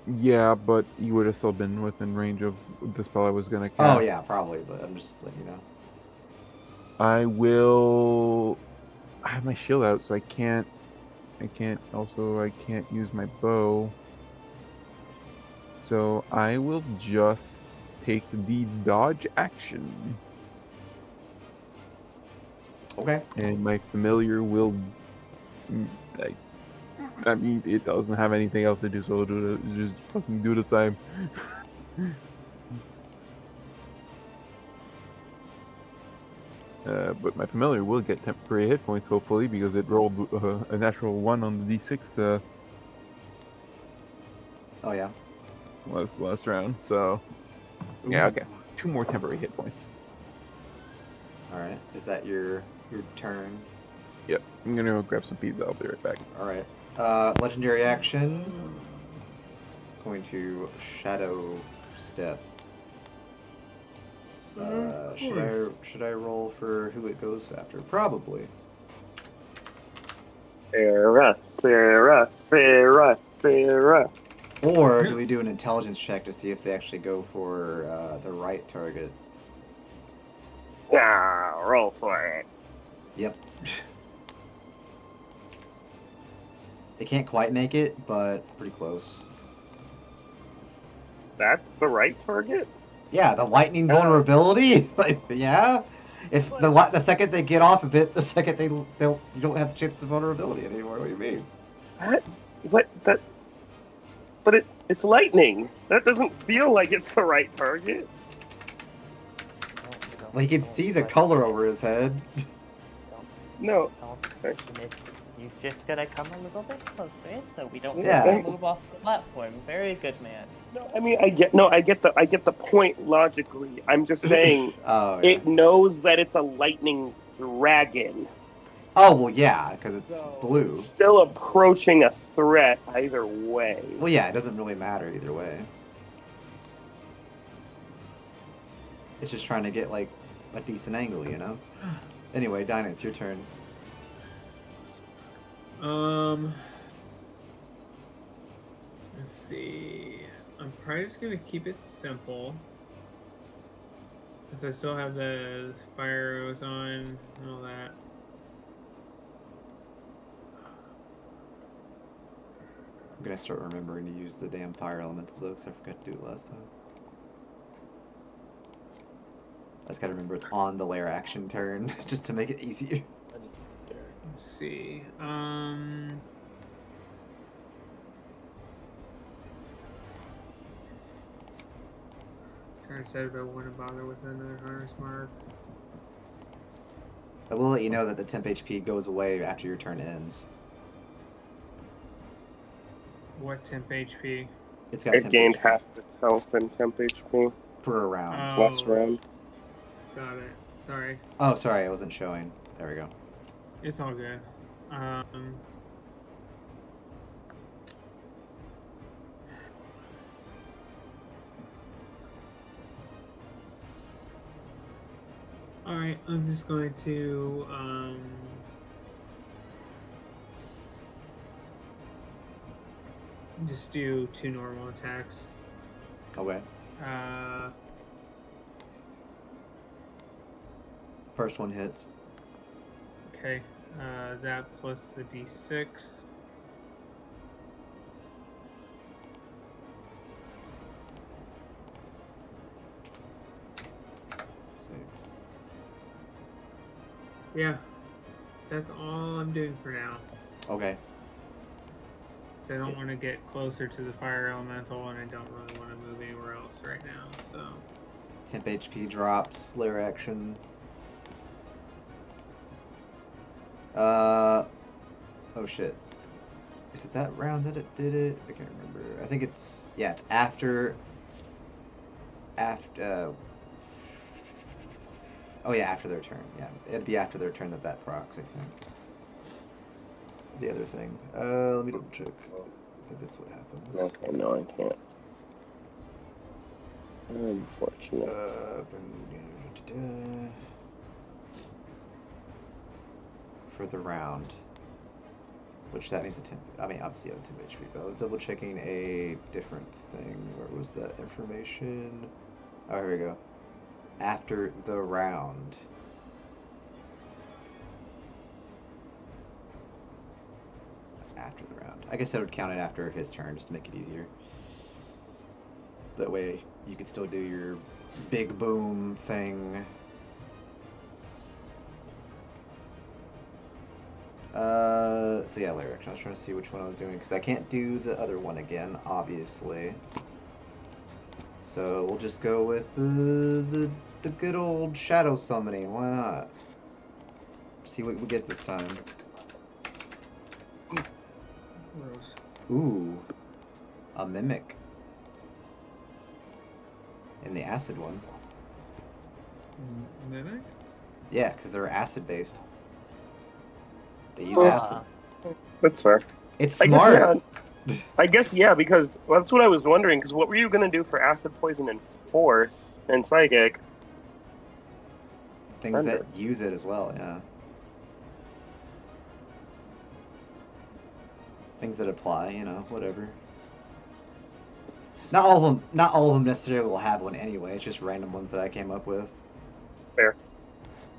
Yeah, but you would have still been within range of the spell I was going to cast. Oh yeah, probably, but I'm just letting you know. I will. I have my shield out, so I can't. Also, I can't use my bow. So I will just take the dodge action, Okay. and my familiar will. I mean, it doesn't have anything else to do, so it'll do just fucking do the same. But my familiar will get temporary hit points, hopefully, because it rolled a natural 1 on the d6 Oh yeah. last round. So, yeah, okay. 2 more temporary hit points. All right. Is that your turn? Yep. I'm gonna go grab some pizza. I'll be right back. All right. Legendary action. Going to Shadow Step. Should I roll for who it goes after? Probably. Sarah. Or do we do an intelligence check to see if they actually go for the right target? Yeah, roll for it. Yep. They can't quite make it, but pretty close. That's the right target? Yeah, the lightning vulnerability. Like, yeah. If the second they get off a bit, the second you don't have the chance of vulnerability anymore. What do you mean? But it's lightning. That doesn't feel like it's the right target. Well, he can see the color over his head. No. He's just gonna come a little bit closer, so we don't Yeah. have to move off the platform. Very good, man. No, I mean I get the point logically. I'm just saying Oh yeah. it knows that it's a lightning dragon. Oh well, yeah, because it's So, blue. Still approaching a threat either way. Well, yeah, it doesn't really matter either way. It's just trying to get like a decent angle, you know. Anyway, Dinah, it's your turn. Let's see. I'm probably just gonna keep it simple. Since I still have the fire arrows on and all that. I'm gonna start remembering to use the damn fire elemental though, because I forgot to do it last time. I just gotta remember it's on the lair action turn, just to make it easier. Let's see. Trying to decide if I want to bother with another harness mark. I will let you know that the temp HP goes away after your turn ends. what temp HP? It's got It 10 gained HP half its health and temp HP for a round. last Oh, round. got it. Sorry. Oh, sorry, I wasn't showing. There we go. It's all good. All right, I'm just going to just do 2 normal attacks. Okay. First one hits. Okay, that plus the d6. Six. Yeah, that's all I'm doing for now. Okay. So I don't want to get closer to the fire elemental, and I don't really want to move anywhere else right now. So Temp HP drops. Lair action. Oh shit. Is it that round that it did it? I can't remember. I think it's it's after. Oh yeah, after their turn. Yeah, it'd be after their turn that procs, I think. The other thing. Let me double check. I think that's what happens. Okay, no, I can't. Unfortunate. For the round. Which that means obviously the other 2 HP, but I was double checking a different thing. Where was that information? Oh, here we go. After the round. After the round. I guess I would count it after his turn just to make it easier. That way you could still do your big boom thing. So yeah, lair action. I was trying to see which one I was doing because I can't do the other one again, obviously. So we'll just go with the good old shadow summoning. Why not? See what we get this time. gross. Ooh, a mimic. In the acid one. Mimic? Yeah, because they're acid based. They use Ah. acid. That's fair. It's I guess, smart. I guess, yeah, because that's what I was wondering. Because what were you going to do for acid, poison, and force and psychic? Things that use it as well, yeah. Things that apply, whatever. Not all of them necessarily will have one anyway. It's just random ones that I came up with. Fair.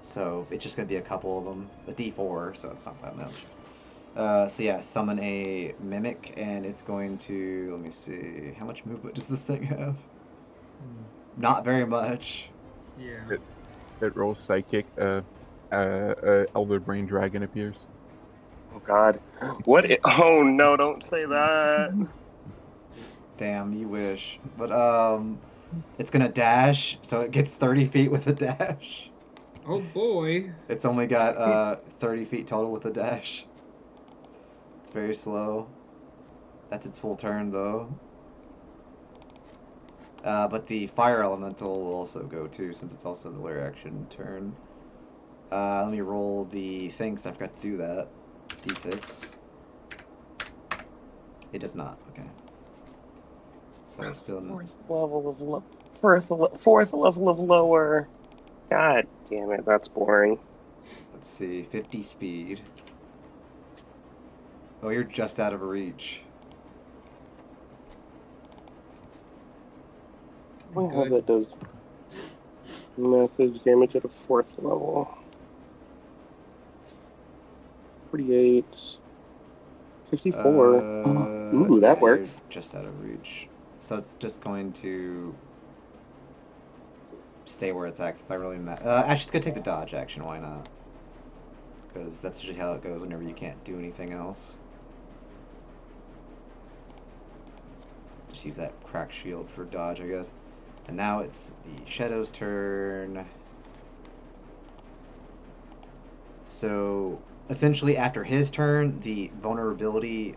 So it's just gonna be a couple of them. A D4, so it's not that much. So yeah, summon a mimic, and it's going to, let me see, how much movement does this thing have? Not very much. Yeah. It rolls psychic. Elder Brain Dragon appears. Oh God. What? Oh no! Don't say that. Damn, you wish. But it's gonna dash, so it gets 30 feet with a dash. Oh boy. It's only got 30 feet total with a dash. It's very slow. That's its full turn, though. But the fire elemental will also go too, since it's also the lair action turn. Let me roll the thing, so I forgot to do that. D6. It does not. Okay. So still. Fourth level of lower. God damn it, that's boring. Let's see, 50 speed. Oh, you're just out of reach. How that does message damage at a 4th level. 48. 54. Ooh, that works. Just out of reach. So it's just going to stay where it's at. It's not really actually, it's gonna take the dodge action. Why not? Because that's usually how it goes whenever you can't do anything else. Just use that crack shield for dodge, I guess. And now it's the Shadow's turn. So essentially, after his turn, the vulnerability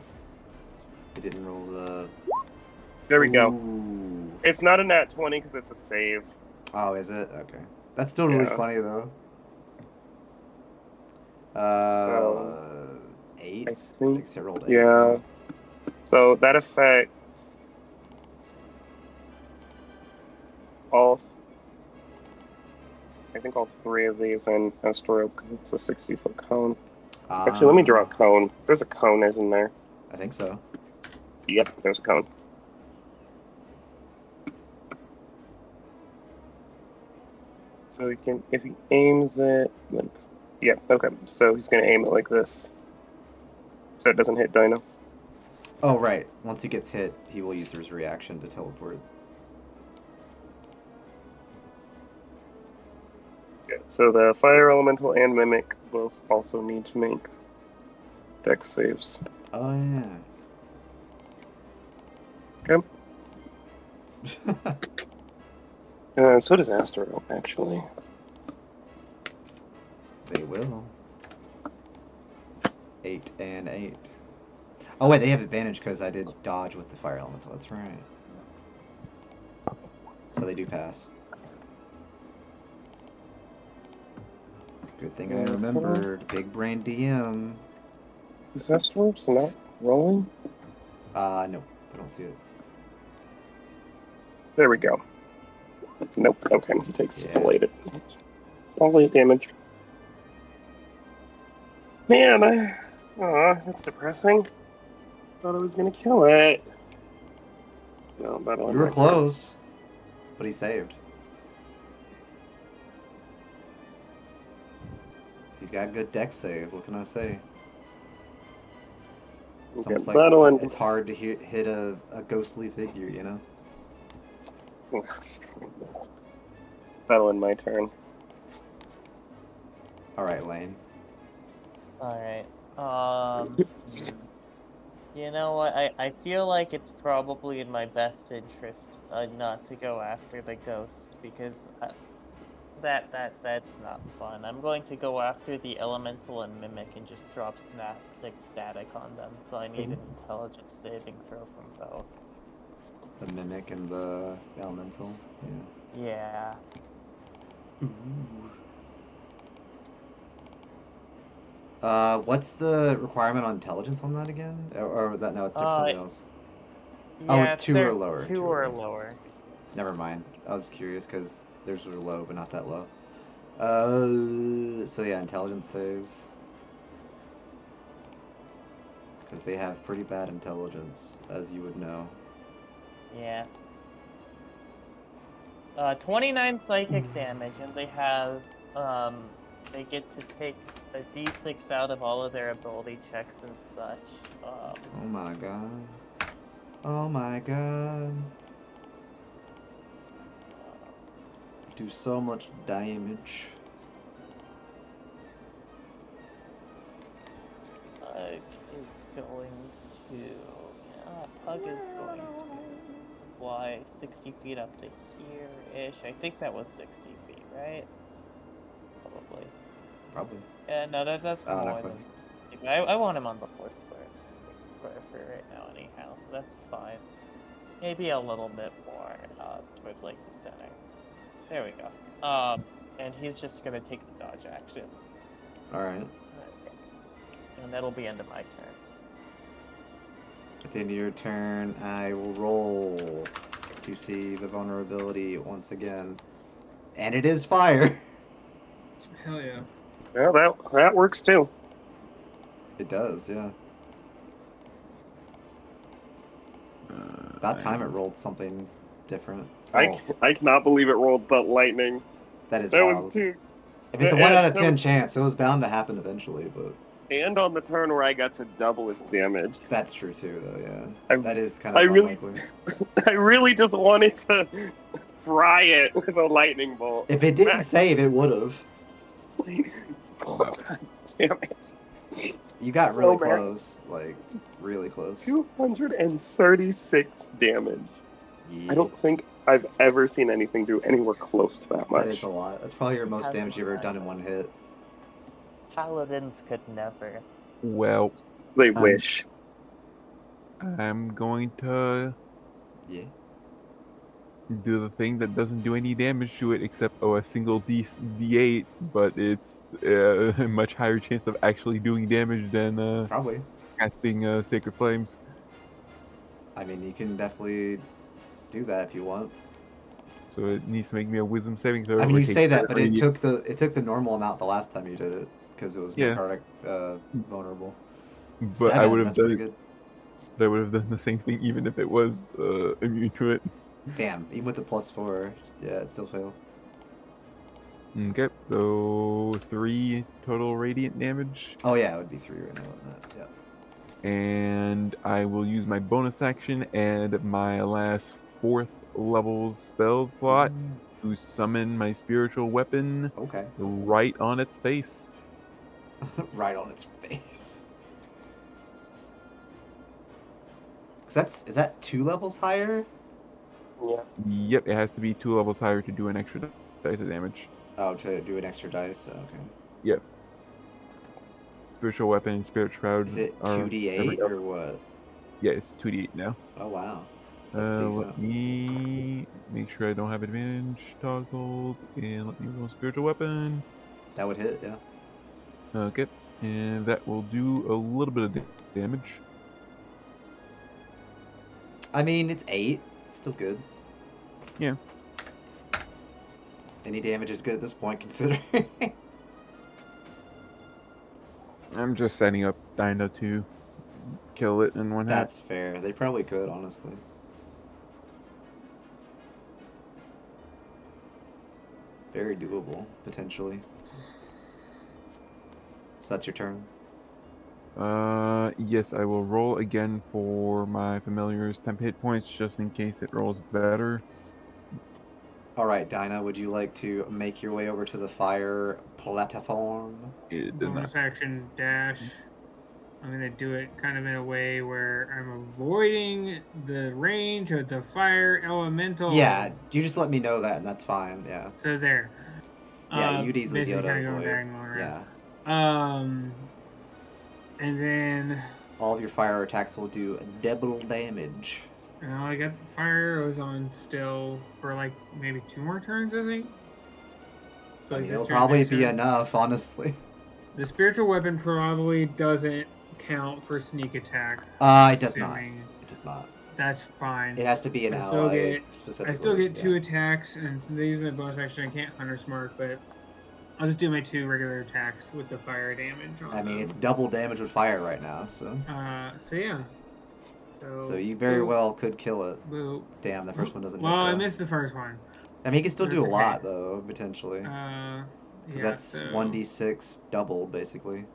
He didn't roll the. There we go. Ooh. It's not a nat 20 because it's a save. Oh, is it? Okay. That's still really Yeah. funny though. So, 8. I think. I rolled 8. Yeah. So that affects all. I think all 3 of these in Astoria because it's a 60-foot cone. Actually, let me draw a cone. There's a cone, isn't there? I think so. Yep, there's a cone. So he can, if he aims it, then, yeah, okay. So he's gonna aim it like this, so it doesn't hit Dino. Oh, right. Once he gets hit, he will use his reaction to teleport. Yeah. So the fire elemental and mimic both also need to make dex saves. Oh yeah. Okay. And so does Astro, actually. They will. 8 and 8. Oh wait, they have advantage because I did dodge with the fire elemental. That's right. So they do pass. Good thing I remembered. Big brain DM. Is Astro not rolling? No, I don't see it. There we go. Nope. Okay, he takes Yeah. belated damage. Man, that's depressing. Thought I was gonna kill it. No, battle. You were close, but he saved. He's got good deck save. What can I say? It's Okay, almost like battle and it's hard to hit a ghostly figure, you know? battle in my turn. Alright, Lane. Alright. You know what? I feel like it's probably in my best interest not to go after the ghost because that's not fun. I'm going to go after the elemental and mimic and just drop static on them. So I need an intelligence saving throw from both. The mimic and the elemental. Yeah. Yeah. What's the requirement on intelligence on that again? Or that no, it's something else. Oh, Yeah, it's 2 or lower. 2 or lower. Never mind. I was curious because theirs were low, but not that low. So yeah, intelligence saves. Because they have pretty bad intelligence, as you would know. Yeah. 29 psychic damage, and they have, they get to take a d6 out of all of their ability checks and such. Oh my god. Oh my god. Do so much damage. Pug is going to... Pug is going to fly 60 feet up to here-ish. I think that was 60 feet, right? Probably. Yeah, no, that's Oh, more not than... quite. I want him on the 4 square for right now anyhow, so that's fine. Maybe a little bit more towards like the center. There we go. And he's just gonna take the dodge action. Alright. And that'll be end of my turn. At the end of your turn, I will roll to see the vulnerability once again. And it is fire! Hell yeah. Yeah, that works too. It does, yeah. It's about time it rolled something different. Oh, I cannot believe it rolled but lightning. that is That wild. was too. If it's a 1 out of 10 chance, it was bound to happen eventually, but... And on the turn where I got to double its damage. That's true too, though, yeah. That is kind of really, unlikely. I really just wanted to fry it with a lightning bolt. If it didn't save, it would have. Oh, God damn it. You got really close, like, really close. 236 damage. Yeah. I don't think I've ever seen anything do anywhere close to that much. That is a lot. That's probably your most damage you've ever done in one hit. Paladins could never. Well, They wish. I'm going to Yeah. do the thing that doesn't do any damage to it except a single D8, but it's a much higher chance of actually doing damage than Probably. casting Sacred Flames. I mean, you can definitely do that if you want. So it needs to make me a Wisdom saving throw. I mean, or you take say that, 7 but it radiant. took the normal amount the last time you did it because it was Yeah. necrotic vulnerable. But I would 7. have That's pretty done. good. I would have done the same thing even if it was immune to it. Damn. Even with the +4, yeah, it still fails. Okay, so 3 total radiant damage, Oh yeah, it would be 3 right now, wouldn't it? Yeah. and I will use my bonus action and my last 4th level spell slot to summon my spiritual weapon Okay. right on its face. Right on its face. 'Cause is that 2 levels higher? Yeah. Yep, it has to be 2 levels higher to do an extra dice of damage. Oh, to do an extra dice. Okay. Yep. Spiritual weapon and spirit shroud Is it are 2d8 or what? yeah, it's 2d8 now. Oh wow, that's Let decent. me make sure I don't have advantage toggled, and let me roll spiritual weapon. That would hit, yeah. Okay, and that will do a little bit of damage. I mean, it's 8. Still good. Yeah. Any damage is good at this point, considering. I'm just setting up Dino to kill it in one hit. That's fair. They probably could, honestly. Very doable, potentially. So that's your turn. Yes, I will roll again for my familiar's temp hit points just in case it rolls better. Alright, Dinah, would you like to make your way over to the fire platform? It did not. Bonus action dash. I'm gonna do it kind of in a way where I'm avoiding the range of the fire elemental. Yeah, you just let me know that, and that's fine, yeah. So there. Yeah, you'd easily be able basically to kind of going avoid. diagonal around. Yeah. And then All of your fire attacks will do double damage. I got the fire arrows on still for like maybe 2 more turns, I think. So I like mean, this it'll turn, probably next be turn. enough, honestly. The spiritual weapon probably doesn't count for sneak attack. It does not. assuming It does not. That's fine. It has to be an I still ally get specifically. I still get 2 yeah. attacks, and since I use my bonus action, I can't Hunter's Mark, but I'll just do my 2 regular attacks with the fire damage on I mean, them. it's double damage with fire right now, so. So yeah. So you very boop, well could kill it. boop. Damn, the first one doesn't Well, hit I though. missed the first one. I mean, you can still But do a it's lot okay. though, potentially. Yeah. Because that's So 1d6 doubled, basically.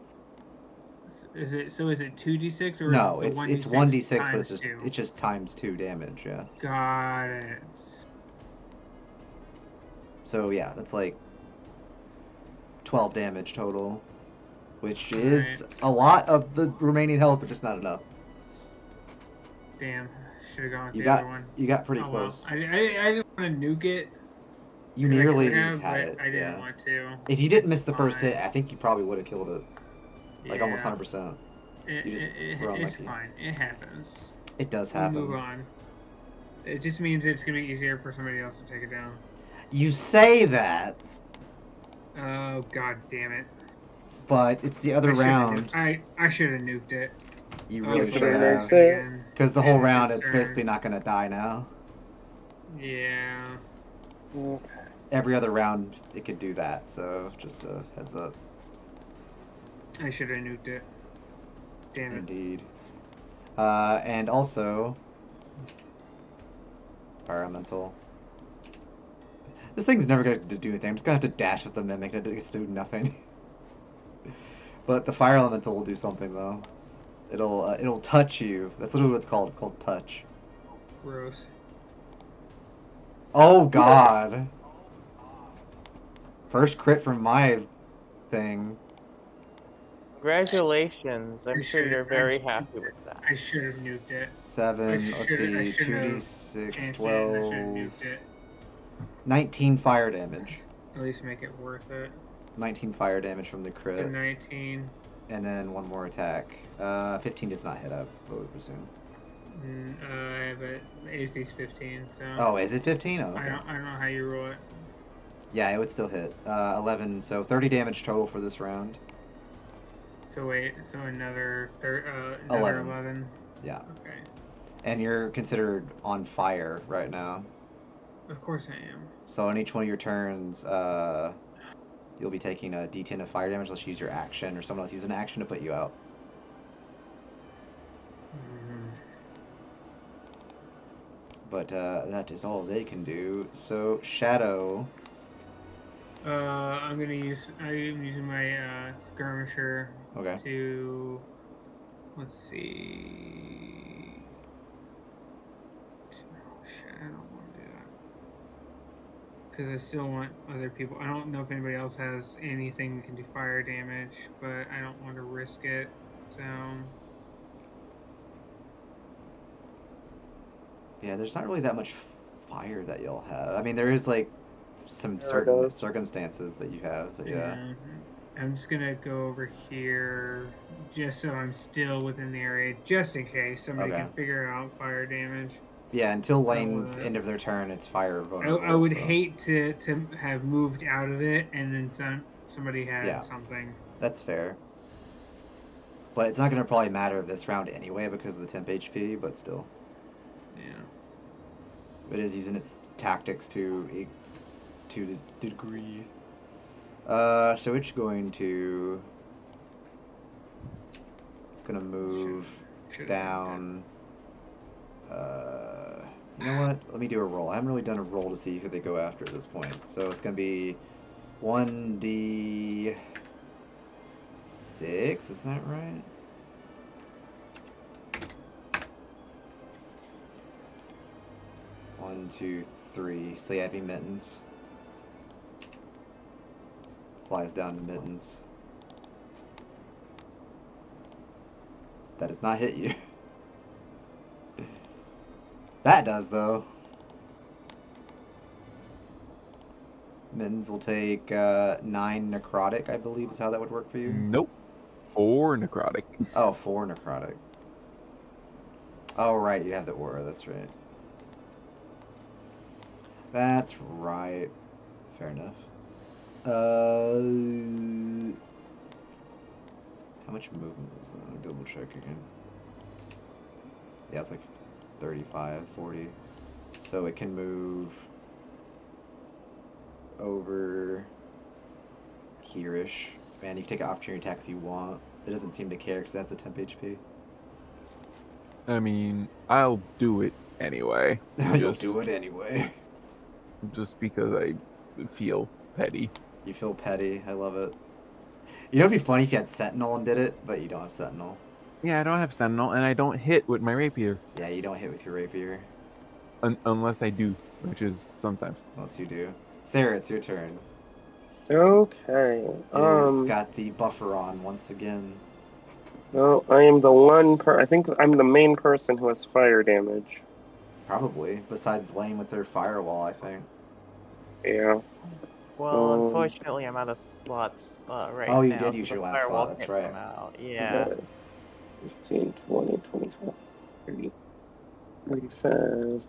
is it 2d6 or No, is it the it's 1d6, but times it's 2? just times 2 damage, yeah. Got it. So yeah, that's like 12 damage total, which is a lot of the remaining health, but just not enough. Damn, should have gone with You the got other one. you got pretty Well. close. I didn't want to nuke it. You 'cause nearly I could have, had but it. I didn't yeah. want to. If you didn't It's miss the first hit, fine. I think you probably would have killed it. Like almost Yeah. 100%. You just It's were unlucky. fine. It happens. It does We happen. move on. It just means it's gonna be easier for somebody else to take it down. You say that, Oh god damn it! but it's the other round. I should have nuked it. You really should've should have. nuked it. Because the whole Finish round, its it's turn. basically not going to die now. Yeah. Okay. Every other round, it could do that, so just a heads up. I should have nuked it. Damn it. Indeed. And also, fire elemental. This thing's never going to do anything. I'm just going to have to dash with the mimic, and it's do nothing. But the fire elemental will do something, though. It'll touch you. That's literally what it's called. It's called touch. Gross. Oh god. First crit from my thing. Congratulations. I'm I sure should- you're I very should- happy with that. I should have nuked it. 7, let's I see, should've 2d6, Chanced it, and I should 12, have nuked it. 19 fire damage. At least make it worth it. 19 fire damage from the So crit. 19. And then one more attack. 15 does not hit, I would presume. I have a AC's 15, so Oh, is it 15? Oh, I okay. don't know how you roll it. Yeah, it would still hit. 11, so 30 damage total for this round. So wait, so another 11. 11. Yeah. Okay. And you're considered on fire right now. Of course I am. So on each one of your turns, you'll be taking a d10 of fire damage unless you use your action or someone else use an action to put you out. Mhm. But that is all they can do. So Shadow. I'm using my skirmisher Okay. to, let's see. Oh shit, I don't want to do that. Because I still want other people. I don't know if anybody else has anything that can do fire damage, but I don't want to risk it. So Yeah, there's not really that much fire that you'll have. I mean, there is like some There it certain goes. circumstances that you have, but yeah. I'm just gonna go over here just so I'm still within the area, just in case somebody Okay. can figure out fire damage. Yeah, until I don't lane's wanna- end of their turn, it's fire I vulnerable. would so. hate to have moved out of it and then somebody had Yeah. something. That's fair. But it's not going to probably matter this round anyway because of the temp HP, but still. Yeah. It is using its tactics to a degree. So it's going to... It's going to move Should've down... you know what? Let me do a roll. I haven't really done a roll to see who they go after at this point. So it's going to be 1d6, is that right? One, two, three. So yeah, it'd be Mittens. Flies down to Mittens. That does not hit you. That does, though. Mittens will take 9 necrotic, I believe is how that would work for you. Nope. 4 necrotic. Oh, 4 necrotic. Oh, right, you have the aura, that's right. That's right. Fair enough. How much movement was that? I'll double check again. Yeah, it's like 35, 40. So it can move over here-ish. Man, you can take an opportunity attack if you want. It doesn't seem to care because that's a temp HP. I mean, I'll do it anyway. You'll do it anyway. Just because I feel petty. You feel petty. I love it. You know, it'd be funny if you had Sentinel and did it, but you don't have Sentinel. Yeah, I don't have Sentinel, and I don't hit with my rapier. Yeah, you don't hit with your rapier. Unless I do, which is sometimes. Unless you do. Sarah, it's your turn. Okay. It's got the buffer on once again. Well, I am the one I think I'm the main person who has fire damage. Probably. Besides Lane with their firewall, I think. Yeah. Well, unfortunately, I'm out of slots right now. Oh, you did so use the your last firewall slot, that's can't right. come out. Yeah. 15, 20, 25, 30, 35.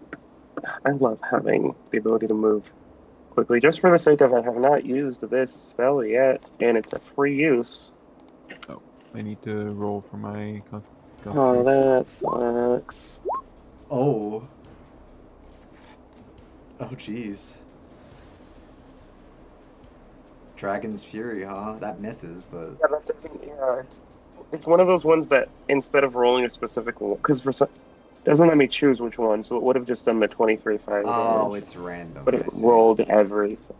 I love having the ability to move quickly, just for the sake of I have not used this spell yet, and it's a free use. Oh, I need to roll for my Oh, that sucks. Oh. Oh, jeez. Dragon's Fury, huh? That misses, but... Yeah, that doesn't, yeah, it's one of those ones that instead of rolling a specific one, because for some, doesn't let me choose which one, so it would have just done the 23 fire Oh, damage. it's random. But it I see. rolled everything.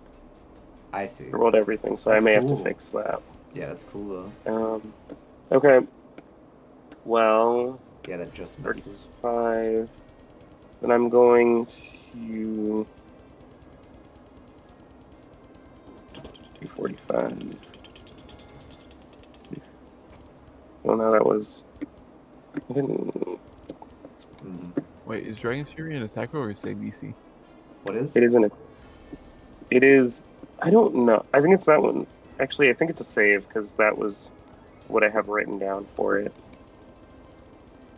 I see. It rolled everything, so That's I may cool. have to fix that. Yeah, that's cool, though. Okay. Well, Yeah, that just misses. 35. Then I'm going to do 45. Well, no, that was. I didn't. Wait, is Dragon's Fury an attack roll or is it DC? What is? It isn't. It is. I don't know. I think it's that one. Actually, I think it's a save because that was what I have written down for it.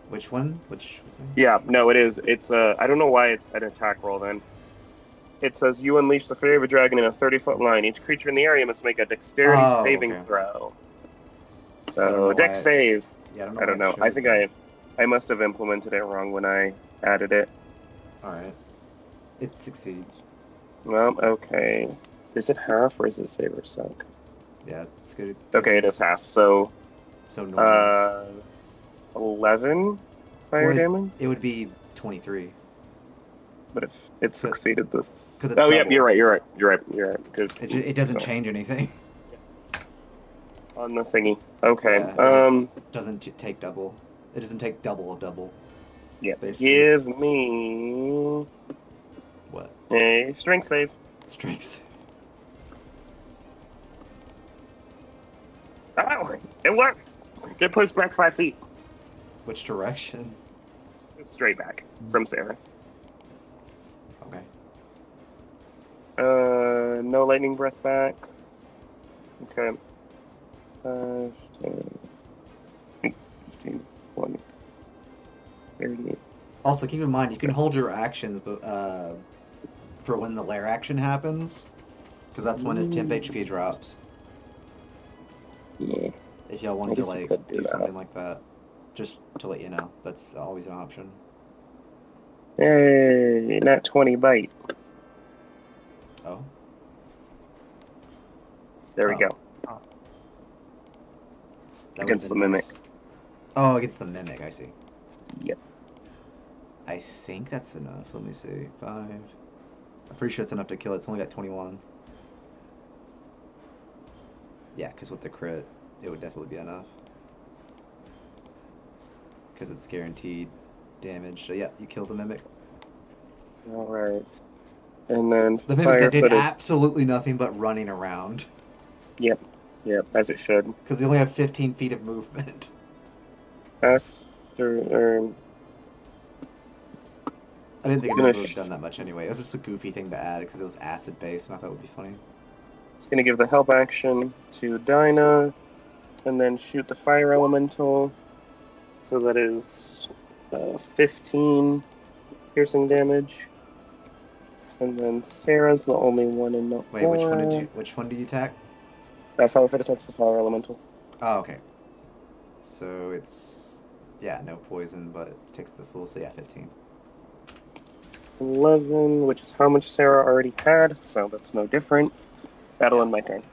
Which one? Which thing? Yeah, no, it is. It's I don't know why it's an attack roll then. It says you unleash the fury of a dragon in a 30-foot line. Each creature in the area must make a dexterity Oh, saving okay. throw. So I don't know So why dex save. Yeah, I don't know I why don't know. it I showed think that. I must have implemented it wrong when I added it. Alright. It succeeds. Well, okay. Is it half or is it save or suck? Yeah, it's good. Okay, it is half. So So normal. 11 fire Well, damage. it would be 23. But if it succeeded this. 'Cause it's Oh, yeah, double. you're right. Because It doesn't change anything. on the thingy. Okay. Yeah, it just doesn't take double. It doesn't take double of double. Yeah. basically. Give me What? a strength save. Strengths. Oh, it worked. Get pushed back 5 feet. Which direction? Straight back from Sarah. Okay. No lightning breath back. Okay. 5, 10, 15, 20, 30. Also, keep in mind you can hold your actions, but for when the lair action happens, because that's when his temp HP drops. Yeah. If y'all I wanted to guess you like could do do that. something like that, just to let you know, that's always an option. Hey, not 20 bite. Oh. There we Oh. go. That would've Against been the mimic. nice. Oh, against the mimic. I see. Yep. I think that's enough. Let me see. 5. I'm pretty sure it's enough to kill it. It's only got 21. Yeah, because with the crit, it would definitely be enough. Because it's guaranteed damage. So yeah, you kill the mimic. Alright. And then The mimic fire that did foot is... absolutely nothing but running around. Yep, as it should. Because they only have 15 feet of movement. After... I didn't think it Gonna would have done that much anyway. It was just a goofy thing to add because it was acid based and I thought it would be funny. It's gonna give the help action to Dinah, and then shoot the fire elemental. So that is 15 piercing damage. And then Sarah's the only one in the Wait, which one did you attack? fire foot attacks the fire elemental. Oh, okay. So it's no poison, but it takes the full, so yeah, 15. 11, which is how much Sarah already had, so that's no different. That'll end my turn.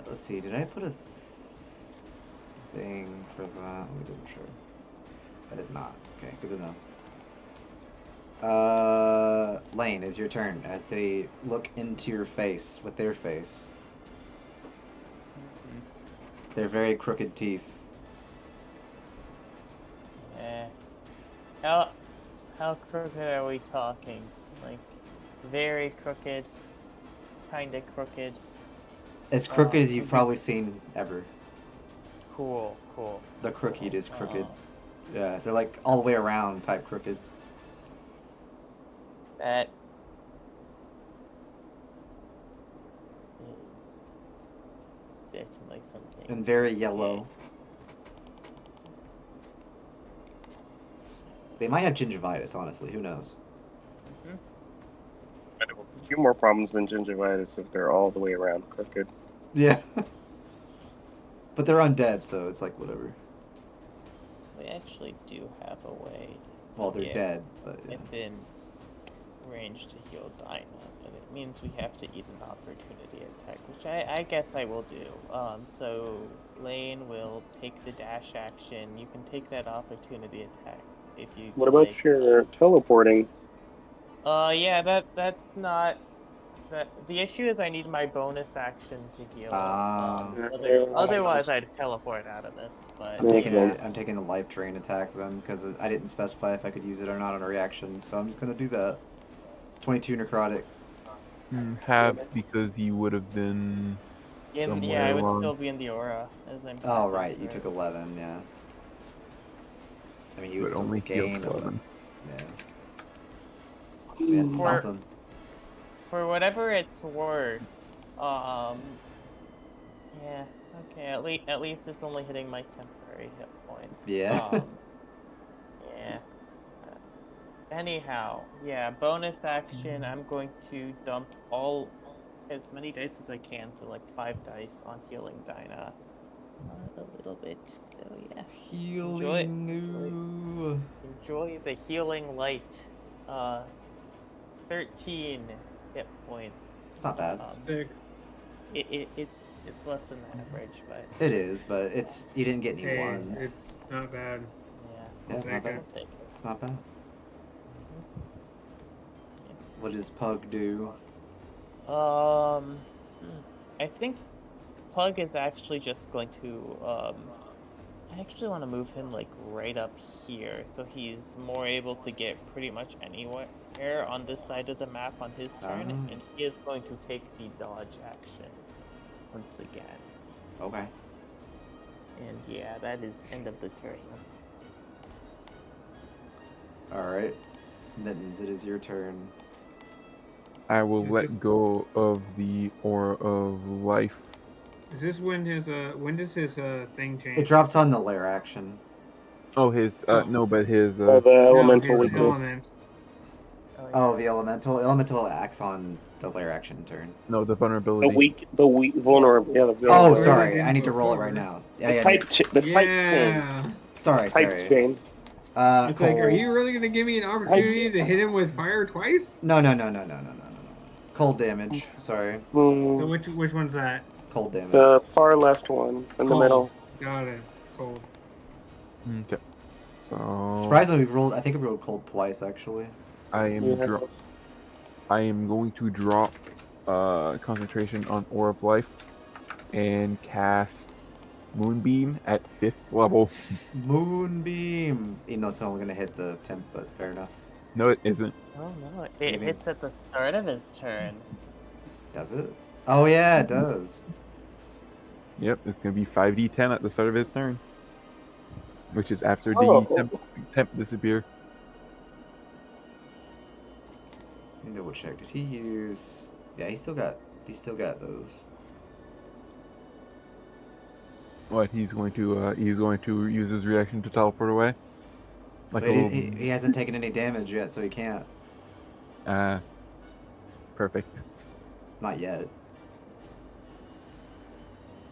Let's see. Did I put a thing for that? Let me double check. I did not. Okay, good to know. Lane, is your turn as they look into your face with their face. They're very crooked teeth. Yeah. How crooked are we talking? Like, very crooked, kinda crooked. As crooked as you've probably seen ever. Cool. The crooked is crooked. Yeah, they're like all the way around type crooked. That is certainly something. And very yellow. They might have gingivitis, honestly. Who knows? A few more problems than gingivitis if they're all the way around crooked. Yeah. But they're undead, so it's like whatever. We actually do have a way Well, they're Yeah. dead, but yeah. within range to heal Dinah, but it means we have to eat an opportunity attack, which I guess I will do. So Lane will take the dash action. You can take that opportunity attack if you. What about like. your teleporting? Yeah, that's not. The issue is I need my bonus action to heal. Otherwise, I'd teleport out of this. But I'm taking the life drain attack then because I didn't specify if I could use it or not on a reaction, so I'm just gonna do that. 22 necrotic. Half because you would have been. I would still be in the aura as I'm. Oh right, you took 11. Yeah. I mean, you would But still only gain. healed 11. Yeah. That's something. For whatever it's worth, yeah, Okay, at least it's only hitting my temporary hit points. Yeah. Yeah. Anyhow, yeah, bonus action, I'm going to dump as many dice as I can, so like 5 dice on healing Dinah. A little bit, so yeah. Healing. Enjoy the healing light. 13 hit points. It's not bad. Sick. It's less than average, but It is, but you didn't get any Hey, ones. it's not bad. yeah, Yeah, it's not take bad. I'll take it. It's not bad. Yeah. What does Pug do? I think Pug is actually just going to I actually want to move him like right up here, so he's more able to get pretty much anywhere on this side of the map on his turn, Oh. and he is going to take the dodge action once again. Okay. And yeah, that is end of the turn. Alright. Mittens, it is your turn. I will Is let this- go of the Aura of Life. Is this when when does his thing change? It drops on the lair action. Oh, his Oh. no, but his The No, elemental his weakness. element. Oh, the elemental. Elemental acts on the lair action turn. no, the The vulnerability. vulnerable. Yeah, the Oh, vulnerable. Or sorry. did I need to roll it before. right now. The Yeah, type chain. Yeah. Sorry, Type sorry. chain. It's like, are Cold. you really gonna give me an opportunity to hit him with fire twice? No. Cold damage. Sorry. So which one's that? Cold damage. The far left one in the Cold. middle. Got it. Cold. Okay. So Surprisingly, I think we rolled cold twice, actually. I am Yeah. I am going to drop concentration on Aura of Life and cast Moonbeam at 5th level. Moonbeam. Even though it's only gonna hit the temp, but fair enough. No, it isn't. Oh no, do you it mean? hits at the start of his turn. Does it? Oh yeah, it does. Yep, it's gonna be 5d10 at the start of his turn, which is after Oh. the temp disappear. Let me double check. Did he use? Yeah, he still got those. What he's going to use his reaction to teleport away. Like But a little. he hasn't taken any damage yet, so he can't. Perfect. Not yet.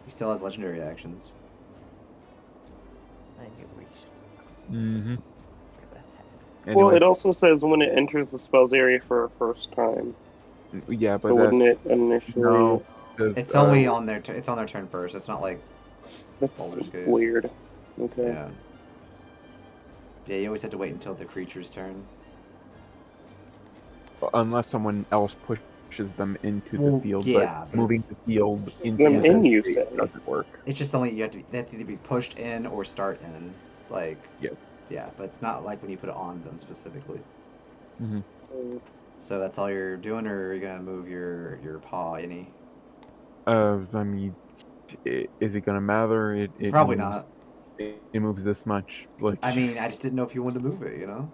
He still has legendary actions. I knew we should Mm-hmm. make that happen. Anyway, Well, it also says when it enters the spell's area for a first time. yeah, but So that, wouldn't it initially? no, 'cause, It's only on their. It's on their turn first. It's not like That's Baldur's Gate. weird. Okay. yeah. Yeah, you always have to wait until the creature's turn. unless someone else pushes them into Well, the field, yeah, but but moving it's- the field into Them the in, you state say? doesn't work. It's just only they have to either be pushed in or start in. Like. Yep. Yeah, but it's not like when you put it on them specifically. Mm-hmm. So that's all you're doing, or are you gonna move your paw any? I mean, is it gonna matter? It Probably moves, not. It moves this much. Like, I mean, I just didn't know if you wanted to move it. You know.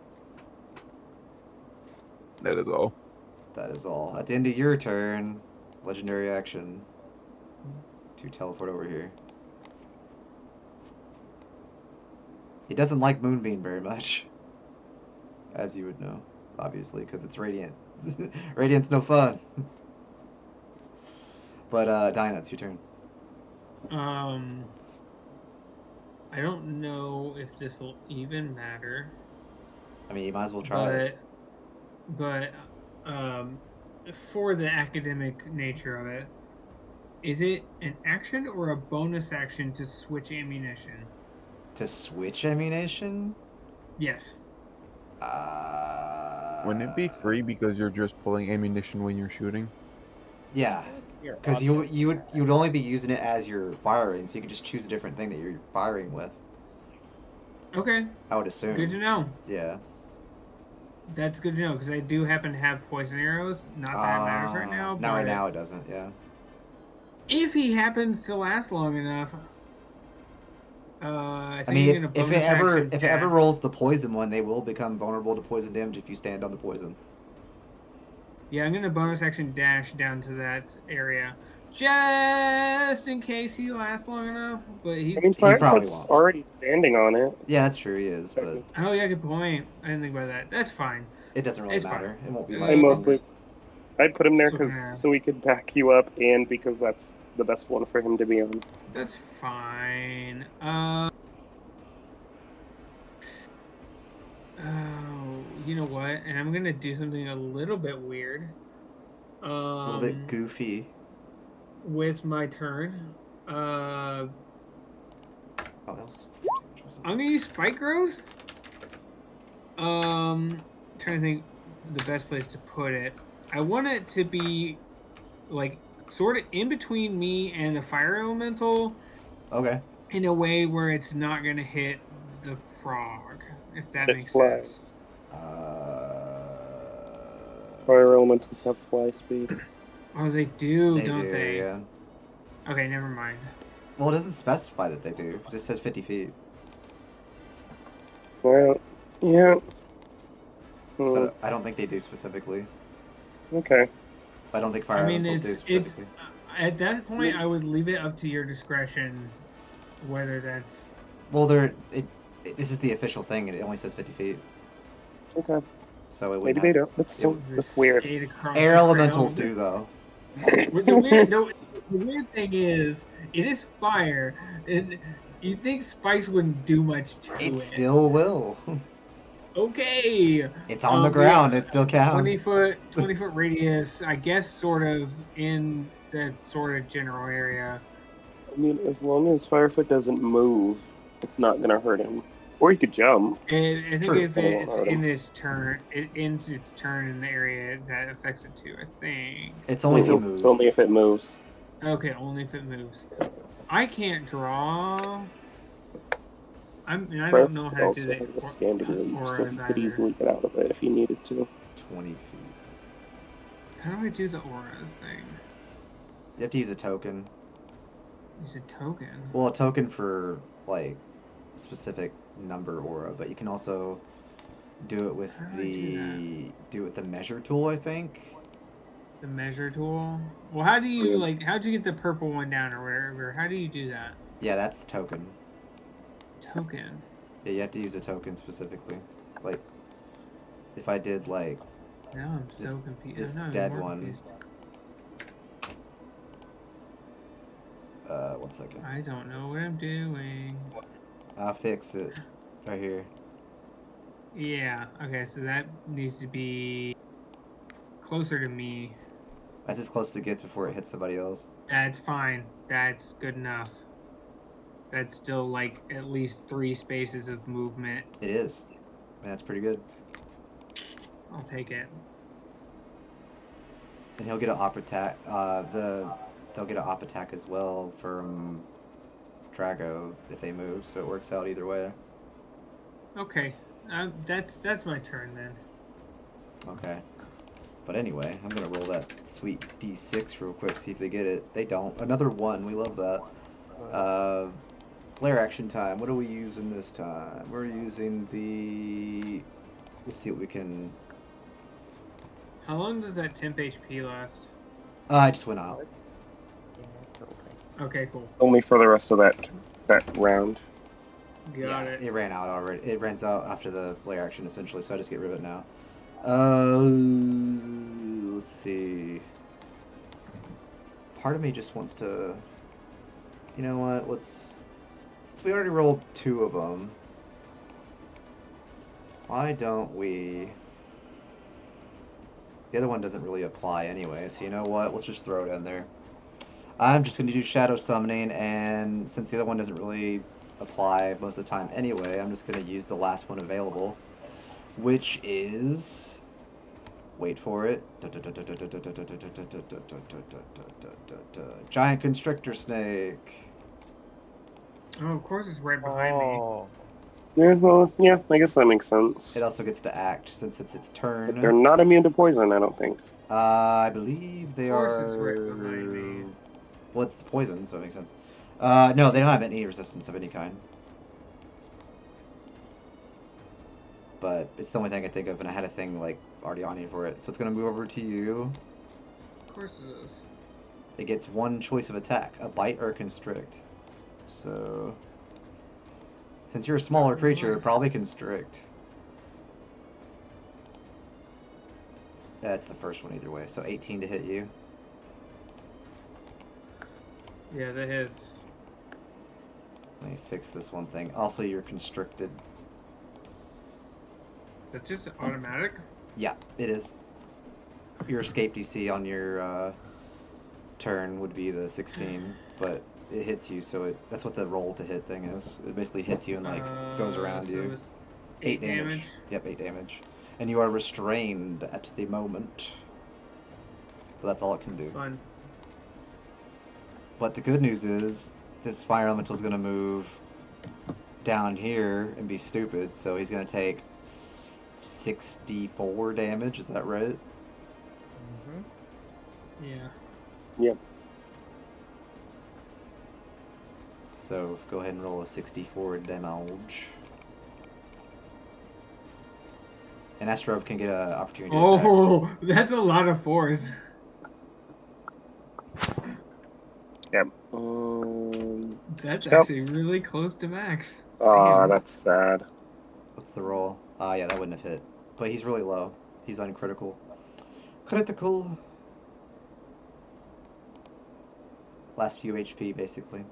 that is all. That is all. At the end of your turn, legendary action to teleport over here. He doesn't like Moonbeam very much, as you would know, obviously, because it's radiant. Radiant's no fun. But Dinah, it's your turn. I don't know if this will even matter, I mean, you might as well try it. but for the academic nature of it, is it an action or a bonus action to switch ammunition? To switch ammunition? Yes. Wouldn't it be free because you're just pulling ammunition when you're shooting? Yeah, Your because object you would only be using it as you're firing, so you could just choose a different thing that you're firing with. Okay. I would assume. Good to know. Yeah. That's good to know because I do happen to have poison arrows. Not that it matters right now. Not right but now. It doesn't. Yeah. If he happens to last long enough, I think I mean, I'm gonna bonus action if it ever rolls the poison one, they will become vulnerable to poison damage if you stand on the poison. Yeah, I'm gonna bonus action dash down to that area. just in case he lasts long enough. But he's. I mean, probably Firefoot's won't. already standing on it. Yeah, that's true. He is, but Oh yeah, good point. I didn't think about that. That's fine. it doesn't really It's fine. matter. It won't be Uh, much I longer. mostly, I'd put him there Still because gonna- so we could back you up, and because that's the best one for him to be on. That's fine. Oh, you know what? And I'm gonna do something a little bit weird. A little bit goofy. With my turn. What else? I'm gonna use Spike Growth. Trying to think the best place to put it. I want it to be like sort of in between me and the fire elemental Okay. in a way where it's not gonna hit the frog, if that It makes flies. sense. Fire elementals have fly speed. Oh, they do, They don't do, they? yeah. Okay, never mind. Well, it doesn't specify that they do. It just says 50 feet. Well, yeah. So I don't think they do specifically. Okay. I don't think fire I mean, elementals do it's specifically. at that point I would leave it up to your discretion whether that's Well, this is the official thing, and it only says 50 feet. Okay. So it Maybe wouldn't they have. don't. That's so the that's weird. skate across Air the elementals ground. do, though. The weird thing is, it is fire, and you'd think spikes wouldn't do much to It it. still will. Okay. It's on the ground. It still counts. 20 foot radius, I guess, sort of in that sort of general area. I mean, as long as Firefoot doesn't move, it's not gonna hurt him. Or he could jump. And I think True. if But it won't it's hurt him. in its turn, it ends its turn in the area that affects it too. I think. It's only if you move. It's only if it moves. Okay, only if it moves. I can't draw. I don't know how to also do has a that standing range, so auras he could either. easily get out of it if he needed to. 20 feet. How do I do the auras thing? You have to use a token. Use a token. Well, a token for, like, a specific number aura, but you can also do it with How do I do do it with the measure tool, I think. The measure tool. Well, how do you how'd you get the purple one down or whatever? How do you do that? Yeah, that's token. Token. Yeah, you have to use a token specifically. Like, if I did, like, Now I'm so confused. this No, I'm dead more one. confused. 1 second. I don't know what I'm doing. I'll fix it. Right here. Yeah. Okay, so that needs to be closer to me. That's as close as it gets before it hits somebody else. That's fine. That's good enough. That's still like at least 3 spaces of movement. It is. Man, that's pretty good. I'll take it. And he'll get an op attack. They'll get an op attack as well from Drago if they move, so it works out either way. Okay. That's my turn then. Okay. But anyway, I'm gonna roll that sweet D6 real quick, see if they get it. They don't. Another 1. We love that. Flare action time. What are we using this time? We're using the. Let's see what we can. How long does that temp HP last? I just went out. Yeah, it's okay. Okay, cool. Only for the rest of that round. Got it. It ran out already. It runs out after the flare action essentially, so I just get rid of it now. Let's see. Part of me just wants to. You know what? We already rolled 2 of them. Why don't we? The other one doesn't really apply anyway, so you know what? Let's just throw it in there. I'm just going to do shadow summoning, and since the other one doesn't really apply most of the time anyway, I'm just going to use the last one available, which is, wait for it, giant constrictor snake. Oh, of course it's right behind me. Oh, Yeah, well, yeah, I guess that makes sense. It also gets to act since it's its turn. But they're not immune to poison, I don't think. I believe they Of course are. it's right behind me. Well, it's poison, so it makes sense. No, they don't have any resistance of any kind. But it's the only thing I can think of, and I had a thing like already on you for it, so it's gonna move over to you. Of course it is. It gets one choice of attack, a bite or a constrict. So, since you're a smaller creature, probably constrict. That's the first one either way. So 18 to hit you. Yeah, that hits. Let me fix this one thing. Also, you're constricted. That's just automatic? Yeah, it is. Your escape DC on your turn would be the 16, but it hits you, so that's what the roll to hit thing is. It basically hits you and like goes around so you. it's 8 damage. Yep, 8 damage. And you are restrained at the moment. But that's all it can do. Fun. But the good news is, this fire elemental is going to move down here and be stupid, so he's going to take 64 damage, is that right? Yeah. Yep. So go ahead and roll a 64 damage. And Astrub can get an opportunity attack. Oh, that's a lot of 4s. Yep. That's Yep. actually really close to max. Ah, Damn. that's sad. What's the roll? Yeah, that wouldn't have hit. But he's really low. He's uncritical. Critical. Last few HP, basically.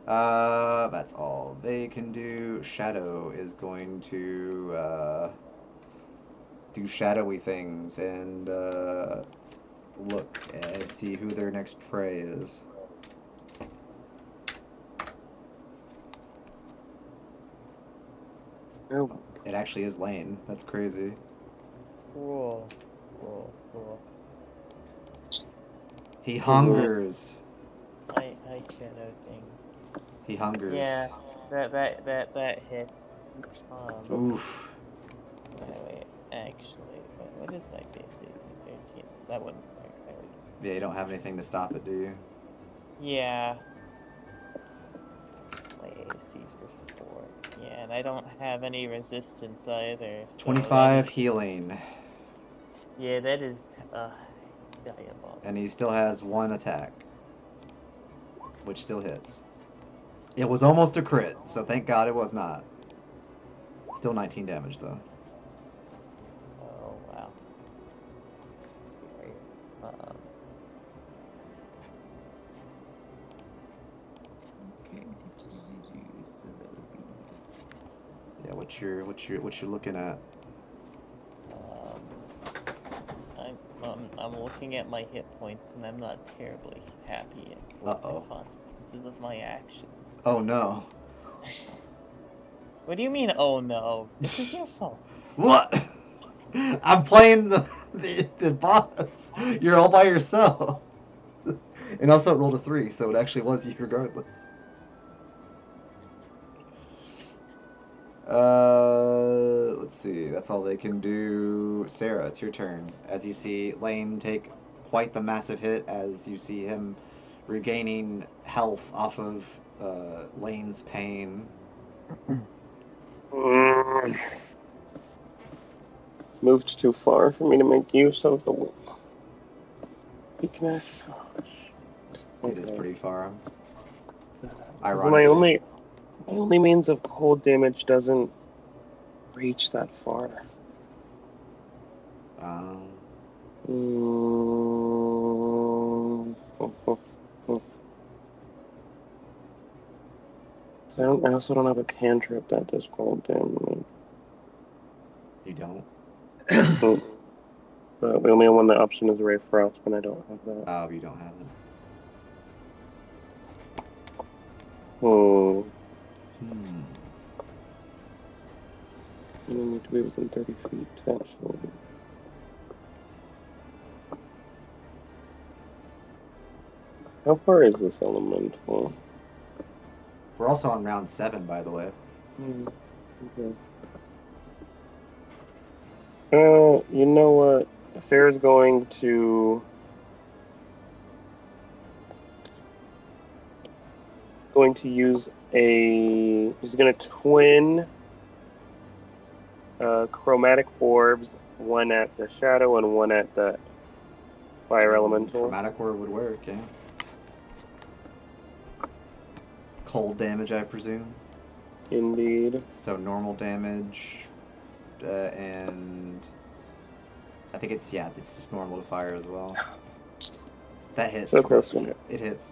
That's all they can do. Shadow is going to do shadowy things and look and see who their next prey is. Oh. It actually is Lane. That's crazy. Cool. Cool. Cool. He hungers. I shadow thing. He hungers. Yeah, that hit. Oof. Wait, actually, what is my base AC? 13. That wouldn't work. Yeah, you don't have anything to stop it, do you? Yeah. My AC 54. Yeah, and I don't have any resistance either. So 25 healing. Yeah, that is diabolical. And he still has one attack, which still hits. It was almost a crit, so thank God it was not. Still 19 damage, though. Oh, wow. Okay. So that would be... Yeah, what you're looking at? I'm looking at my hit points, and I'm not terribly happy with the consequences of my actions. Oh no. What do you mean, oh no? This is your fault. What? I'm playing the boss. You're all by yourself. And also it rolled a 3, so it actually was you regardless. Let's see. That's all they can do. Sarah, it's your turn. As you see Lane take quite the massive hit, as you see him regaining health off of Lane's pain. Moved too far for me to make use of the weakness. It is pretty far. So my only means of cold damage doesn't reach that far. I also don't have a cantrip that does cold damage. You don't? The only one that option is Ray Frost, but I don't have that. Oh, you don't have it. You need to be within 30 feet, actually. How far is this elemental? We're also on round 7, by the way. Okay. You know what? Fair's going to use he's going to twin chromatic orbs, one at the shadow and one at the fire elemental. Chromatic orb would work, yeah. cold damage, I presume. Indeed. So normal damage, and I think it's just normal to fire as well. That hits. So close to it. It hits.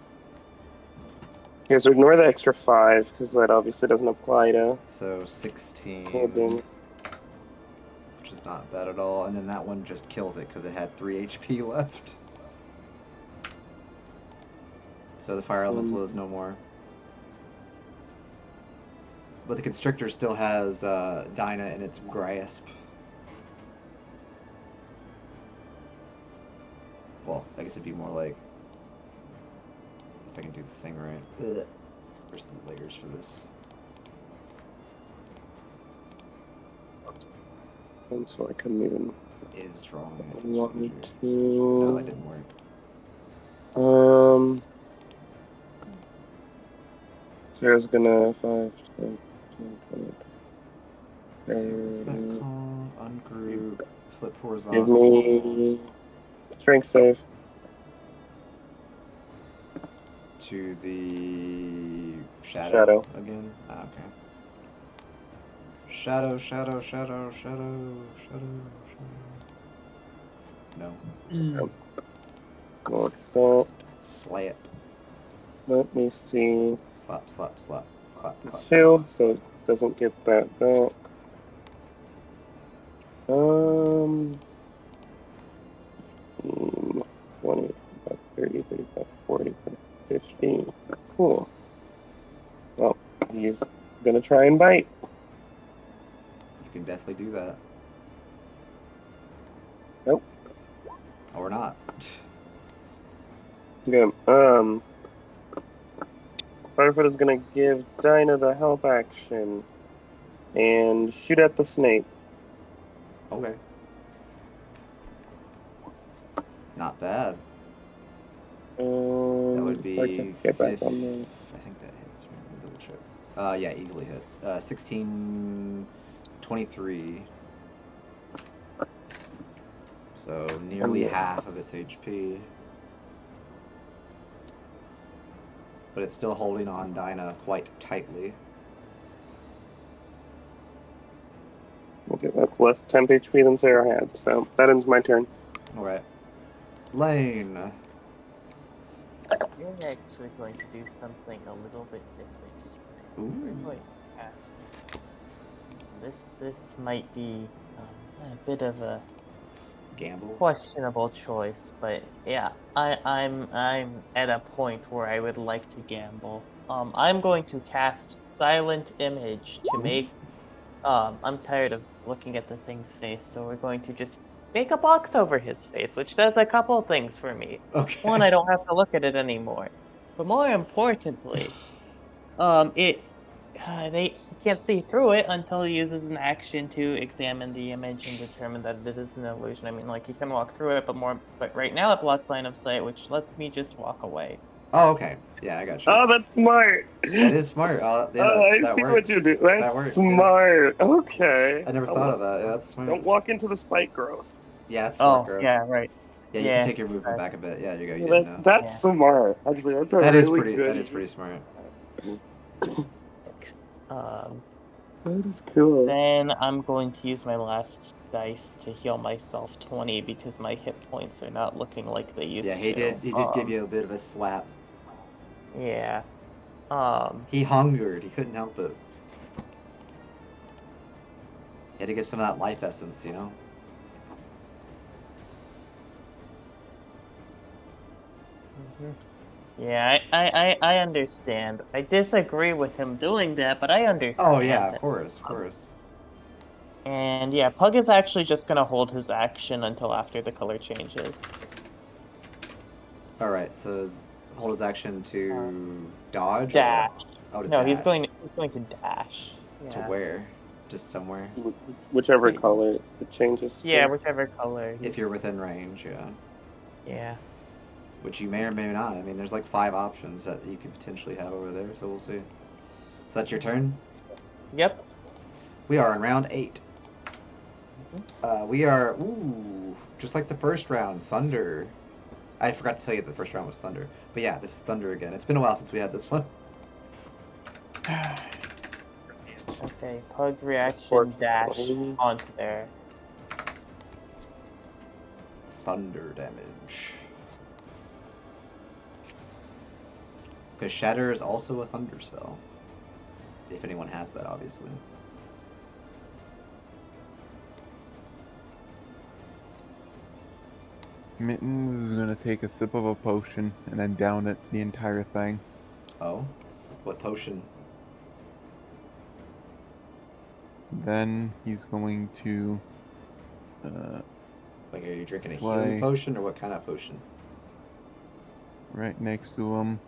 Okay, so ignore the extra 5 because that obviously doesn't apply to So 16, cold damage. which is not bad at all. And then that one just kills it because it had 3 HP left. So the fire elemental is no more. But the constrictor still has Dinah in its grasp. Well, I guess it'd be more like, if I can do the thing right. Ugh. Where's the layers for this? And so I couldn't even Is wrong. want No, that to. didn't work. Sarah's gonna 5, 10, 20. Let's see, what's that called? Ungroup, flip Give horizontal. me strength save. To the Shadow. again? Ah, okay. Shadow. No. Mm. Like that. Slap. Let me see. Slap. Clap. 2, so it doesn't get that back. 15, 20, 30, 35, 40, 50. Cool. Well, he's gonna try and bite. You can definitely do that. Nope. Or not. Okay, Firefoot is gonna give Dinah the help action and shoot at the snake. Okay. Not bad. That would be. I can get back on there. I think that hits. Let me double check. Yeah, easily hits. 16, 23. So nearly half of its HP. But it's still holding on Dinah quite tightly. Okay, that's less temp HP than Sarah had, so that ends my turn. Alright. Lane. We're actually going to do something a little bit different. We're Ooh. going to ask. This might be a bit of a Gamble. questionable choice, but yeah, I'm at a point where I would like to gamble. I'm going to cast Silent Image to make. I'm tired of looking at the thing's face, so we're going to just make a box over his face, which does a couple things for me. Okay. One, I don't have to look at it anymore, but more importantly, he can't see through it until he uses an action to examine the image and determine that it is an illusion. I mean, like, he can walk through it, but right now it blocks line of sight, which lets me just walk away. Oh, okay. Yeah, I got you. Oh, that's smart. That is smart. Yeah, I that see works. what you do. That's That works, yeah. smart. Okay. I never thought of that. Yeah, that's smart. Don't walk into the spike growth. Yeah, that's smart, Oh, girl. yeah, right. Yeah, you Yeah, can take your movement back a bit. Yeah, there you go. You That- didn't know. that's Yeah. smart. Actually, that's a That really is pretty. good. That is pretty smart. That is cool. Then I'm going to use my last dice to heal myself 20 because my hit points are not looking like they used to. Yeah, he did. He did give you a bit of a slap. Yeah. He hungered. He couldn't help it. He had to get some of that life essence, you know. Yeah, I understand. I disagree with him doing that, but I understand. Oh yeah, of it. course. And yeah, Pug is actually just gonna hold his action until after the color changes. All right. So hold his action to dodge. Dash. Or, to No, dash. he's going to dash. To Yeah. where? Just somewhere. Whichever See. color it changes to. Yeah, whichever color. If you're within range, yeah. Yeah. Which you may or may not. I mean, there's like 5 options that you could potentially have over there, so we'll see. So that's your turn? Yep. We are in round 8. We are, just like the first round, Thunder. I forgot to tell you that the first round was Thunder. But yeah, this is Thunder again. It's been a while since we had this one. Okay, Pug reaction Force dash one. onto there. Thunder damage. Because Shatter is also a thunder spell. If anyone has that, obviously. Mittens is gonna take a sip of a potion and then down it the entire thing. Oh? What potion? Then he's going to Like, are you drinking a Why? healing potion, or what kind of potion? right next to him,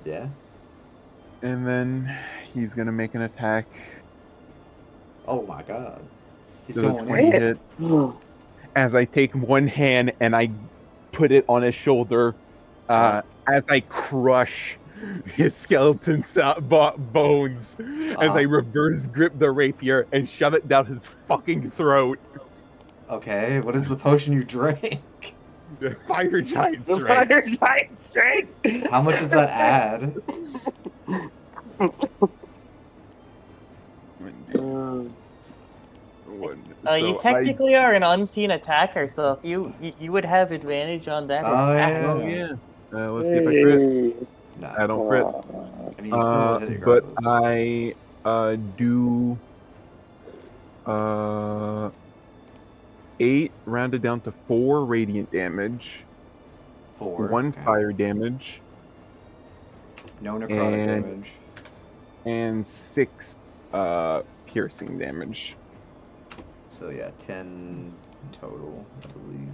Yeah? and then he's gonna make an attack. Oh my god. He's Does a going 20 in. hit? As I take one hand and I put it on his shoulder, as I crush his skeleton bones, as I reverse grip the rapier and shove it down his fucking throat. Okay, what is the potion you drank? The fire giant The strength. fire giant strength. How much does that add? You technically are an unseen attacker, so if you would have advantage on that Oh, attack. Oh yeah. Let's see if I crit. Nah. I don't crit. I mean, you still would hit it But regardless. I do 8 rounded down to 4 radiant damage, 4. 1 okay. fire damage, No necrotic and- damage. and 6 piercing damage. So yeah, 10 total, I believe.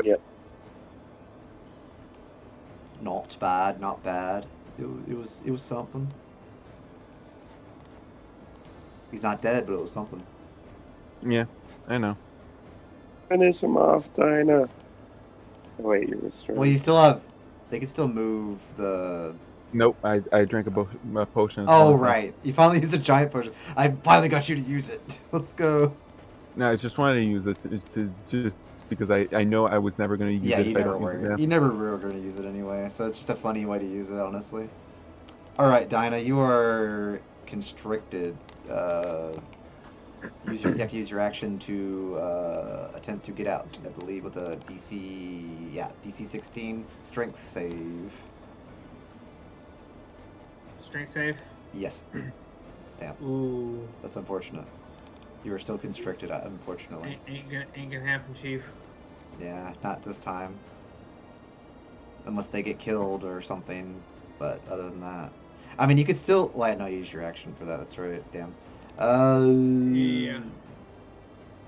Yep. Not bad, not bad. It was something. He's not dead, but it was something. Yeah, I know. Finish him off, Dinah. Wait, you're restrained. Well, you still have. They can still move the. Nope, I drank a potion. Oh right, you finally used a giant potion. I finally got you to use it. Let's go. No, I just wanted to use it to just because I know I was never going to use Yeah, it you if I never don't use it were. now. You never were going to use it anyway, so it's just a funny way to use it, honestly. All right, Dinah, you are constricted. You have to use your action to attempt to get out. I believe with a DC 16 strength save. Strength save. Yes. Damn, Ooh. that's unfortunate. You are still constricted, unfortunately. Ain't gonna happen, Chief. Yeah, not this time. Unless they get killed or something. But other than that, I mean, you could still. Well, no, use your action for that. That's right. Damn. Yeah.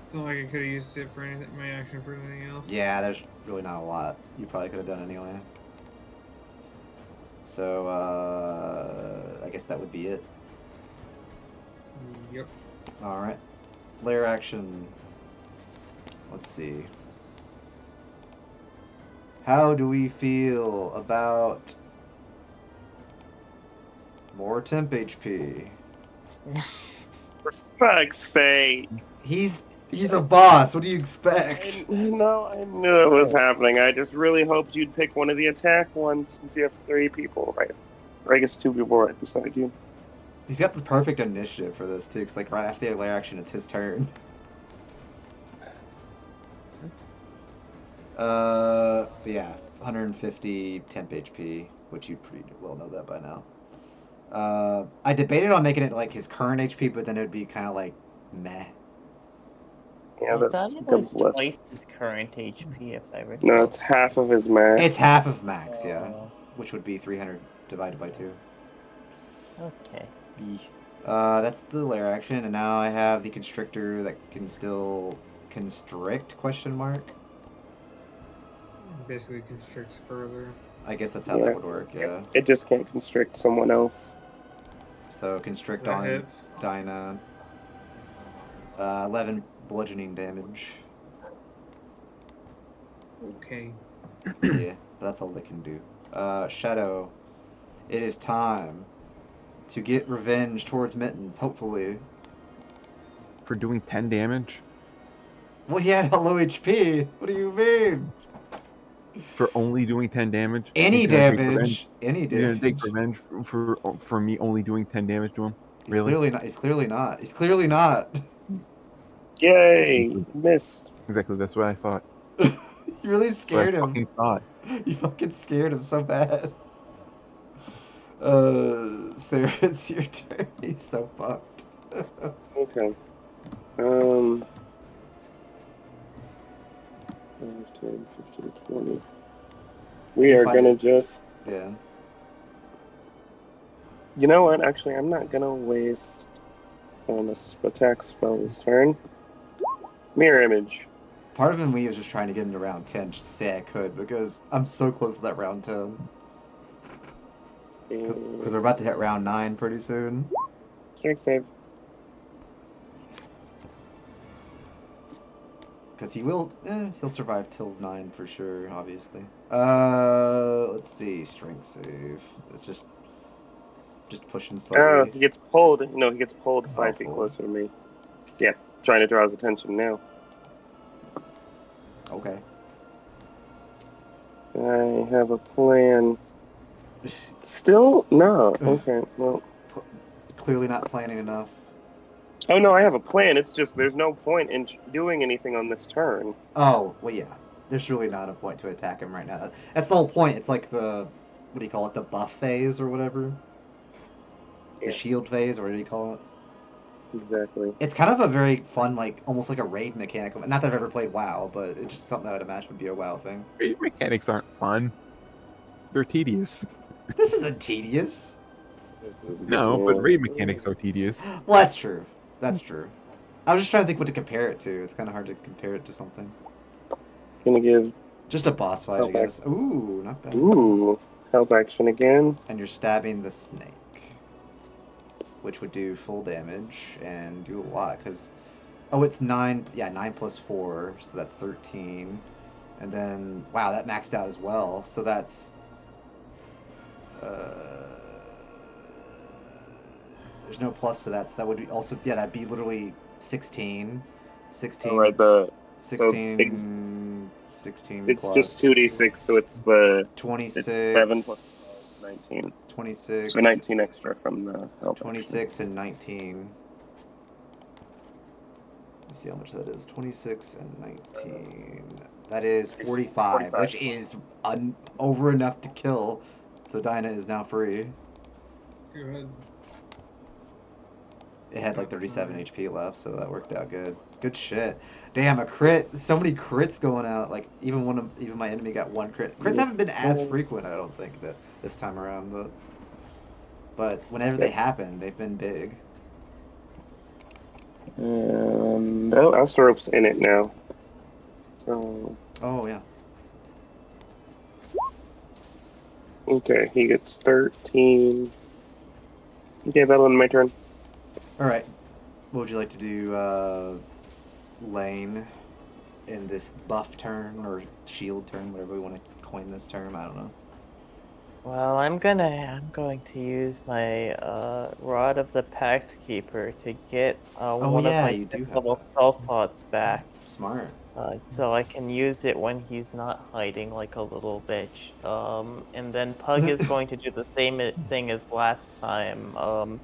It's not like I could have used it for anything, my action for anything else. Yeah, there's really not a lot. You probably could have done anyway. So, I guess that would be it. Yep. Alright. Lair action. Let's see. How do we feel about more temp HP? For fuck's sake. He's a boss. What do you expect? No, I knew it was happening. I just really hoped you'd pick one of the attack ones since you have 3 people, right? Or I guess 2 people right beside you. He's got the perfect initiative for this too, 'cause like right after the lair action, it's his turn. But yeah, 150 temp HP, which you pretty well know that by now. I debated on making it like his current HP, but then it would be kind of like meh. Yeah, I that thought it was becomes less. twice his current HP, if I recall. No, it's half of his max. It's half of max, yeah, Oh, which would be 300 divided by 2. okay. That's the lair action, and now I have the constrictor that can still constrict? Question mark. Basically constricts further. I guess that's how Yeah. that would work. Yeah. It just can't constrict someone else. So constrict That on hits. Dinah. 11 bludgeoning damage. Okay. Yeah, that's all they can do. Shadow. It is time to get revenge towards Mittens, hopefully. For doing 10 damage. Well, he had a low HP. What do you mean? For only doing 10 damage? Any He's gonna take revenge. damage. Any He's gonna take damage. revenge for me only doing 10 damage to him. He's Really? clearly not. He's clearly not. He's clearly not. Yay! Missed. Exactly, that's what I thought. You really That's what I scared him. fucking thought. You fucking scared him so bad. Sarah, it's your turn. He's so fucked. Okay. 5, 10, 15, 20. We You are find gonna it- just. Yeah. You know what? Actually, I'm not gonna waste a attack spell this turn. Mirror image. Part of me was just trying to get into round 10 just to say I could because I'm so close to that round 10. Because we're about to hit round 9 pretty soon. Strike save. Because he'll survive till 9 for sure, obviously. Let's see, strength save. It's just pushing Oh, slightly. he gets pulled. No, he gets pulled 5 feet pulled. closer to me. Yeah, trying to draw his attention now. Okay. I have a plan. Still? No. Okay, well. Clearly not planning enough. Oh, no, I have a plan. It's just there's no point in doing anything on this turn. Oh, well, yeah. There's really not a point to attack him right now. That's the whole point. It's like the, what do you call it, the buff phase or whatever? Yeah. The shield phase, or what do you call it? Exactly. It's kind of a very fun, like, almost like a raid mechanic. Not that I've ever played WoW, but it's just something I would imagine would be a WoW thing. Raid mechanics aren't fun. They're tedious. This isn't tedious. No, but raid mechanics are tedious. Well, that's true. That's true. I was just trying to think what to compare it to. It's kind of hard to compare it to something. Gonna give. Just a boss fight, I guess. Ooh, not bad. Ooh, help action again. And you're stabbing the snake, which would do full damage and do a lot because, oh, it's 9. Yeah, 9 plus 4, so that's 13. And then, wow, that maxed out as well. So that's, there's no plus to that. So that would be also, yeah, that'd be literally 16. 16. All right, the 16. 16 it's plus just 2d6, so it's the 26. it's 7 plus 19. 26. So 19 extra from the help. 26 and 19. Let me see how much that is. 26 and 19. That is 45, which is over enough to kill. So Dinah is now free. Good. It had like 37 HP left, so that worked out good. Good shit. Damn, a crit. So many crits going out. Like even my enemy got 1 crit. Crits haven't been as frequent, I don't think, that this time around, but whenever they happen, they've been big. Oh, Astrope's in it now. So Oh yeah. okay, he gets 13. Okay, that'll end my turn. All right. What would you like to do, Lane, in this buff turn or shield turn, whatever we want to coin this term? I don't know. Well, I'm going to use my Rod of the Pact Keeper to get one yeah, of my you do have little that. spell slots back. Smart. So I can use it when he's not hiding like a little bitch. And then Pug is going to do the same thing as last time.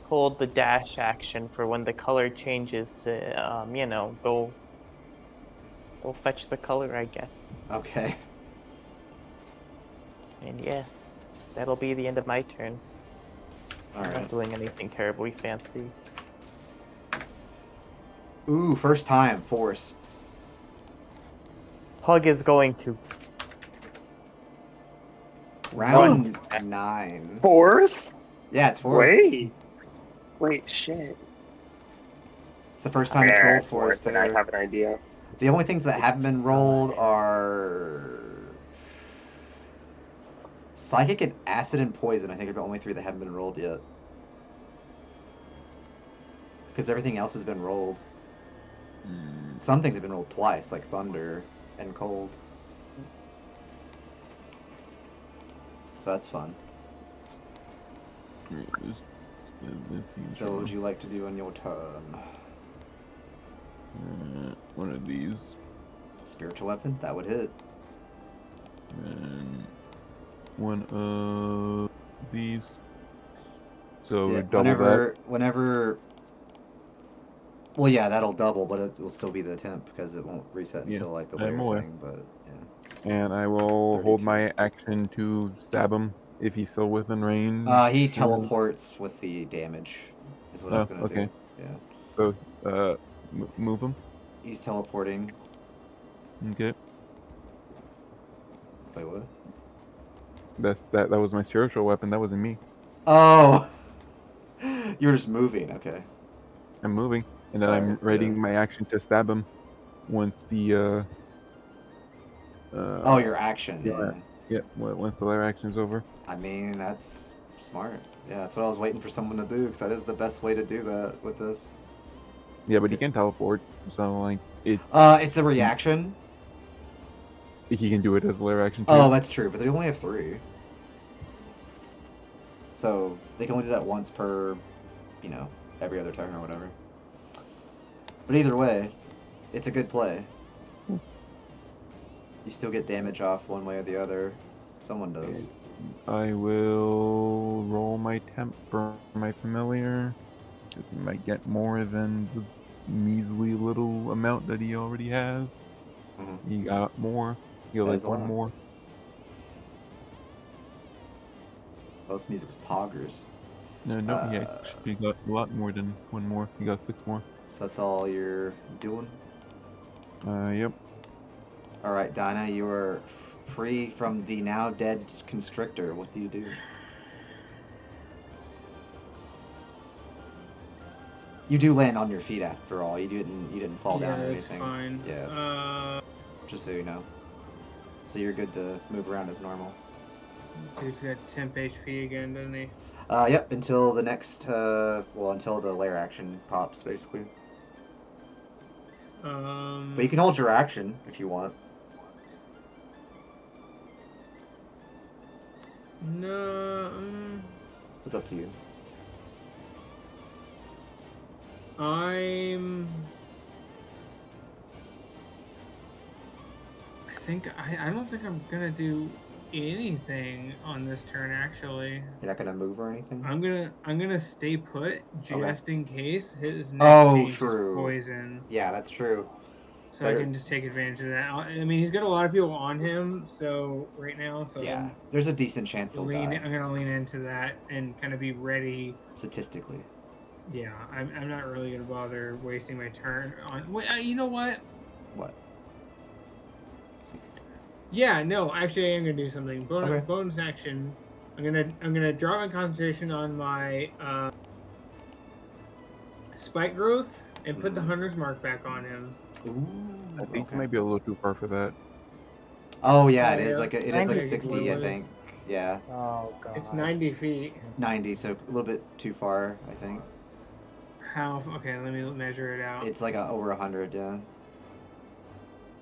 Hold the dash action for when the color changes to, go fetch the color, I guess. Okay. And yeah, that'll be the end of my turn. All I'm not right. doing anything terribly fancy. Ooh, first time force. Pug is going to Round 9. Force? Yeah, it's force. Wait, shit. It's the first time it's rolled it's for us, and I have an idea. The only things that haven't been rolled are Psychic and Acid and Poison. I think are the only 3 that haven't been rolled yet. Because everything else has been rolled. Some things have been rolled twice, like Thunder and Cold. So that's fun. So what would you like to do on your turn? One of these. Spiritual weapon? That would hit. And one of these. So Yeah, double that. whenever. Well, yeah, that'll double, but it will still be the temp because it won't reset Yeah, until like the I'm layer aware. thing. But And I will hold 32. my action to stab him if he's still within range. yeah, he teleports with the damage. Is what I was Oh, gonna do. okay. Yeah, So, move him. he's teleporting. Okay. Wait, what? That was my spiritual weapon. That wasn't me. Oh, you're just moving. Okay. I'm moving, and then Sorry. I'm readying my action to stab him once the Oh, your action. yeah, Yeah. once the layer action is over. I mean, that's smart. Yeah, that's what I was waiting for someone to do because that is the best way to do that with this. Yeah, but he can teleport, so like It's a reaction. he can do it as a layer action too. Oh, that's true, but they only have 3. So they can only do that once per, every other turn or whatever. But either way, it's a good play. You still get damage off one way or the other. Someone does. I will roll my temp for my familiar, because he might get more than the measly little amount that he already has. Mhm. He got more. He got That like is a one lot. more. Most music's poggers. No, he actually got a lot more than one more. He got 6 more. So that's all you're doing? Yep. Alright, Dinah, you are free from the now dead constrictor. What do you do? You do land on your feet after all. You didn't fall down or Yeah, it's anything. fine. Yeah. Just so you know. So you're good to move around as normal. Dude's got temp HP again, doesn't he? Yep, until the next, until the layer action pops, basically. But you can hold your action if you want. No. It's up to you. I don't think I'm gonna do anything on this turn. Actually, You're not gonna move or anything. I'm gonna stay put just in case his next Oh, change true. is poison. Yeah, that's true. So I can just take advantage of that. I mean, he's got a lot of people on him, so right now, so Yeah, there's a decent chance he'll die. I'm gonna lean into that and kind of be ready. Statistically. Yeah, I'm not really gonna bother wasting my turn on. Wait, you know what? What? Yeah, no, actually, I am gonna do something. Okay. Bonus action. I'm gonna draw my concentration on my spike growth and put the hunter's mark back on him. Ooh. I think Okay. he might be a little too far for that. Oh yeah, Oh, it is yeah. like it is Thank like you. 60, I think. Yeah, Oh god. It's 90 feet. 90, so a little bit too far, I think. How? Okay, let me measure it out. It's like over 100, yeah.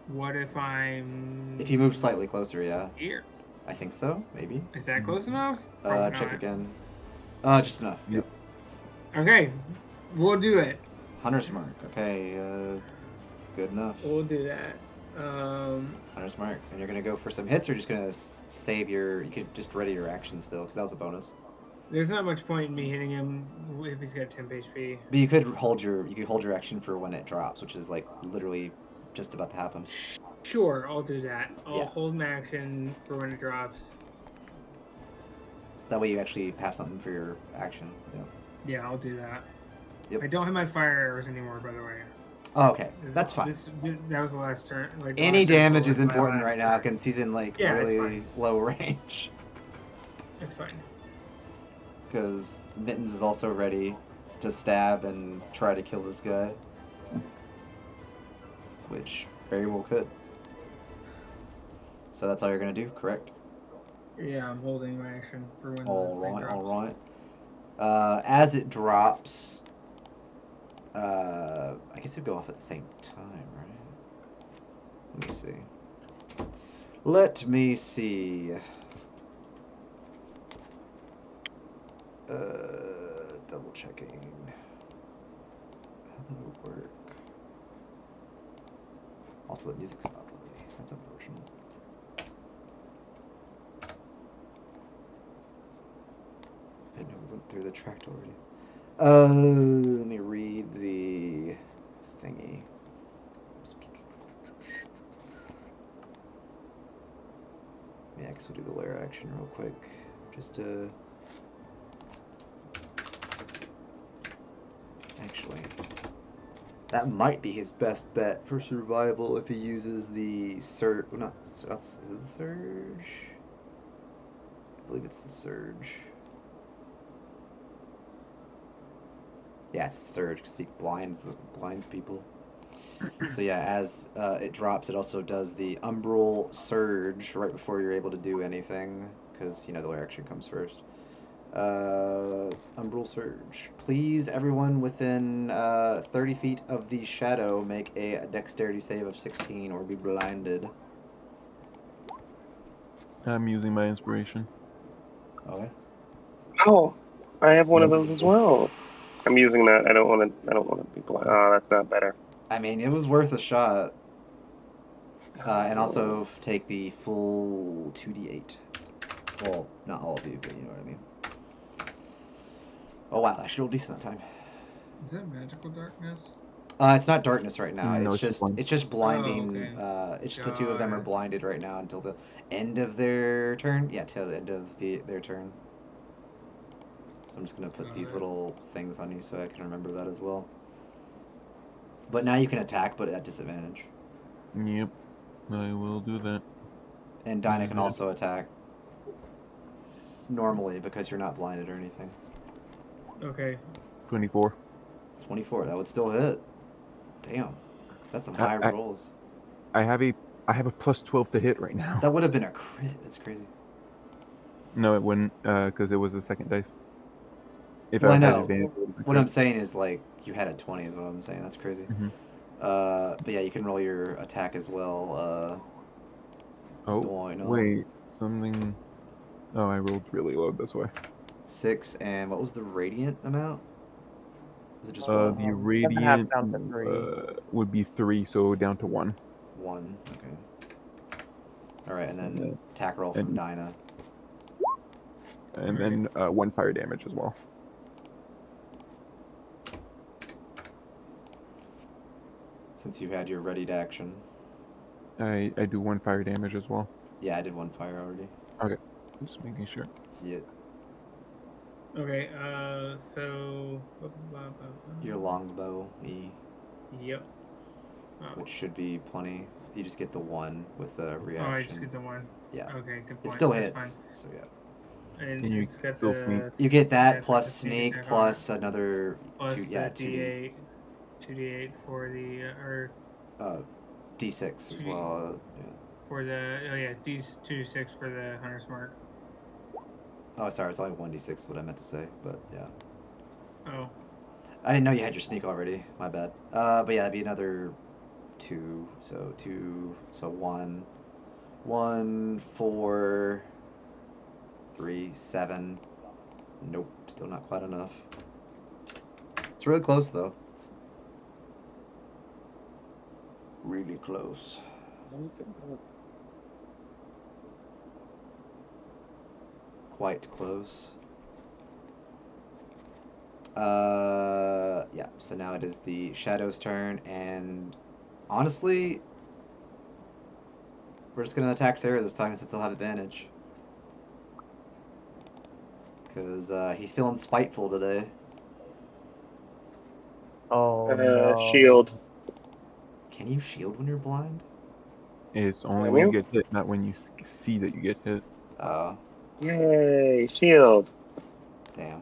What if I'm? If you move slightly closer, yeah. Here. I think so, maybe. Is that close enough? Probably Check not. again. Just enough. Yep. Okay, we'll do it. Hunter's mark. Okay, good enough. We'll do that. Hunter's mark. And you're gonna go for some hits, or just gonna save your? You could just ready your action still, because that was a bonus. There's not much point in me hitting him if he's got temp HP. But you could hold your action for when it drops, which is like literally just about to happen. Sure, I'll do that. I'll Yeah. hold my action for when it drops. That way you actually have something for your action. Yeah. Yeah, I'll do that. Yep. I don't have my fire arrows anymore, by the way. Oh, okay, that's fine. That was the last turn. Like, the Any last turn damage is was my important last right now, turn. because he's in like Yeah, it's really fine. low range. It's fine. Because Mittens is also ready to stab and try to kill this guy, which very well could. So that's all you're gonna do, correct? Yeah, I'm holding my action for when All the thing right, drops. all right. As it drops, I guess it'd go off at the same time, right? Let me see. Let me see. Double checking. How that would work. Also, the music stopped already. That's unfortunate. through the tract already. Let me read the thingy. Yeah, I guess we'll do the lair action real quick. Just to... Actually, that might be his best bet for survival if he uses the surge. Well, not is it the surge? I believe it's the surge. Yeah, it's the surge because he blinds people. So yeah, as it drops, it also does the umbral surge right before you're able to do anything because the lair action comes first. Umbral surge. Please, everyone within 30 feet of the shadow, make a dexterity save of 16 or be blinded. I'm using my inspiration. Okay. Oh, I have one of Yep. those as well. I'm using that. I don't want to be blind. Oh, that's not better. I mean, it was worth a shot. And also take the full 2d8. Well, not all of you, but you know what I mean. Oh wow, I should roll decent that time. Is that magical darkness? It's not darkness right now. No, It's it's just blind. blinding. Oh, okay. It's just the two of them are Got it. blinded right now until the end of their turn. Yeah, till the end of their turn. So I'm just gonna put Got these it. little things on you so I can remember that as well. But now you can attack, but at disadvantage. Yep, I will do that. And Dinah can also attack normally because you're not blinded or anything. Okay. 24. 24. That would still hit. Damn, that's some high I- rolls. I have a plus 12 to hit right now. That would have been a crit. That's crazy. No, it wouldn't, because it was the second dice. If Well, I I had know. advantage, it would have been What I'm crit. saying is like you had a 20 is what I'm saying. That's crazy. Mhm. But yeah, you can roll your attack as well. Oh, Doino. wait, something. Oh, I rolled really low this way. 6 and what was the radiant amount? Was it just The 1? 7.5 radiant down to 3. would be 3, so down to 1. 1. Okay. All right, and then Yeah. attack roll from And- Dinah. And then 1 fire damage as well. Since you had your readied action. I do 1 fire damage as well. Yeah, I did 1 fire already. Okay, just making sure. Yeah, Okay. So. your longbow, Yep. which should be plenty. You just get the 1 with the Oh, I just reaction. get the 1. Yeah. Okay, good point. It still That's hits. fine. So yeah. And And you it's got still the. sneak. You get yeah, that it's got plus the sneak attack on it. plus another Plus 2. the Yeah, 2d. 2d8 for the or d6 as 2d well. Yeah. for the these 2d6 for the hunter's mark. Oh, sorry, it's only 1d6 is what I meant to say, but yeah. Oh, I didn't know you had your sneak already. My bad. But yeah, that'd be another 2. So 2. So 1. 1, 4, 3, 7. Nope, still not quite enough. It's really close though. Really close. Quite close. Yeah, so now it is the Shadow's turn, and honestly, we're just gonna attack Sarah this time since he'll have advantage. Because he's feeling spiteful today. Oh no. Shield. Can you shield when you're blind? It's only Can when you you? get hit, not when you see that you get hit. Yay, shield. Damn.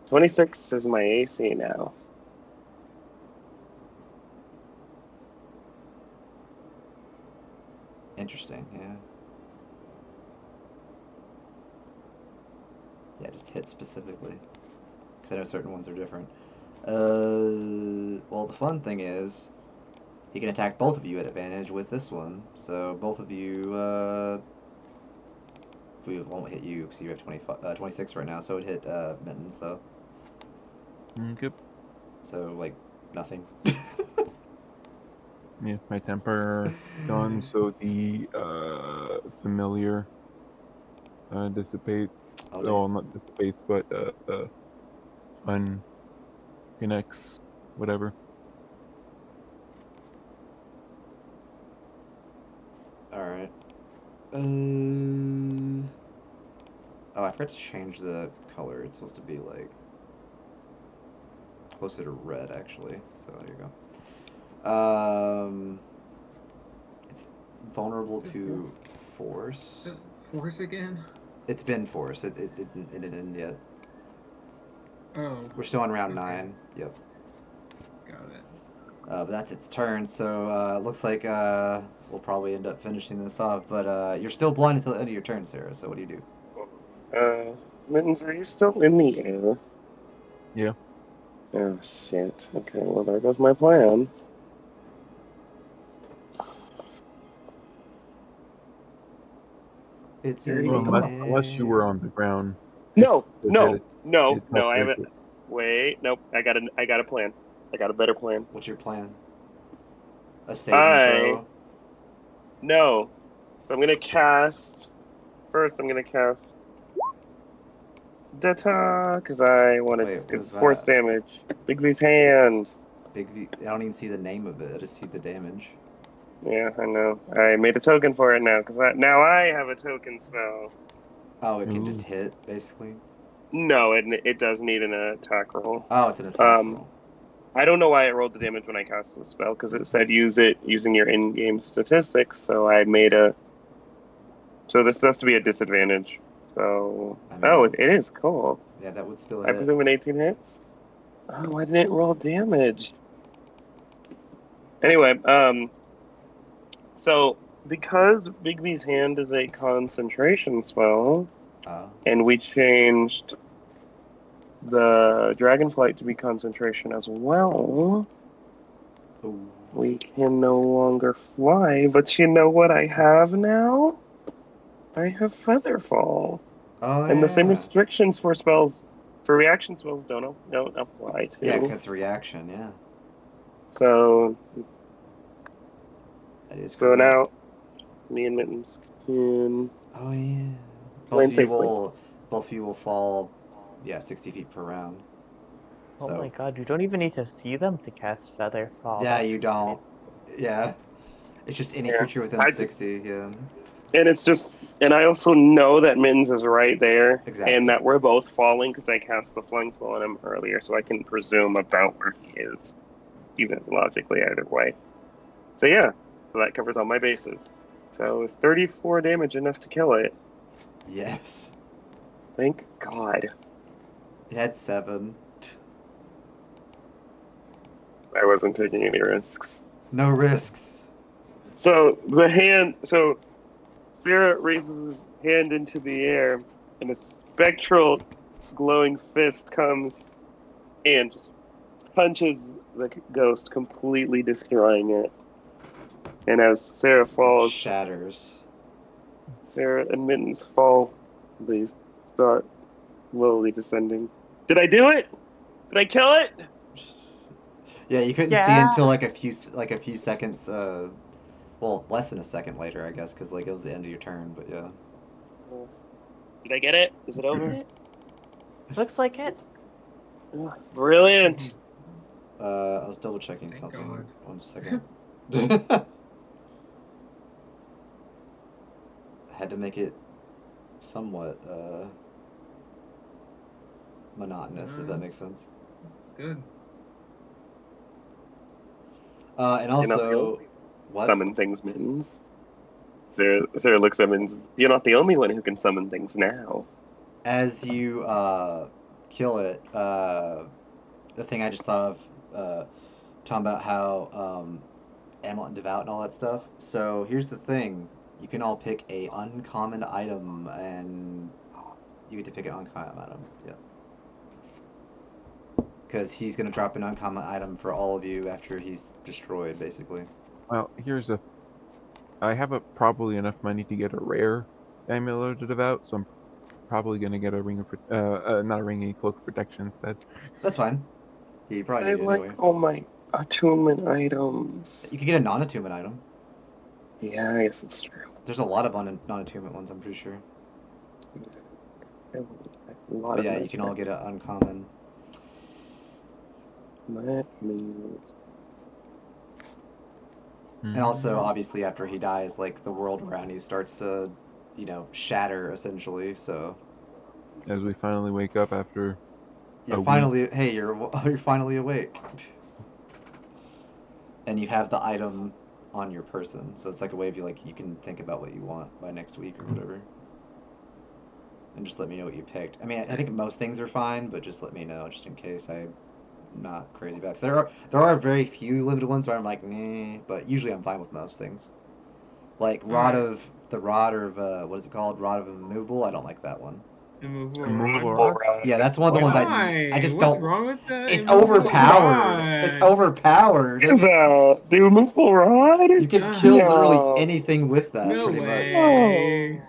26 is my AC now. Interesting, yeah. Yeah, just hit specifically. Because I know certain ones are different. Well, the fun thing is, he can attack both of you at advantage with this one. So both of you, we won't hit you because you have 26 right now. So it hit Mittens though. Okay. So like nothing. Yeah, my temper gone. So the familiar dissipates. Oh, Oh, damn. not dissipates, but unconnects, whatever. Alright. Oh, I forgot to change the color. It's supposed to be like closer to red, actually. So there you go. It's vulnerable Is it to force. Is it force again? It's been force. It didn't end yet. Oh. We're still on round Okay. 9. Yep. Got it. But that's its turn. So looks like we'll probably end up finishing this off. But you're still blind until the end of your turn, Sarah. So what do you do? Mittens, are you still in the air? Yeah. Oh, shit. Okay, well, there goes my plan. It's Here in you Well, go. the unless you air. were on the ground. No, It's no, it, no, it's no, I helped haven't. break it. Wait, nope, I got a plan. I got a better plan. What's your plan? A saving throw? No. So I'm gonna cast. First, I'm gonna cast Data, because I want to. Wait, what Because is force that? damage. Big V's hand. Big V. I don't even see the name of it. I just see the damage. Yeah, I know. I made a token for it now, because now I have a token spell. Oh, it can just Ooh. hit, basically? No, it does need an attack roll. Oh, it's an attack roll. I don't know why it rolled the damage when I cast the spell, because it said use it using your in-game statistics, so I made a... So this has to be a disadvantage. So... I mean, Oh, it is, cool. yeah, that would still I hit. presume an 18 hits? Oh, why didn't it roll damage? Anyway, so because Big B's hand is a concentration spell, Oh. and we changed the Dragonflight to be concentration as well, Ooh. we can no longer fly. But you know what I have now? I have Featherfall. Oh, And the same yeah. restrictions for spells, for reaction spells, don't apply to. Yeah, because reaction, yeah. So That is So correct. now, me and Mittens can Oh, yeah. land safely. Both of you will fall, yeah, 60 feet per round. Oh So, my god, you don't even need to see them to cast Featherfall. yeah, That's you don't. Yeah. It's just any Yeah. creature within 60, yeah. And it's just, and I also know that Mittens is right there, Exactly. and that we're both falling because I cast the flying spell on him earlier, so I can presume about where he is, even logically either way. So yeah, so that covers all my bases. So is 34 damage enough to kill it? Yes. Thank God. It had 7. I wasn't taking any risks. No risks. So Sarah raises his hand into the air, and a spectral glowing fist comes and just punches the ghost, completely destroying it. And as Sarah It falls, shatters. Sarah and Mittens fall. They start slowly descending. Did I do it? Did I kill it? Yeah, you couldn't see Yeah. until like a few seconds. Well, less than a second later, I guess, because like it was the end of your turn. But yeah. Did I get it? Is it over? Looks like it. Brilliant. I was double checking Thank something. God. 1 second. Had to make it somewhat monotonous, if that makes sense. It's good. And You're not the also, only what? summon things, Mittens. Sarah looks at Mittens. You're not the only one who can summon things now. As you kill it, the thing I just thought of, talking about how Amulet and Devout and all that stuff. So here's the thing: you can all pick a uncommon item, and you get to pick an uncommon item. Yeah. Because he's gonna drop an uncommon item for all of you after he's destroyed, basically. Well, I have probably enough money to get a rare amulet to devout, so I'm probably gonna get a ring of not a ring, a cloak of protection instead. That's fine. Yeah, you probably I need it like anyway. all my attunement items. You can get a non-attunement item. Yeah, I guess it's true. There's a lot of non-attunement ones, I'm pretty sure. A lot But of yeah, nice you can all stuff. get an uncommon. Let me. And also, obviously, after he dies, like, the world around you starts to, shatter, essentially, so... As we finally wake up after You're a week. finally... Hey, you're finally awake. And you have the item on your person, so it's like a way of you can think about what you want by next week or whatever. And just let me know what you picked. I mean, I think most things are fine, but just let me know, just in case I'm not crazy about it. 'Cause there are very few limited ones where I'm like, nah, but usually I'm fine with most things. Like Alright. the rod of what is it called? Rod of immovable. I don't like that one. Immovable Immovable rod. rod? Yeah, that's one of the ones I Why? just What's don't. wrong with the It's immovable overpowered. It's rod? overpowered. Like, About the removable rod? you can Ugh, kill literally No. anything with that, no pretty much. way. No.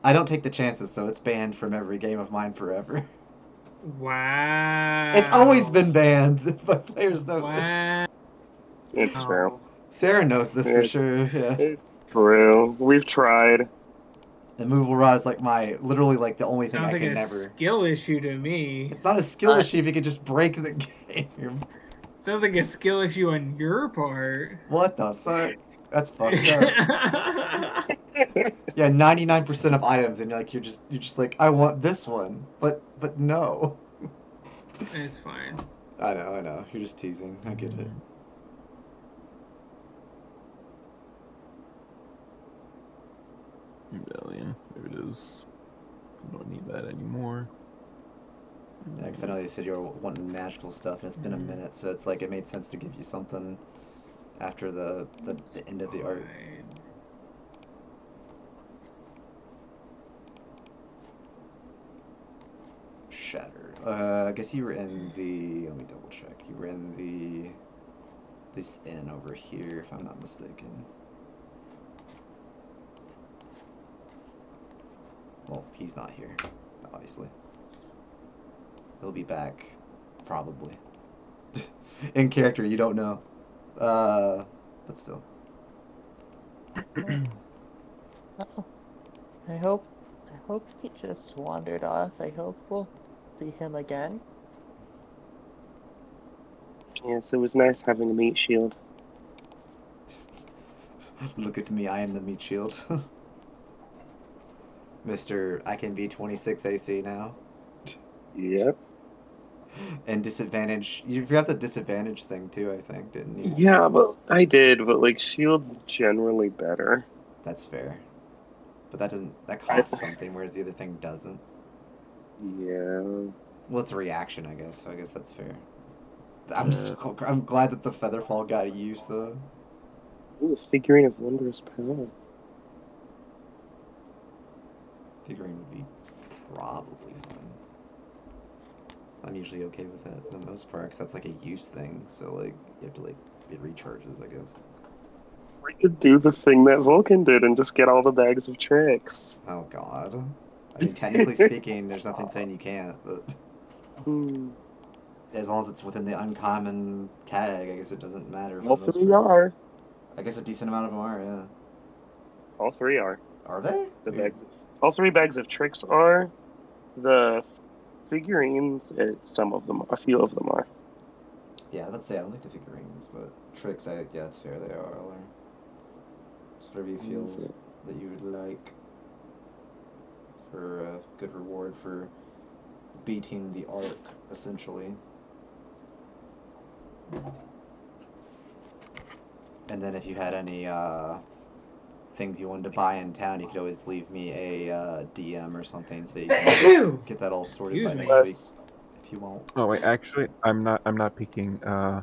I don't take the chances, so it's banned from every game of mine forever. Wow. It's always been banned, but players know this. Wow. It's true. Sarah knows this for It's, sure. Yeah. it's true. We've tried. Immovable rod is like literally like the only thing Sounds I like can a never. skill issue to me. It's not a skill issue if you can just break the game. Sounds like a skill issue on your part. What the fuck? That's fucked up. Yeah, 99% of items, and you're just like, I want this one, but no. It's fine. I know. You're just teasing. I get it. Rebellion. There it is. Don't need that anymore. Yeah, because I know they said you were wanting magical stuff, and it's been a minute, so it's like it made sense to give you something after the end of the art. Fine. Shatter. I guess you were in the. Let me double check. You were in this inn over here, if I'm not mistaken. Well, he's not here, obviously. He'll be back, probably. In character, you don't know. But still. Oh, I hope he just wandered off. I hope we'll see him again. Yes, it was nice having a meat shield. Look at me, I am the meat shield. Mr. I can be 26 AC now. Yep. And disadvantage. You forgot the disadvantage thing too, I think, didn't you? Yeah, but I did, but like shield's generally better. That's fair. But that costs something, whereas the other thing doesn't. Yeah. Well, it's a reaction, I guess, so I guess that's fair. I'm glad that the Featherfall got used, though. Ooh, a figurine of wondrous power. Figuring would be probably fine. I'm usually okay with that for the most part, because that's like a use thing, so like, you have to like, it recharges, I guess. We could do the thing that Vulcan did and just get all the bags of tricks. Oh god. I mean, technically speaking, there's nothing saying you can't, but as long as it's within the uncommon tag, I guess it doesn't matter. All For the most three part. are. I guess a decent amount of them are, yeah. All three are. Are they? The Weird. bags. All three bags of tricks are. The figurines, some of them, a few of them are. Yeah, let's say I don't like the figurines, but tricks, yeah, that's fair. They are. Just whatever you feel that you would like for a good reward for beating the arc, essentially. And then if you had any things you wanted to buy in town, you could always leave me a DM or something, so you can get that all sorted by next week if you want. Oh wait, actually, I'm not picking the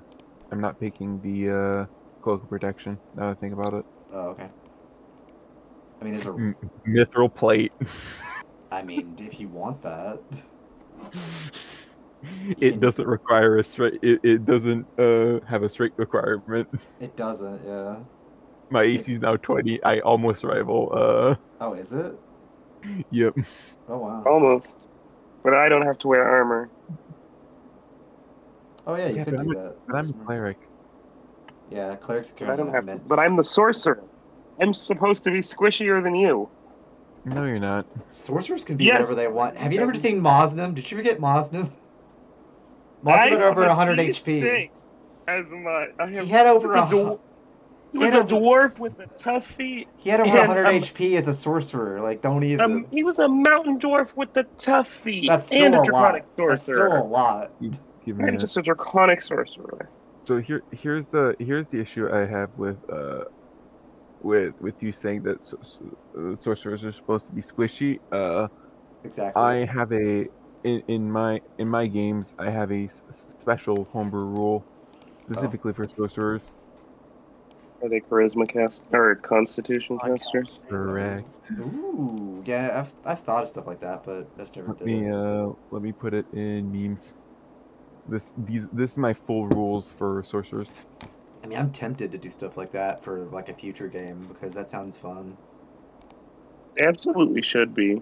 cloak of protection. Now that I think about it. Oh, okay. I mean, there's a. Mithril plate. I mean, if you want that. It doesn't require a straight. It doesn't have a straight requirement. It doesn't, yeah. My AC is now 20. I almost rival. Oh, is it? Yep. Oh wow. Almost, but I don't have to wear armor. Oh yeah, you could do but that. But I'm a cleric. Yeah, clerics I don't can have to, but I'm the sorcerer. I'm supposed to be squishier than you. No, you're not. Sorcerers can be Yes. whatever they want. Have you never seen Mosnum? Did you forget Mosnum? Mosnum I had have over a 100 D6 HP. as my. I have. He had over he was a a dwar- He he was had a over- dwarf with a tough feet. he had over And 100 HP as a sorcerer. Like, don't even. he was a mountain dwarf with the tough feet That's and still a a draconic lot. That's still a sorcerer. lot. Give me I'm a... just a draconic sorcerer. So here's the issue I have with you saying that sorcerers are supposed to be squishy. Exactly. I have in my games I have a special homebrew rule specifically for sorcerers. Are they charisma cast or constitution casters? Correct. Ooh, yeah, I've thought of stuff like that, but just never did it. Let me put it in memes. This is my full rules for sorcerers. I mean, I'm tempted to do stuff like that for like a future game because that sounds fun. They absolutely should be.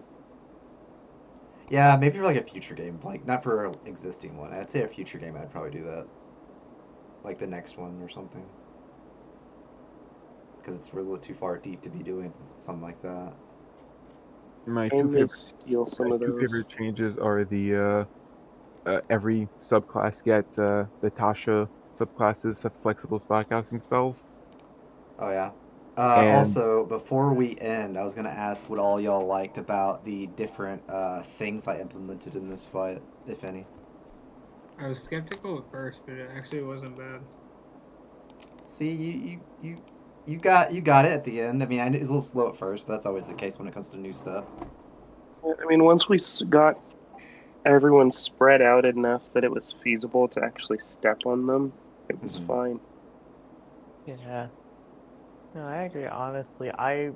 Yeah, maybe for like a future game, like not for an existing one. I'd say a future game, I'd probably do that, like the next one or something, because it's really too far deep to be doing something like that. My I two may steal some of those. favorite changes are the every subclass gets the Tasha subclasses have flexible spellcasting spells. Oh yeah. And- Also, before we end, I was gonna ask what all y'all liked about the different things I implemented in this fight, if any. I was skeptical at first, but it actually wasn't bad. See, you got it at the end. I mean, it's a little slow at first, but that's always the case when it comes to new stuff. I mean, once we got everyone spread out enough that it was feasible to actually step on them, it was Mhm. fine. Yeah. No, I agree. Honestly, I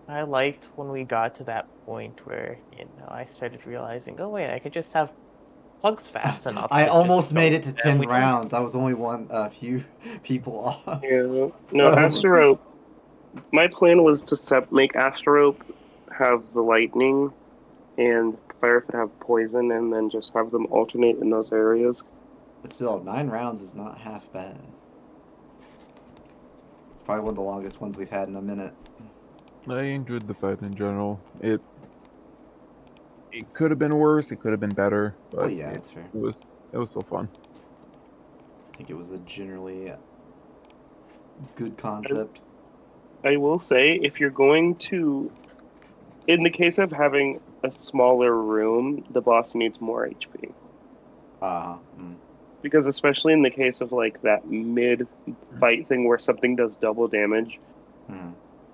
liked when we got to that point where I started realizing, oh wait, I could just have plugs fast enough. I to almost just made go it to and 10 we don't- rounds. I was only a few people off. Yeah. No, Oh. Asterope. My plan was to make Asterope have the lightning and Firefoot have poison, and then just have them alternate in those areas. But still, 9 rounds is not half bad. It's probably one of the longest ones we've had in a minute. I enjoyed the fight in general. It could have been worse. It could have been better. But Oh yeah, that's fair. it was so fun. I think it was a generally good concept. I will say, if you're going to, in the case of having a smaller room, the boss needs more HP. Because especially in the case of like that mid fight thing where something does double damage,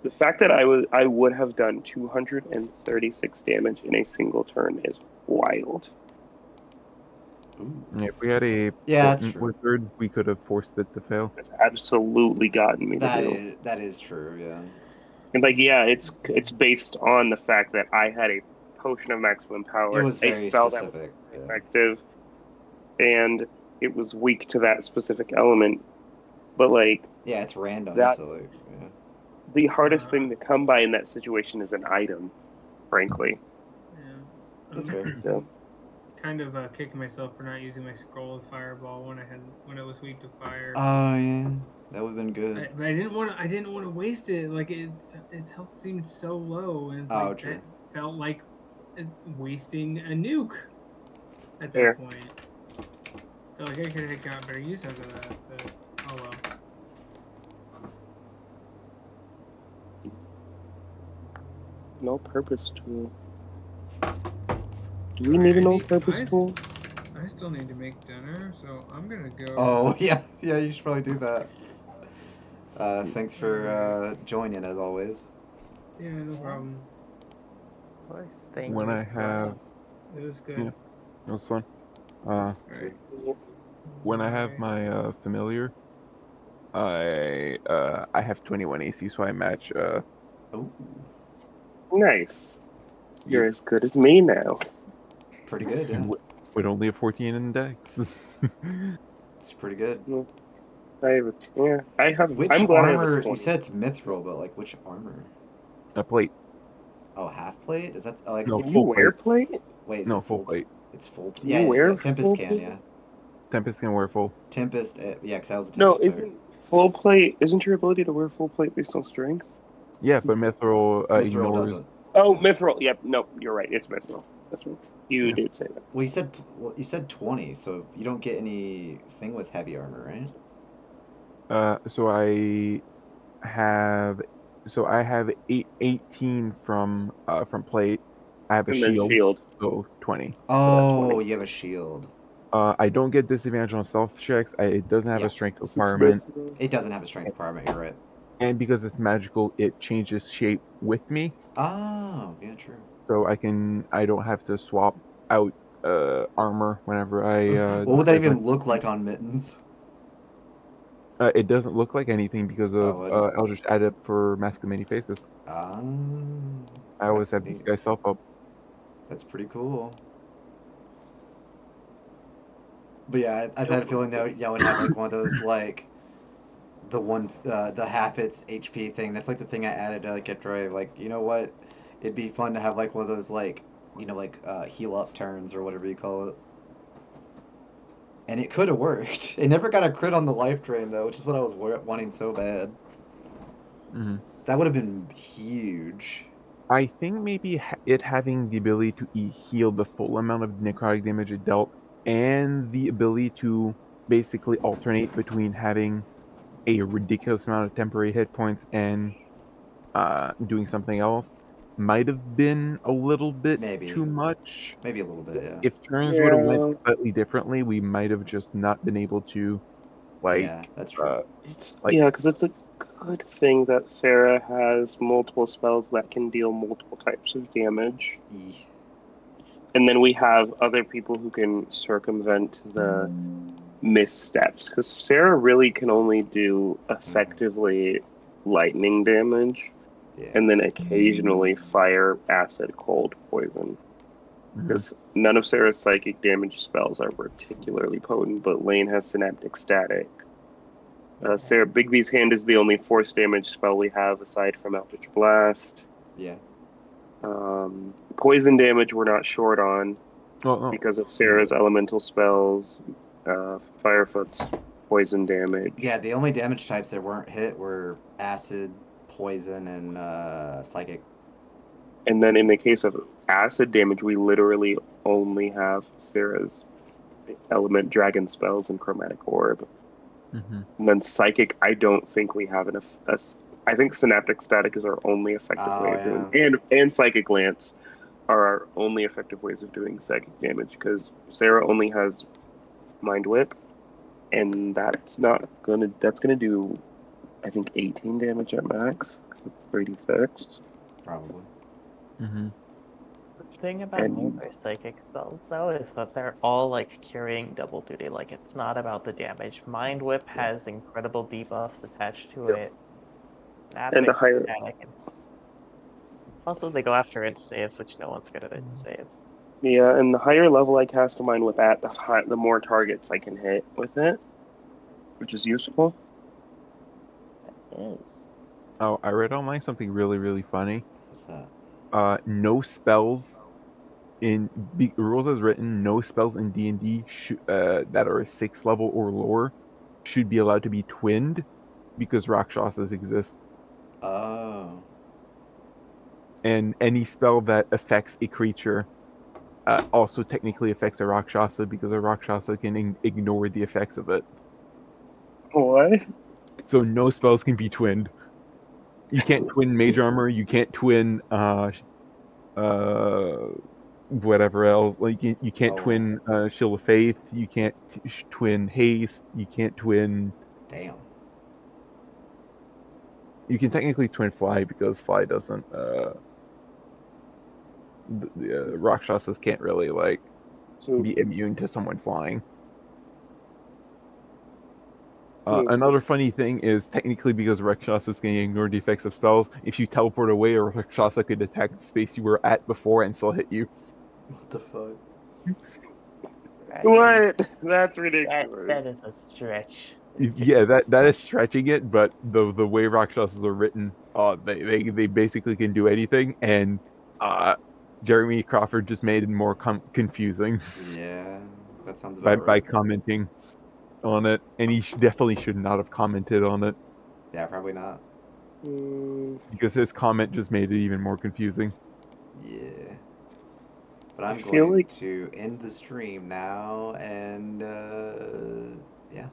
the fact that I would have done 236 damage in a single turn is wild. Ooh. Yeah, if we had a Yeah, that's potent true. wizard, we could have forced it to fail. It's absolutely gotten me to do. That is true, yeah. And like, yeah, it's based on the fact that I had a potion of maximum power, It was a very spell that was specific. Yeah. effective, and it was weak to that specific element. But like, Yeah, it's random, That- so like, yeah. the hardest thing to come by in that situation is an item, frankly. Yeah. That's I'm fair. Yeah. kind of kicking myself for not using my scroll with fireball when it was weak to fire. Oh yeah, that would have been good. But I didn't want to waste it. Like its health seemed so low, and it's Oh, like true. that felt like wasting a nuke at that Fair. point. Felt like I could have got better use out of that, but oh well. No purpose tool. Do we need an all-purpose tool? I still need to make dinner, so I'm gonna go. Oh yeah, you should probably do that. Thanks for joining as always. Yeah, no problem. Of course, thank When you. I have, It was good. Yeah. it was fun. All It's right. good. When I have Bye. my familiar, I have 21 AC, so I match. Ooh, Nice. You're as good as me now. pretty good, yeah. With only a 14 index. It's pretty good. I have. Which I'm glad I have a armor? 20. You said it's mithril, but like which armor? A plate. Oh, half plate? Is that like? No, it's- Can you full wear plate? Wait, is No, it full plate. It's full. Can Yeah, you wear Tempest full can, plate? yeah. Tempest can wear full. Tempest, yeah, because I was a No, Tempest player. isn't full plate? Isn't your ability to wear full plate based on strength? Yeah, but mithril Mithril ignores. doesn't. Oh, mithril. Yep. No, you're right. It's mithril. That's right. You Yeah. did say that. Well, you said 20, so you don't get anything with heavy armor, right? So have I have 18 from plate. I have a And then shield, shield. so 20. So that's Oh, 20. you have a shield. I don't get disadvantage on stealth checks. It doesn't have Yeah. a strength It's requirement, mithril. It doesn't have a strength requirement. You're right. and because it's magical, it changes shape with me, Oh, yeah, true. so I don't have to swap out armor whenever I What would that decide even look like on mittens? it doesn't look like anything because Oh, of wouldn't? I'll just add it for masking many faces. Ah, I always that's have these neat. guys self up. That's pretty cool. But yeah, I had a feeling that y'all would have like one of those like the half its HP thing. That's like the thing I added to like get drive. Like, you know what? It'd be fun to have like one of those like heal up turns or whatever you call it. And it could have worked. It never got a crit on the life drain though, which is what I was wanting so bad. Hmm. That would have been huge. I think maybe it having the ability to heal the full amount of necrotic damage it dealt, and the ability to basically alternate between having a ridiculous amount of temporary hit points and doing something else might have been a little bit Maybe. too much. Maybe a little bit, yeah. If turns would have went Yeah. slightly differently, we might have just not been able to Yeah, like that's true. It's like yeah, because it's a good thing that Sarah has multiple spells that can deal multiple types of damage. Eeh. And then we have other people who can circumvent the missteps. Because Sarah really can only do effectively lightning damage, Yeah. and then occasionally fire, acid, cold, poison. mhm. Because none of Sarah's psychic damage spells are particularly potent, but Lane has synaptic static. Sarah Bigby's hand is the only force damage spell we have aside from Eldritch Blast. Yeah. Poison damage we're not short on Oh, because of Sarah's elemental spells. Firefoot's poison damage. Yeah, the only damage types that weren't hit were acid, poison, and psychic. And then in the case of acid damage, we literally only have Sarah's element dragon spells and chromatic orb. mm-hmm. And then psychic, I don't think we have enough. I think synaptic static is our only effective way of doing, and psychic lance are our only effective ways of doing psychic damage because Sarah only has mind whip, and that's gonna do, I think 18 damage at max. It's 36. Probably. Mm-hmm. The thing about And- nearby psychic spells, though, is that they're all like curing double duty. Like, it's not about the damage. Mind Whip has incredible debuffs attached to it. And the higher- Static, and also, they go after int saves, which no one's good at int saves. Yeah, and the higher level I cast a mind whip at, the more targets I can hit with it, which is useful. It is. Oh, I read online something really, really funny. What's that? No spells in rules as written. No spells in D&D that are a 6th level or lower should be allowed to be twinned because Rakshasas exist. Oh. And any spell that affects a creature also technically affects a Rakshasa because a Rakshasa can ignore the effects of it. What? So no spells can be twinned. You can't twin mage armor. You can't twin whatever else. Like you can't twin Shield of Faith. You can't twin haste. You can't twin. Damn. You can technically twin fly because fly doesn't. The Rakshasas can't really like be immune to someone flying. Another funny thing is technically because Rakshasas can ignore the effects of spells, if you teleport away, a Rakshasa could attack the space you were at before and still hit you. What the fuck? What? That's ridiculous. That is a stretch. Yeah, that is stretching it, but the way Rakshasas are written, they basically can do anything, and Jeremy Crawford just made it more confusing Yeah, that sounds by about right. commenting on it, and he definitely should not have commented on it. Yeah, probably not. Because his comment just made it even more confusing. But I'm I feel going like to end the stream now, and yeah.